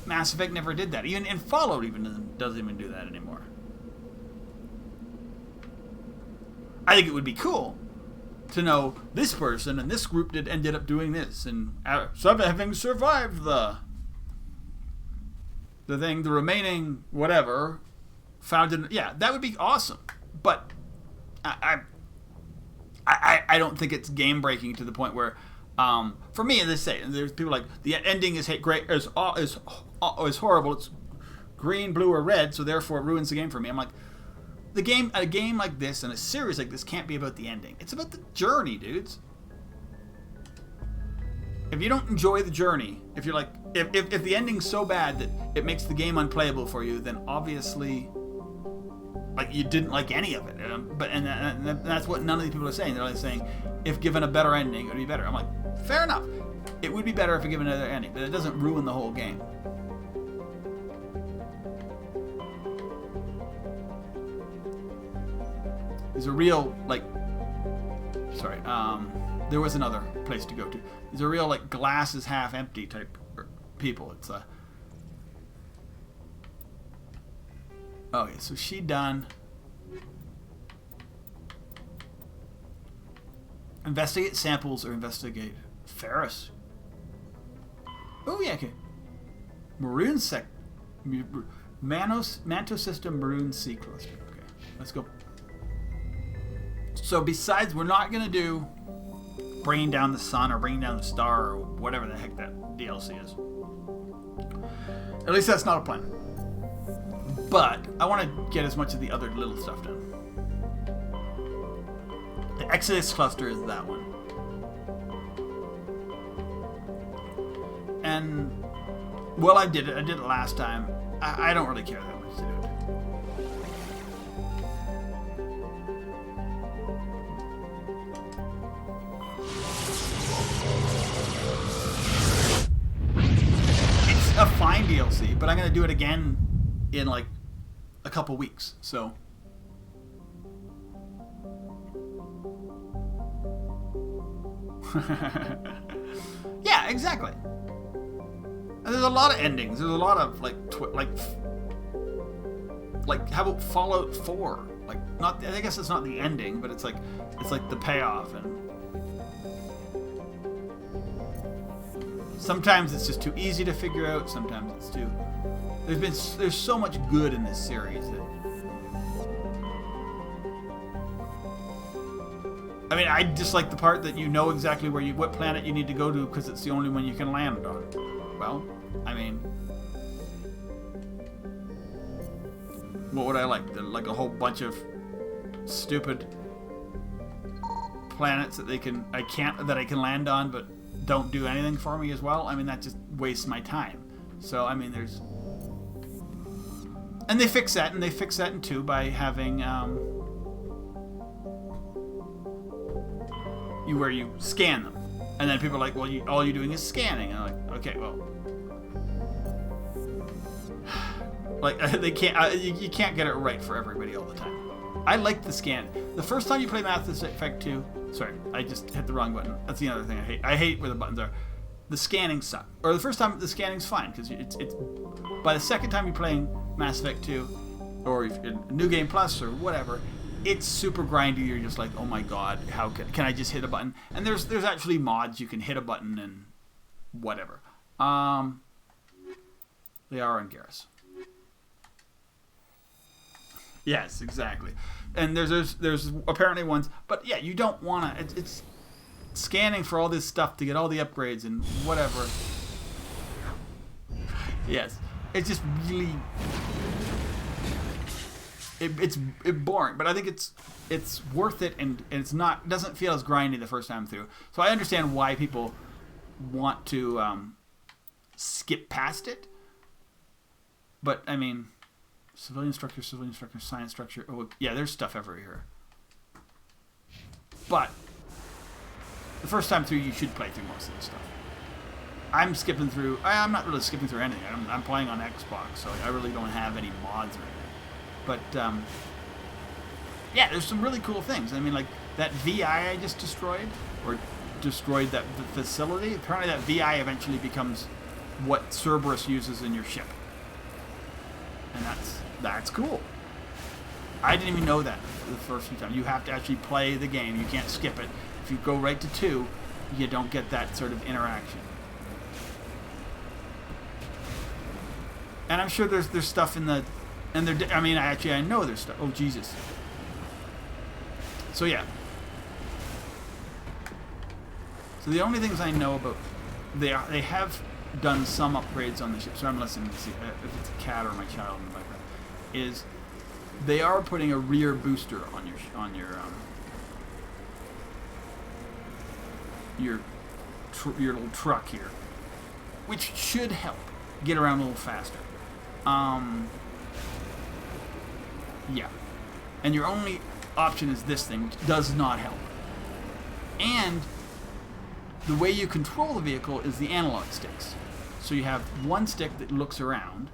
Mass Effect never did that. Even in Fallout doesn't even do that anymore. I think it would be cool to know this person and this group ended up doing this, and having survived the remaining whatever found in, yeah, that would be awesome. But I don't think it's game breaking to the point where, for me, as I say, there's people like the ending is horrible. It's green, blue, or red, so therefore it ruins the game for me. I'm like, a game like this and a series like this can't be about the ending. It's about the journey, dudes. If you don't enjoy the journey, if you're like, if the ending's so bad that it makes the game unplayable for you, then obviously, like, you didn't like any of it. And that's what none of these people are saying. They're like saying, if given a better ending, it would be better. I'm like, fair enough. It would be better if given another ending, but it doesn't ruin the whole game. There's a real, like, sorry, there was another place to go to. There's a real, like, glass is half empty type people. It's okay, so she done. Investigate samples or investigate Ferris. Oh yeah, okay. Maroon Manto System Maroon Sea Cluster. Okay, let's go. So besides, we're not gonna do bringing down the sun or bringing down the star or whatever the heck that DLC is. At least that's not a plan. But I want to get as much of the other little stuff done. The Exodus cluster is that one. And, well, I did it last time. I don't really care that much to do it. It's a fine DLC, but I'm going to do it again in like a couple weeks, so yeah, exactly. And there's a lot of endings. There's a lot of like how about Fallout 4? Like, not, I guess it's not the ending, but it's like the payoff, and sometimes it's just too easy to figure out. Sometimes it's too. There's so much good in this series that, I mean, I just like the part that you know exactly what planet you need to go to because it's the only one you can land on. well, I mean, what would I like? Like a whole bunch of stupid planets that I can land on, but don't do anything for me as well. I mean, that just wastes my time. So I mean, and they fix that, and they fix that in 2 by having where you scan them, and then people are like, well, all you're doing is scanning. And I'm like, okay, well, like they can't, you can't get it right for everybody all the time. I like the scan. The first time you play Mass Effect 2, sorry, I just hit the wrong button. That's the other thing I hate. I hate where the buttons are. The scanning sucks. Or the first time, the scanning's fine, because it's by the second time you're playing Mass Effect 2, or in New Game Plus, or whatever, it's super grindy. You're just like, oh my god, how can I just hit a button? And there's actually mods you can hit a button and whatever. They are on Garrus. Yes, exactly. And there's apparently ones, but yeah, you don't want to. It's scanning for all this stuff to get all the upgrades and whatever. Yes, it's just really it's boring, but I think it's worth it, and it doesn't feel as grindy the first time through. So I understand why people want to skip past it, but I mean, civilian structure, science structure. Oh yeah, there's stuff everywhere. But the first time through, you should play through most of this stuff. I'm skipping through. I'm not really skipping through anything. I'm playing on Xbox, so I really don't have any mods or anything. But yeah, there's some really cool things. I mean, like that VI I just destroyed, or destroyed the facility. Apparently, that VI eventually becomes what Cerberus uses in your ship, and that's cool. I didn't even know that the first few times. You have to actually play the game. You can't skip it. If you go right to 2, you don't get that sort of interaction. And I'm sure there's stuff in the, and there. I mean, I know there's stuff. Oh Jesus. So yeah. So the only things I know about, they have done some upgrades on the ship. So I'm listening to see if it's a cat or my child in the background. Is they are putting a rear booster on your little truck here, which should help get around a little faster. Yeah, and your only option is this thing, which does not help. And the way you control the vehicle is the analog sticks. So you have one stick that looks around,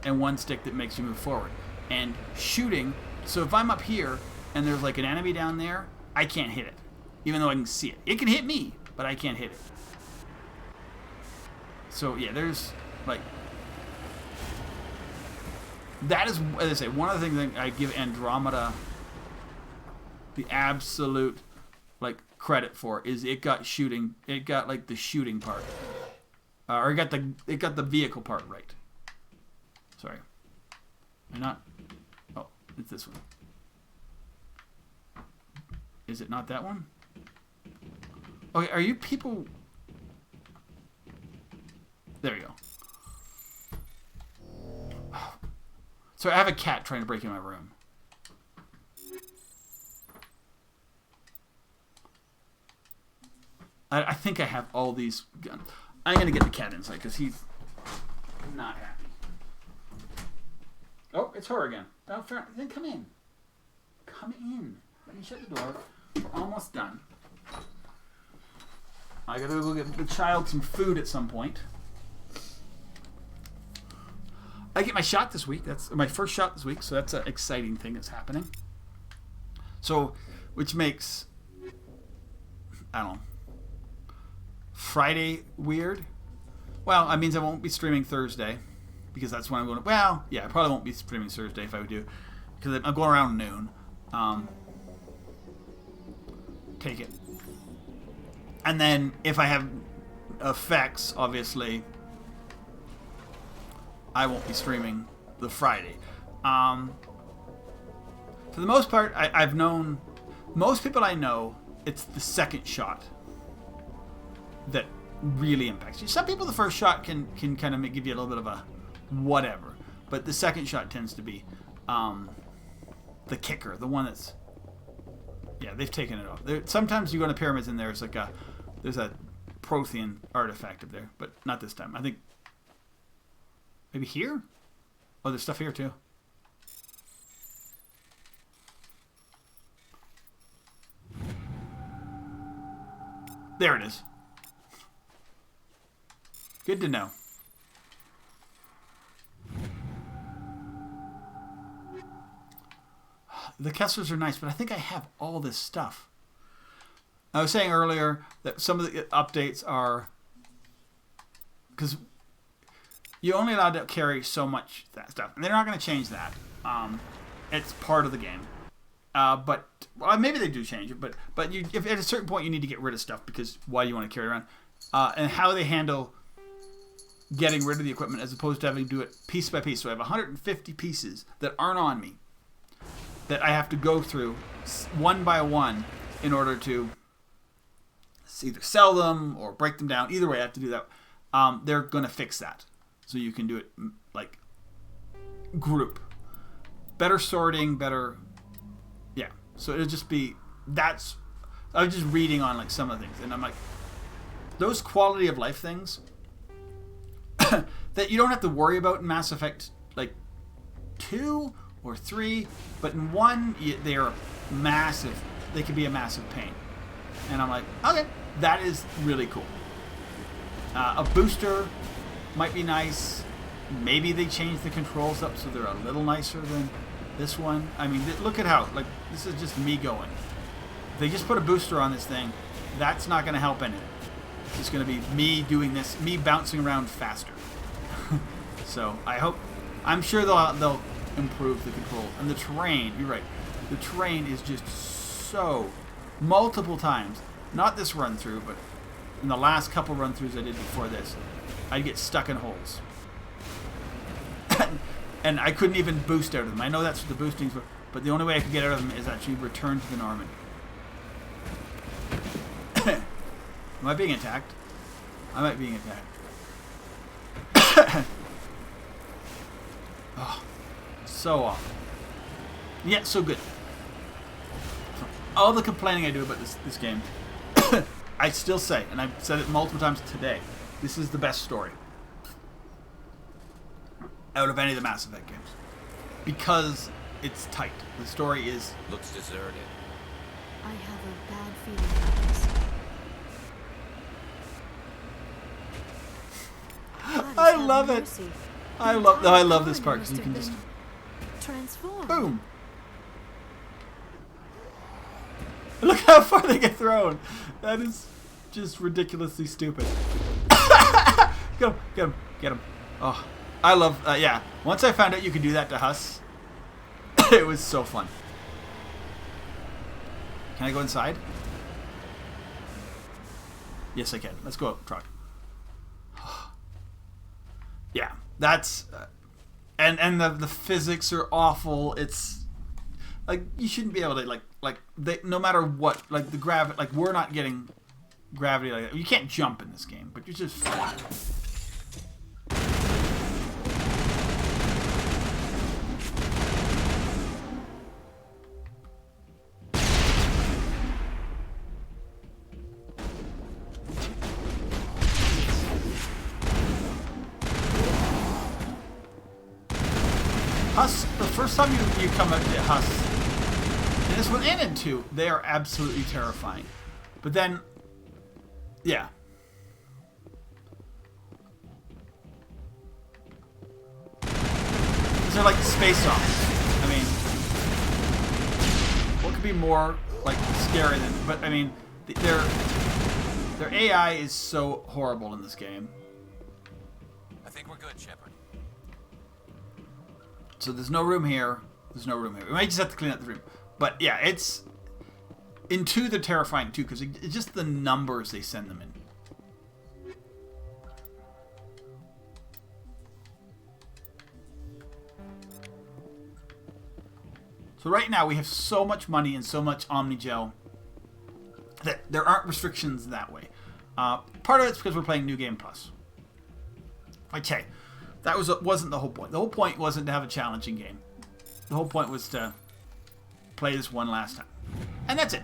and one stick that makes you move forward. And shooting, so if I'm up here and there's like an enemy down there, I can't hit it, even though I can see it. It can hit me, but I can't hit it. So yeah, there's like, that is, as I say, one of the things that I give Andromeda the absolute like credit for is it got shooting. It got like the shooting part, or it got the vehicle part right. Sorry, I'm not. Oh, it's this one. Is it not that one? Okay, are you people? There we go. So I have a cat trying to break in my room. I think I have all these guns. I'm going to get the cat inside because he's not happy. Oh, it's her again. Oh, fair. Then come in. Come in. Let me shut the door. We're almost done. I got to go get the child some food at some point. I get my shot this week. That's my first shot this week, so that's an exciting thing that's happening. So, which makes, I don't know, Friday weird. Well, it means I won't be streaming Thursday, because that's when I'm going to, well, yeah, I probably won't be streaming Thursday if I would do, because I'm going around noon. Take it. And then, if I have effects, obviously, I won't be streaming the Friday. For the most part, I've known most people I know. It's the second shot that really impacts you. Some people, the first shot can kind of give you a little bit of a whatever, but the second shot tends to be the kicker, the one that's, yeah, they've taken it off. Sometimes you go into pyramids and there's like there's a Prothean artifact up there, but not this time. I think maybe here. Oh, there's stuff here too. There it is. Good to know. The Kesslers are nice, but I think I have all this stuff. I was saying earlier that some of the updates are... because you're only allowed to carry so much stuff. And they're not going to change that. It's part of the game. But well, maybe they do change it. But if at a certain point you need to get rid of stuff, because why do you want to carry it around? And how they handle getting rid of the equipment as opposed to having to do it piece by piece. So I have 150 pieces that aren't on me that I have to go through one by one in order to either sell them or break them down. Either way, I have to do that. They're going to fix that. So you can do it like group. Better sorting, better... yeah. So it'll just be... that's... I was just reading on like some of the things, and I'm like, those quality of life things that you don't have to worry about in Mass Effect like 2 or 3, but in 1 they are massive. They can be a massive pain, and I'm like, okay, that is really cool. A booster might be nice. Maybe they change the controls up so they're a little nicer than this one. I mean, look at how, like, this is just me going. If they just put a booster on this thing, that's not going to help any. It's just going to be me doing this, me bouncing around faster. So I hope, I'm sure they'll improve the controls. And the terrain, you're right, the terrain is just so, multiple times, not this run through, but in the last couple run throughs I did before this, I'd get stuck in holes. And I couldn't even boost out of them. I know that's what the boosting's for, but the only way I could get out of them is actually return to the Normandy. Am I being attacked? I might be being attacked. Oh, so awful. Yet so good. All the complaining I do about this game, I still say, and I've said it multiple times today, this is the best story out of any of the Mass Effect games. Because it's tight. The story is... looks deserted. I have a bad feeling about this. I love it. I love this part because you can just transform. Boom. Look how far they get thrown. That is just ridiculously stupid. Get him. Oh, I love. Yeah. Once I found out you could do that to Huss, it was so fun. Can I go inside? Yes, I can. Let's go up, truck. Yeah, that's and the physics are awful. It's like you shouldn't be able to no matter what, like the gravity, like we're not getting gravity like that. You can't jump in this game, but you're just flat. Huss, the first time you come up to Huss, in this one and in 2, they are absolutely terrifying. But then, yeah. They're like space zombies. I mean, what could be more like scary than? But I mean, their AI is so horrible in this game. I think we're good, Shepard. So there's no room here. There's no room here. We might just have to clean up the room. But yeah, it's... in 2, they're terrifying too, because it's just the numbers they send them in. So right now, we have so much money and so much Omnigel that there aren't restrictions that way. Part of it's because we're playing New Game Plus. Okay, that wasn't the whole point. The whole point wasn't to have a challenging game. The whole point was to play this one last time. And that's it.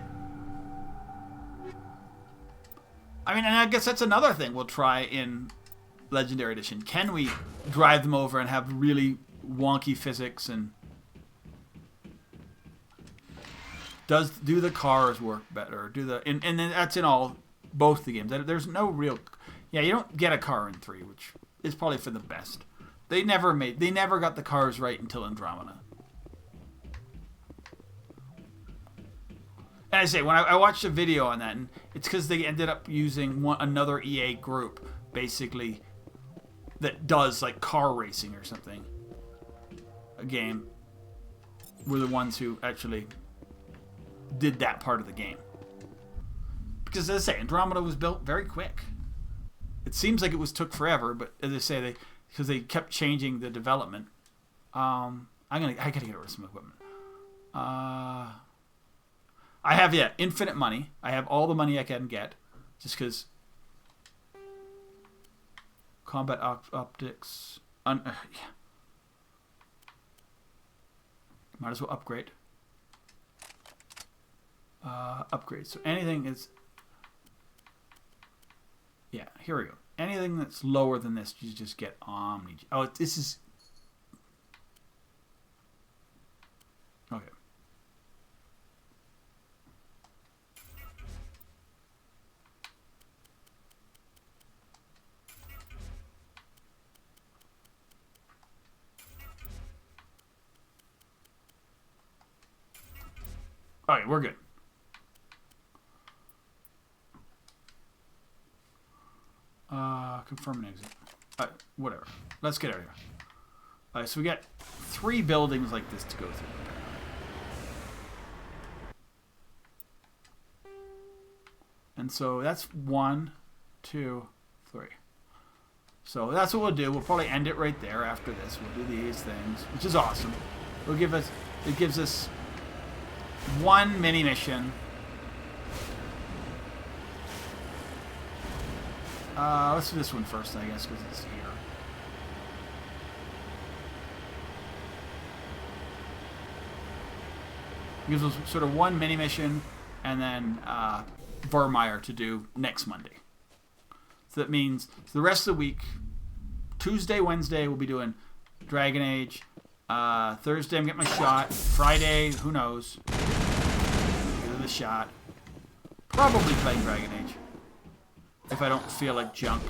I mean, and I guess that's another thing we'll try in Legendary Edition. Can we drive them over and have really wonky physics, and do the cars work better? And then that's in both the games. There's no real, you don't get a car in 3, which is probably for the best. They never got the cars right until Andromeda. And I say, when I watched a video on that, and it's because they ended up using another EA group, basically, that does like car racing or something. A game. Were the ones who actually did that part of the game. Because as I say, Andromeda was built very quick. It seems like it took forever, but as I say, because they kept changing the development. I gotta get rid of some equipment. I have infinite money. I have all the money I can get, just because combat optics. Might as well upgrade. Upgrade. So anything is. Yeah, here we go. Anything that's lower than this, you just get Omni. Oh, this is. Okay. Alright, we're good. Confirm an exit. Alright, whatever. Let's get out of here. Alright, so we got 3 buildings like this to go through. And so that's 1, 2, 3. So that's what we'll do. We'll probably end it right there after this. We'll do these things, which is awesome. It gives us 1 mini mission. Let's do this one first, I guess, because it's here. It gives us sort of 1 mini mission, and then Vermeer to do next Monday. So that means the rest of the week, Tuesday, Wednesday, we'll be doing Dragon Age. Thursday, I'm getting my shot. Friday, who knows? Give it a shot. Probably playing Dragon Age. If I don't feel like junk.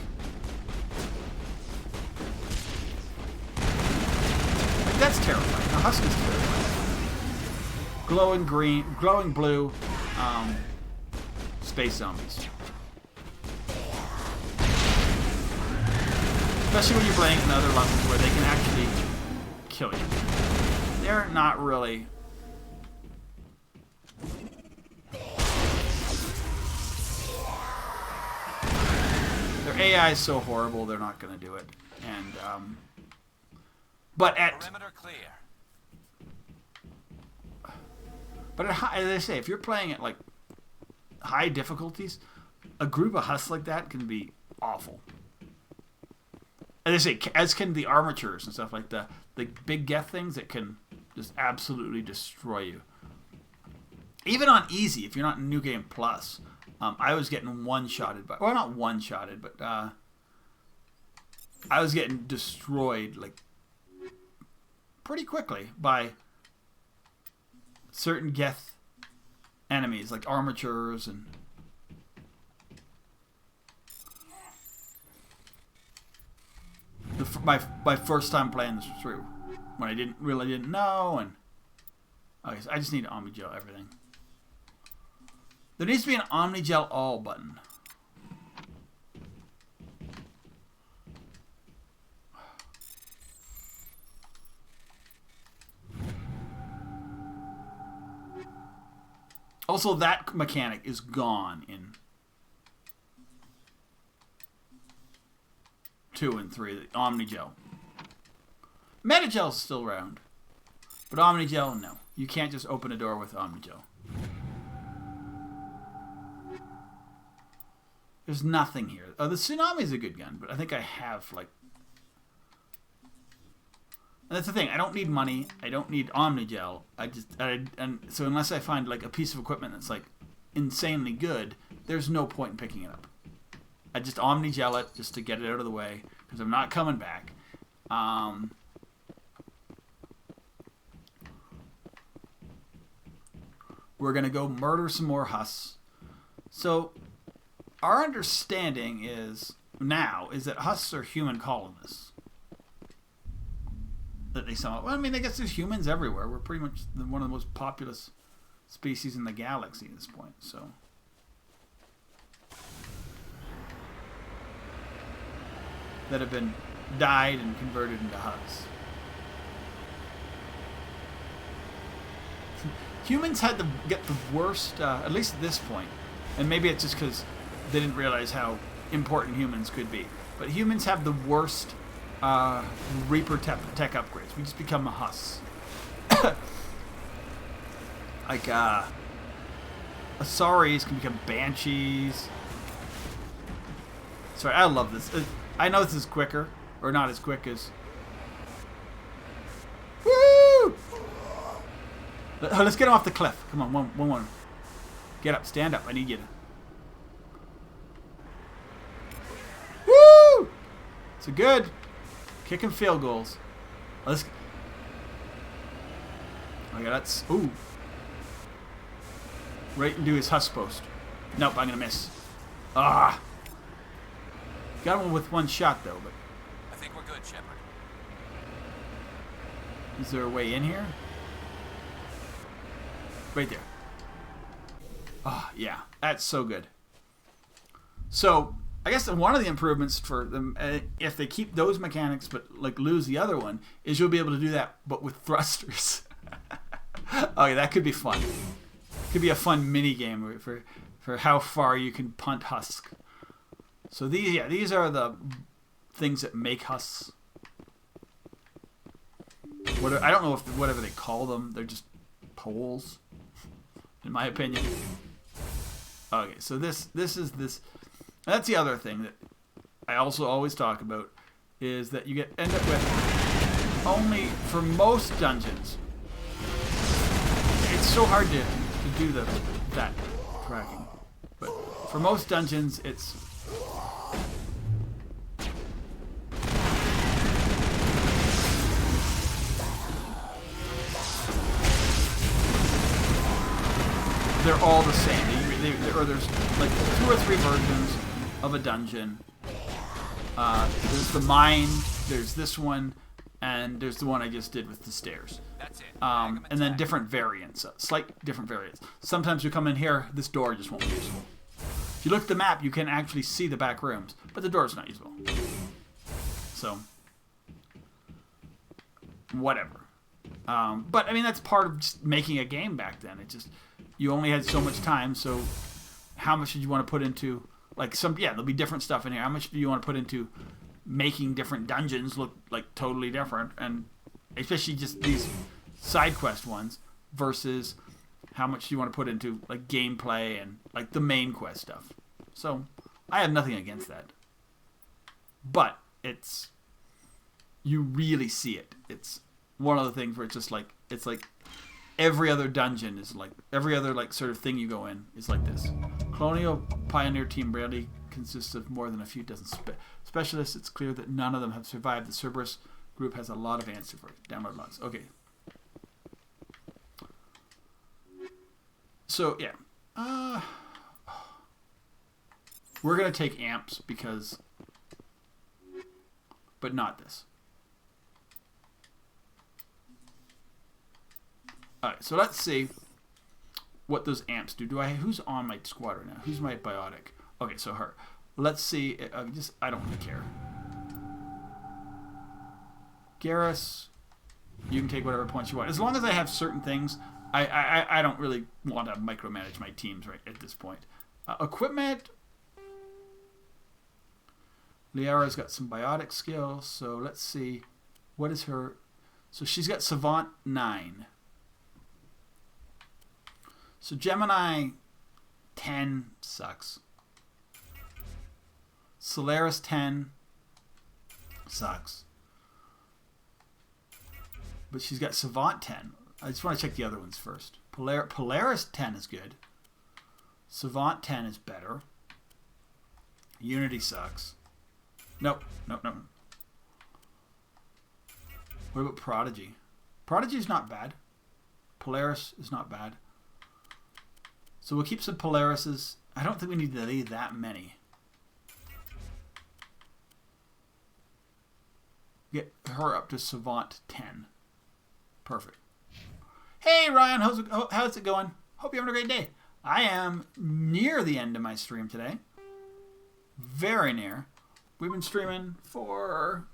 Like, that's terrifying. The husk is terrifying. Glowing green, glowing blue, space zombies. Especially when you're playing in other levels where they can actually kill you. They're not really. Their AI is so horrible, they're not going to do it. And but at high, as I say, if you're playing at like high difficulties, a group of husks like that can be awful. As I say, as can the armatures and stuff like the big Geth things that can just absolutely destroy you. Even on easy, if you're not in New Game Plus, I was getting one-shotted by, well, not one-shotted, but I was getting destroyed like pretty quickly by certain Geth enemies, like armatures and. My first time playing this through, when I didn't know, and okay, so I just need to Omnigel everything. There needs to be an Omnigel all button. Also, that mechanic is gone in 2 and 3, the Omnigel. Metagel is still around, but Omnigel, no. You can't just open a door with Omnigel. There's nothing here. Oh, the Tsunami is a good gun, but I think I have, like... And that's the thing. I don't need money. I don't need Omnigel. And so unless I find, like, a piece of equipment that's, like, insanely good, there's no point in picking it up. I just Omnigel it just to get it out of the way, because I'm not coming back. We're going to go murder some more Husks. So, our understanding is that Husks are human colonists. That they somehow... Well, I mean, I guess there's humans everywhere. We're pretty much one of the most populous species in the galaxy at this point, so... that have been died and converted into Husks. Humans had to get the worst, at least at this point, and maybe it's just because they didn't realize how important humans could be, but humans have the worst Reaper tech upgrades. We just become a Husk. Like, Asaris can become Banshees. Sorry, I love this. I know this is quicker, or not as quick as... Woo! Let's get him off the cliff. Come on, one. Get up, stand up. I need you to... Woo! It's a good kicking field goals. Let's... Okay, that's... Ooh. Right into his Husk post. Nope, I'm going to miss. Ah! Got him with one shot, though, but... I think we're good, Shepard. Is there a way in here? Right there. Oh, yeah. That's so good. So, I guess one of the improvements for them, if they keep those mechanics but, like, lose the other one, is you'll be able to do that, but with thrusters. Okay, that could be fun. Could be a fun mini-game for how far you can punt Husk. So these are the things that make Husks. I don't know if whatever they call them, they're just poles, in my opinion. Okay, so this is this. That's the other thing that I also always talk about, is that you end up with only, for most dungeons, it's so hard to do that tracking, but for most dungeons it's they're all the same. Or there's like 2 or 3 versions of a dungeon. There's the mine, there's this one, and there's the one I just did with the stairs. That's it. And then different variants, slight different variants. Sometimes you come in here, this door just won't be useful. If you look at the map, you can actually see the back rooms, but the door's not useful. So, whatever. But I mean, that's part of just making a game back then. It just, you only had so much time, so how much did you want to put into, like, there'll be different stuff in here. How much do you want to put into making different dungeons look like totally different, and especially just these side quest ones, versus how much do you want to put into like gameplay and like the main quest stuff. So I have nothing against that, but it's, you really see it. It's one of the things where it's just like, it's like every other dungeon is like, every other like sort of thing you go in is like this. Colonial Pioneer Team rarely consists of more than a few dozen specialists. It's clear that none of them have survived. The Cerberus group has a lot of answer for it. Download logs. Okay. So, yeah. We're going to take amps because... But not this. Alright, so let's see what those amps do. Who's on my squad right now? Who's my biotic? Okay, so her. Let's see. I don't really care. Garrus, you can take whatever points you want. As long as I have certain things, I don't really want to micromanage my teams right at this point. Equipment. Liara's got some biotic skills, so let's see. What is her... So she's got Savant 9. So Gemini 10 sucks. Solaris 10 sucks. But she's got Savant 10. I just want to check the other ones first. Polaris 10 is good. Savant 10 is better. Unity sucks. Nope. Nope. Nope. What about Prodigy? Prodigy is not bad. Polaris is not bad. So we'll keep some Polarises. I don't think we need to leave that many. Get her up to Savant 10. Perfect. Hey Ryan, how's it going? Hope you're having a great day. I am near the end of my stream today. Very near. We've been streaming for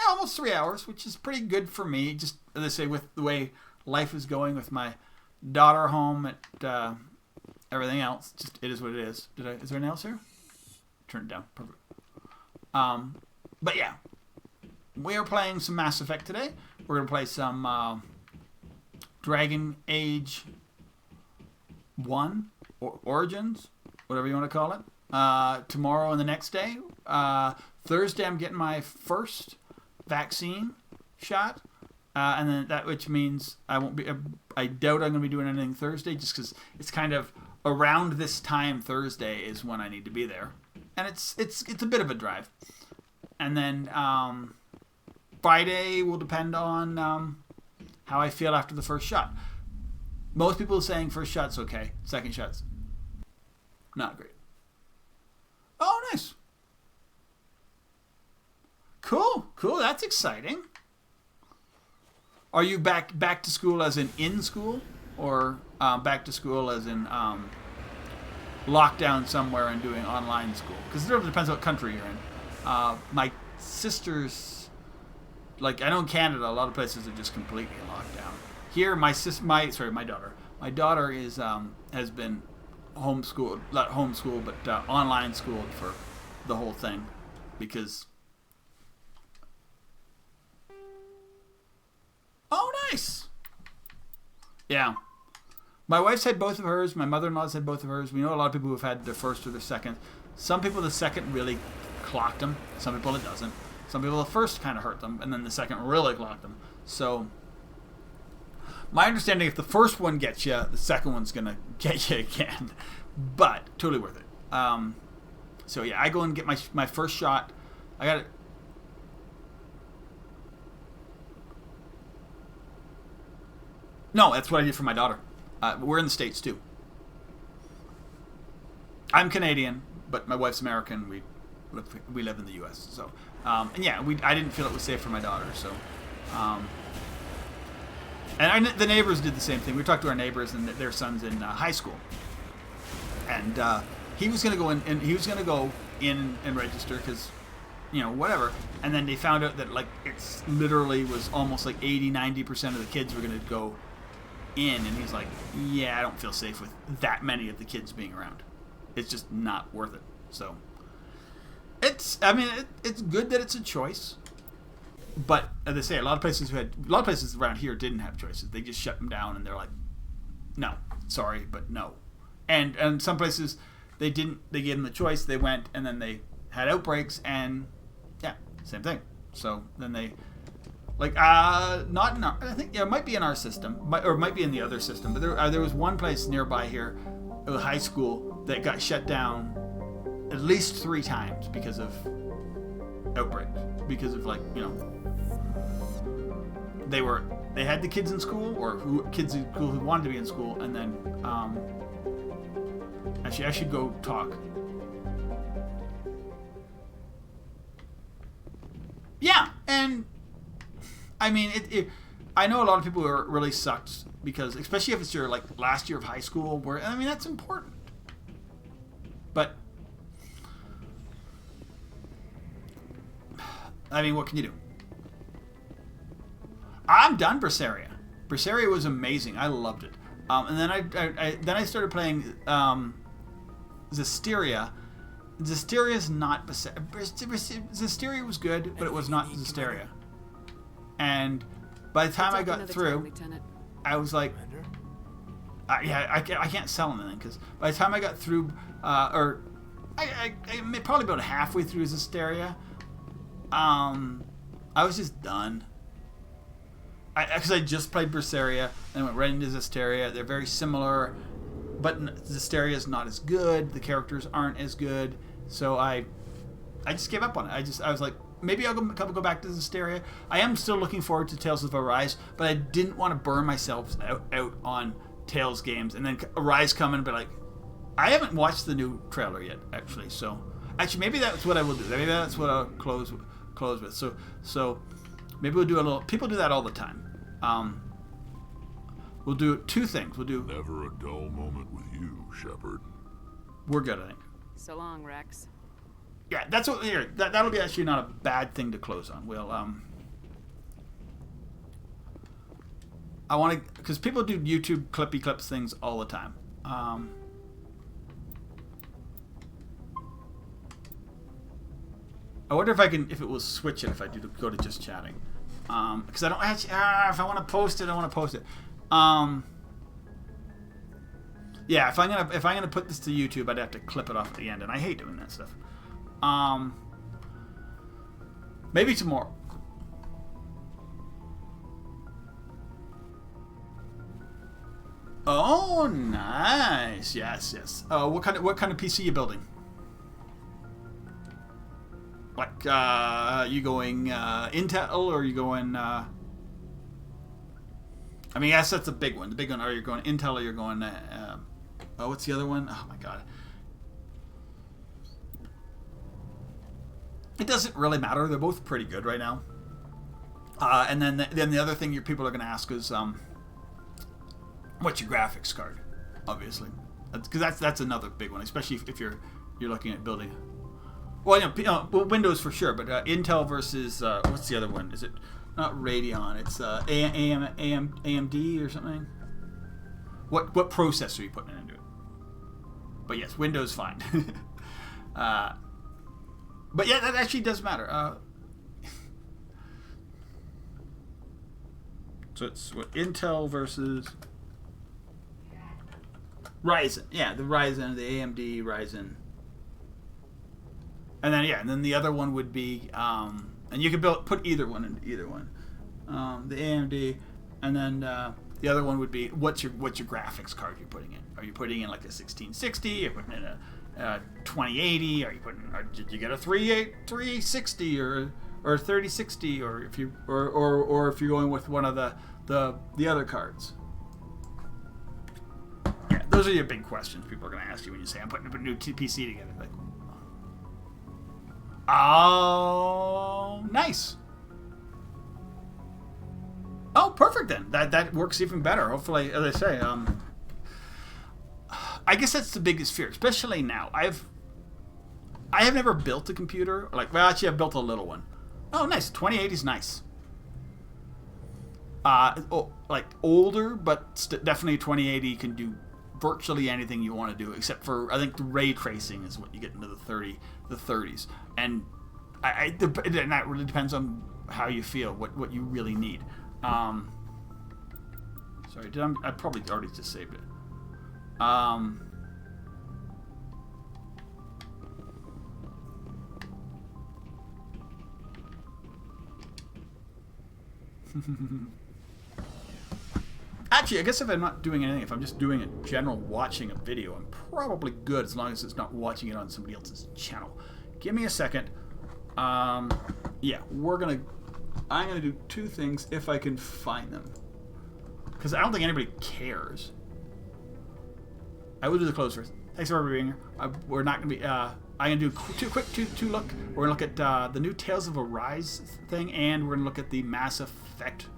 almost 3 hours, which is pretty good for me. Just, as I say, with the way life is going with my daughter home at everything else. Just, it is what it is. Is there anything else here? Turn it down. Perfect. But yeah. We are playing some Mass Effect today. We're going to play some Dragon Age 1 or Origins, whatever you want to call it. Tomorrow and the next day. Thursday I'm getting my first vaccine shot. And then that, which means I doubt I'm going to be doing anything Thursday, just because it's kind of around this time Thursday is when I need to be there. And it's a bit of a drive. And then Friday will depend on how I feel after the first shot. Most people are saying first shot's okay. Second shot's not great. Oh, nice. Cool. That's exciting. Are you back to school as in school? Or back to school as in lockdown somewhere and doing online school? Because it really depends what country you're in. My sister's, like, I know in Canada a lot of places are just completely locked down. Here, my daughter. My daughter is has been homeschooled, not homeschooled, but online schooled for the whole thing, because. Oh, nice. Yeah. My wife's had both of hers. My mother-in-law's had both of hers. We know a lot of people who've had their first or their second. Some people, the second really clocked them. Some people, it doesn't. Some people, the first kind of hurt them, and then the second really clocked them. So, my understanding, if the first one gets you, the second one's going to get you again. But, totally worth it. So, yeah, I go and get my first shot. I got it. No, that's what I did for my daughter. We're in the States, too. I'm Canadian, but my wife's American. We live in the U.S. So, and yeah, I didn't feel it was safe for my daughter. So, the neighbors did the same thing. We talked to our neighbors, and their son's in high school, and he was going to go in, and he was going to go in and register because, whatever. And then they found out that, like, it's literally was almost like 80-90% of the kids were going to go in, and he's like, yeah, I don't feel safe with that many of the kids being around. It's just not worth it. So it's good that it's a choice, but as I say, a lot of places around here didn't have choices. They just shut them down, and they're like, no, sorry, but no. And some places they didn't. They gave them the choice. They went, and then they had outbreaks, and yeah, same thing. So then they. Like, not in our, I think, it might be in our system, or it might be in the other system, but there was one place nearby here, a high school, that got shut down at least 3 times because of outbreaks. Because of, like, they had the kids in school, or kids in school who wanted to be in school, and then, actually, I should go talk. Yeah, and I mean, I know a lot of people are really sucked because, especially if it's your last year of high school, where that's important. But what can you do? I'm done Berseria. Berseria was amazing. I loved it. And then I started playing Zestiria. Zestiria is not Zestiria was good, but it was not Zestiria. And by the time I got through, I was like, I can't sell anything, because by the time I got through, or I'm probably about halfway through Zestiria. I was just done. Because I just played Berseria and went right into Zestiria. They're very similar, but Zestiria is not as good. The characters aren't as good, so I just gave up on it. I was like, maybe I'll go back to Zestiria. I am still looking forward to Tales of Arise, but I didn't want to burn myself out on Tales games and then Arise come and be like, I haven't watched the new trailer yet, actually. So actually, maybe that's what I will do. Maybe that's what I'll close with. So maybe we'll do a little. People do that all the time. We'll do two things. We'll do. Never a dull moment with you, Shepard. We're good, I think. So long, Rex. Yeah, that's what. Here, that'll be actually not a bad thing to close on. We'll I want to, because people do YouTube clippy clips things all the time. I wonder if it will switch it if I do go to just chatting. Because I don't actually. If I want to post it, I want to post it. Yeah, if I'm gonna put this to YouTube, I'd have to clip it off at the end, and I hate doing that stuff. Maybe tomorrow. Oh, nice. Yes. What kind of PC are you building? Like, you going Intel, or are you going? I mean, yes, that's a big one. The big one. Are you going Intel, or you're going? What's the other one? Oh my God. It doesn't really matter. They're both pretty good right now. And then the other thing people are going to ask is, what's your graphics card? Obviously, because that's another big one, especially if you're looking at building. Well, Windows for sure, but Intel versus what's the other one? Is it not Radeon? It's AMD or something. What processor are you putting into it? But yes, Windows fine. But yeah, that actually does matter. So it's what Intel versus Ryzen. Yeah, the Ryzen, the AMD Ryzen. And then the other one would be, and you could put either one into either one. The AMD, and then the other one would be what's your graphics card you're putting in? Are you putting in like a 1660? Are you putting in a 2080? Are you did you get a 360 or 3060? Or if you or if you're going with one of the other cards? Yeah, those are your big questions people are going to ask you when you say I'm putting a new PC together. Like, oh, nice. Oh, perfect then. That works even better. Hopefully, as I say, I guess that's the biggest fear, especially now. I have never built a computer. Actually, I've built a little one. Oh, nice. 2080 is nice. Older, but definitely 2080 can do virtually anything you want to do, except for I think the ray tracing is what you get into the 30s, and and that really depends on how you feel, what you really need. Sorry, I probably already just saved it. Actually, I guess if I'm not doing anything, if I'm just doing a general watching a video, I'm probably good as long as it's not watching it on somebody else's channel. Give me a second. Yeah, I'm gonna do two things if I can find them, because I don't think anybody cares. I will do the close first. Thanks for being here. We're not gonna be. I'm gonna do two look. We're gonna look at the new Tales of Arise thing, and we're gonna look at the Mass Effect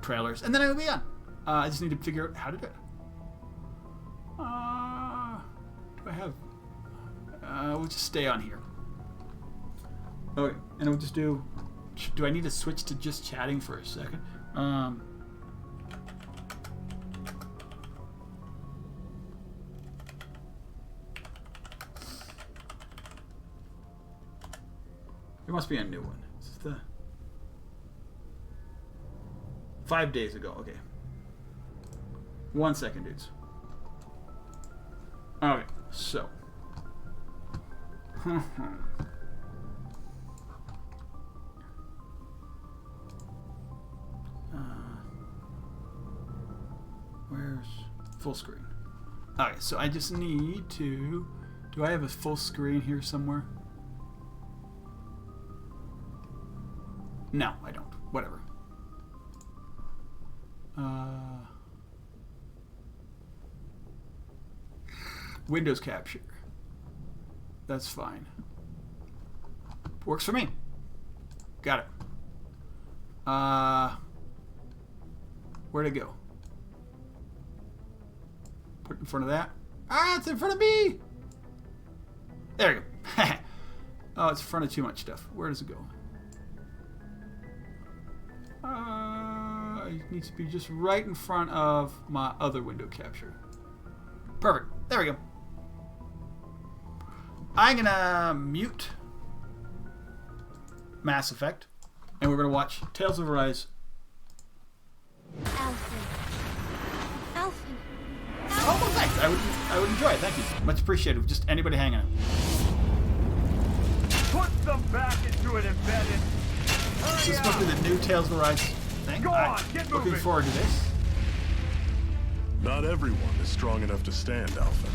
trailers, and then I'll be on. I just need to figure out how to do it. Do I have? We'll just stay on here. Okay, and we'll just do. Do I need to switch to just chatting for a second? There must be a new one. Is this the 5 days ago? Okay. 1 second, dudes. Okay, so Where's full screen? Alright, so I just need to... Do I have a full screen here somewhere? No, I don't. Whatever. Windows capture. That's fine. Works for me. Got it. Where'd it go? Put it in front of that. Ah, it's in front of me! There you go. Oh, it's in front of too much stuff. Where does it go? It needs to be just right in front of my other window capture. Perfect. There we go. I'm gonna mute Mass Effect, and we're gonna watch Tales of Arise. Alfred. Oh, well, thanks. I would enjoy it. Thank you. Much appreciated. Just anybody hanging out. Put them back into an embedded. This is supposed to be the new Tales of Arise thing. Go on, get moving. Looking forward to this. Not everyone is strong enough to stand, Alpha.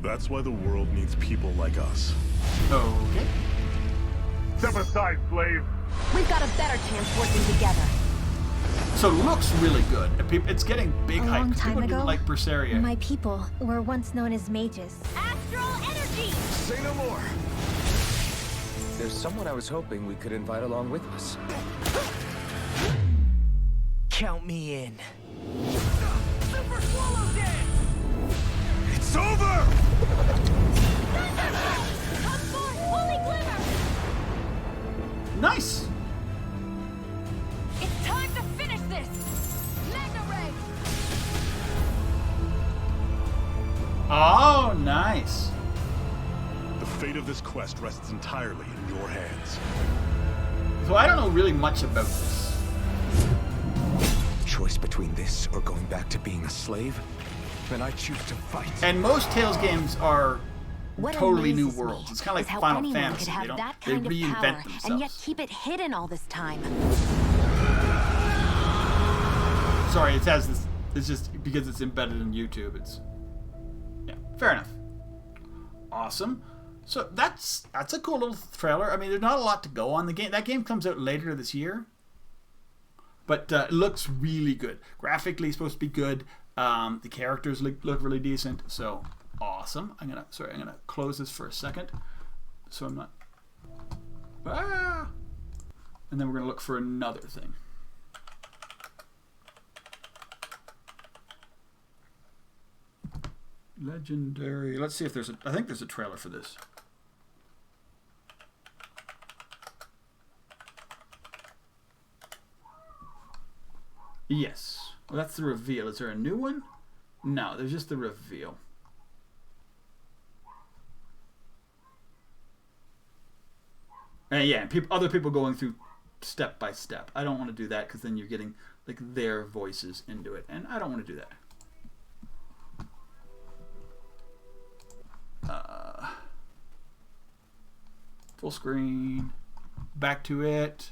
That's why the world needs people like us. Okay. Step aside, slave. We've got a better chance working together. So it looks really good. It's getting big hype. A long time People ago, didn't like Berseria. my people were once known as mages. Astral energy! Say no more. There's someone I was hoping we could invite along with us. Count me in. Super Swallow Dance! It's over! Come forth, holy glimmer! Nice. It's time to finish this! Magna Ray! Oh, nice. The fate of this quest rests entirely in your hands. So I don't know really much about this. Choice between this or going back to being a slave? Then I choose to fight. And most Tales games are What totally new amazes me worlds. It's kind of is like how Final anyone Fantasy. could have You know? that They kind of reinvent power themselves. and yet keep it hidden all this time. Sorry, it has this. It's just because it's embedded in YouTube. It's yeah, fair enough. Awesome. So that's a cool little trailer. I mean, there's not a lot to go on the game. That game comes out later this year, but it looks really good. Graphically, it's supposed to be good. The characters look really decent. So awesome. I'm gonna close this for a second, so I'm not. And then we're gonna look for another thing. Legendary. Let's see if there's a. I think there's a trailer for this. Yes. Well, that's the reveal. Is there a new one? No, there's just the reveal. And yeah, other people going through step by step. I don't want to do that because then you're getting like their voices into it, and I don't want to do that. Full screen. Back to it.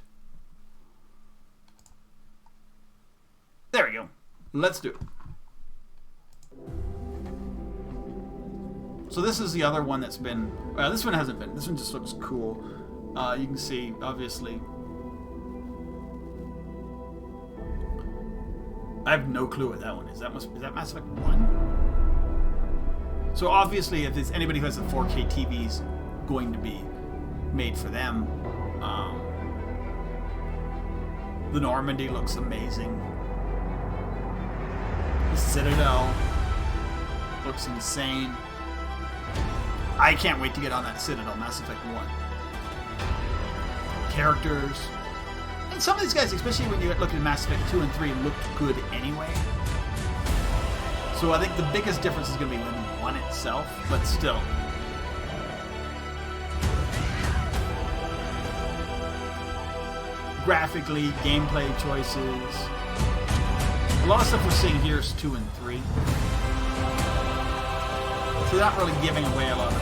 There we go. Let's do it. So this is the other one that's been... this one hasn't been. This one just looks cool. You can see, obviously... I have no clue what that one is. Is that Mass Effect 1? So obviously, if there's anybody who has a 4K TV's going to be made for them. The Normandy looks amazing. The Citadel looks insane. I can't wait to get on that Citadel, Mass Effect 1. Characters. And some of these guys, especially when you look at Mass Effect 2 and 3, looked good anyway. So I think the biggest difference is going to be in 1 itself, but still. Graphically, gameplay choices. A lot of stuff we're seeing here is 2 and 3. So they're not really giving away a lot of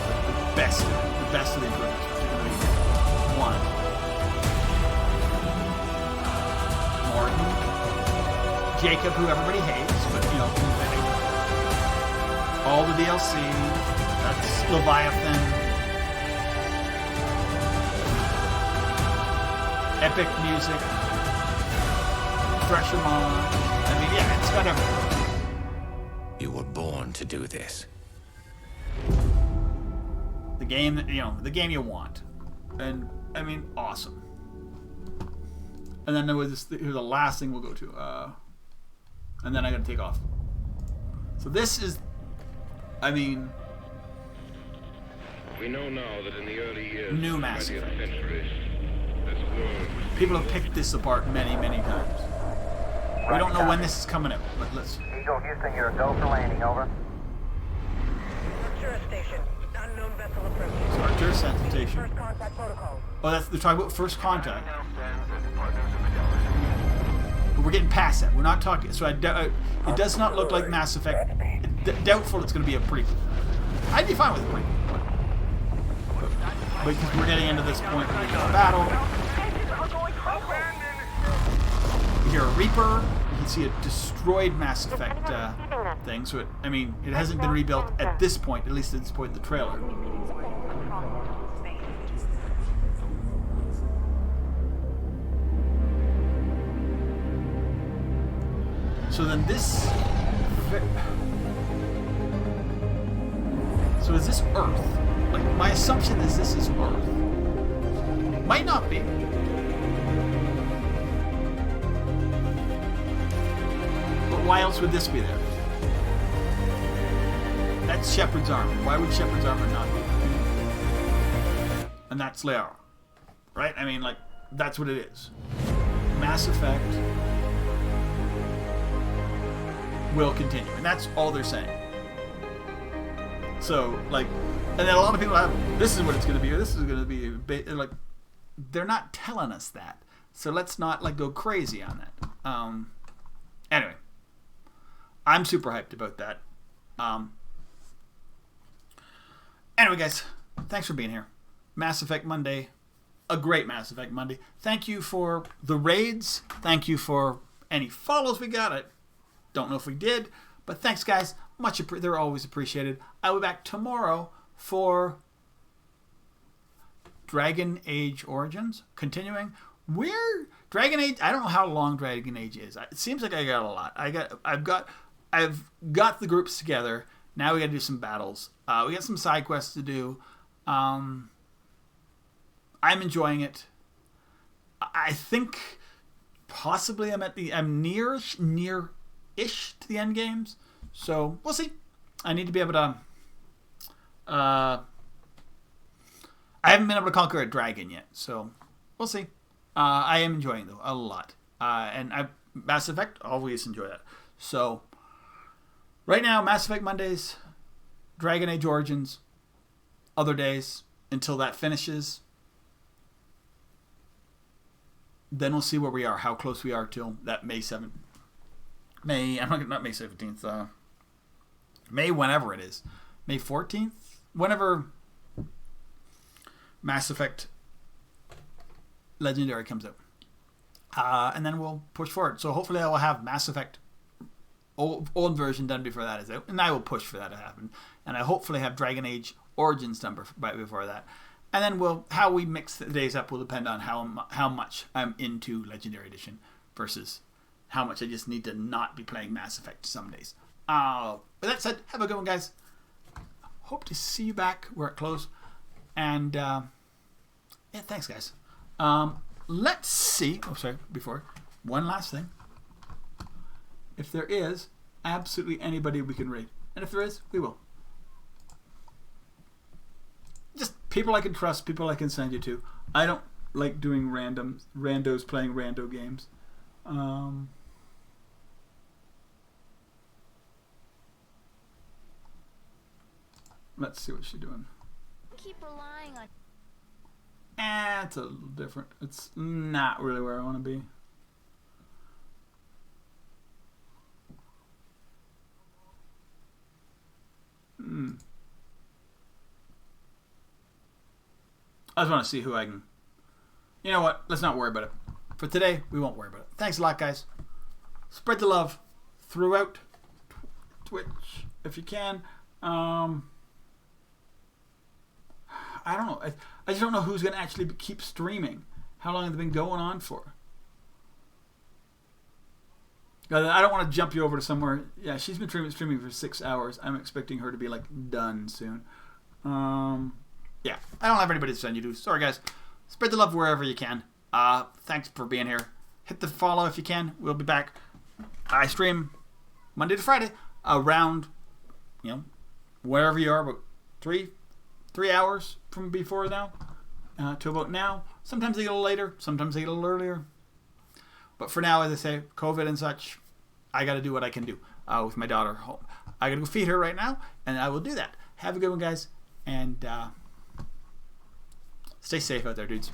best of the improvements, which are going to be one, Morton, Jacob, who everybody hates, but you know, all the DLC. That's Leviathan. Epic music. Thresher mod. I mean, yeah, it's got everything. You were born to do this. The game that, you know, the game you want. And, I mean, awesome. And then there was this, here's the last thing we'll go to. And then I gotta take off. So this is, I mean, we know now that in the early years new of the Mass 20th Effect. century, this world was People have picked this apart many, many times. We don't know when this is coming out, but let's. Eagle Houston, you're a go for landing, over. Arcturus Station. Unknown vessel approaching. So Arcturus Station. First contact protocol. Oh, that's, they're talking about first contact. But we're getting past that. We're not talking. So it does not look like Mass Effect. Doubtful it's going to be a prequel. I'd be fine with a prequel. But because we're getting into this point where we got a battle. You hear a Reaper. You can see a destroyed Mass Effect thing. So, I mean, it hasn't been rebuilt at this point, at least at this point in the trailer. So then this... So is this Earth? Like, my assumption is this is Earth. Might not be. But why else would this be there? That's Shepard's armor. Why would Shepard's armor not be there? And that's Liara. Right? I mean, like, that's what it is. Mass Effect will continue. And that's all they're saying. So, like, and then a lot of people have, this is what it's going to be, or this is going to be, like, they're not telling us that. So let's not, like, go crazy on that. Anyway, I'm super hyped about that. Anyway, guys, thanks for being here. Mass Effect Monday, a great Mass Effect Monday. Thank you for the raids. Thank you for any follows we got. I don't know if we did, but thanks, guys. They're always appreciated. I'll be back tomorrow for Dragon Age Origins. Continuing. Dragon Age, I don't know how long Dragon Age is. It seems like I got a lot. I've got the groups together. Now we got to do some battles. We got some side quests to do. I'm enjoying it. I think possibly I'm near-ish to the end games. So we'll see. I need to be able to. I haven't been able to conquer a dragon yet, so we'll see. I am enjoying though a lot, and Mass Effect always enjoy that. So right now, Mass Effect Mondays, Dragon Age Origins, other days until that finishes. Then we'll see where we are, how close we are till that May 7th. Not May 17th. May whenever it is. May 14th? Whenever Mass Effect Legendary comes out. And then we'll push forward. So hopefully I will have Mass Effect old version done before that is out. And I will push for that to happen. And I hopefully have Dragon Age Origins done right before that. And then how we mix the days up will depend on how much I'm into Legendary Edition versus how much I just need to not be playing Mass Effect some days. With that said, have a good one, guys. Hope to see you back where it close. And, yeah, thanks, guys. Let's see. Oh, sorry, before. One last thing. If there is absolutely anybody we can raid. And if there is, we will. Just people I can trust, people I can send you to. I don't like doing randos playing rando games. Let's see what she's doing. Keep relying on. It's a little different. It's not really where I want to be. I just want to see who I can... You know what? Let's not worry about it. For today, we won't worry about it. Thanks a lot, guys. Spread the love throughout Twitch if you can. I don't know. I just don't know who's going to actually keep streaming. How long have they been going on for? I don't want to jump you over to somewhere. Yeah, she's been streaming for 6 hours. I'm expecting her to be like done soon. Yeah, I don't have anybody to send you to. Sorry, guys. Spread the love wherever you can. Thanks for being here. Hit the follow if you can. We'll be back. I stream Monday to Friday around, wherever you are, about 3 hours from before now to about now. Sometimes they get a little later. Sometimes they get a little earlier. But for now, as I say, COVID and such, I got to do what I can do with my daughter home. I got to go feed her right now, and I will do that. Have a good one, guys, and stay safe out there, dudes.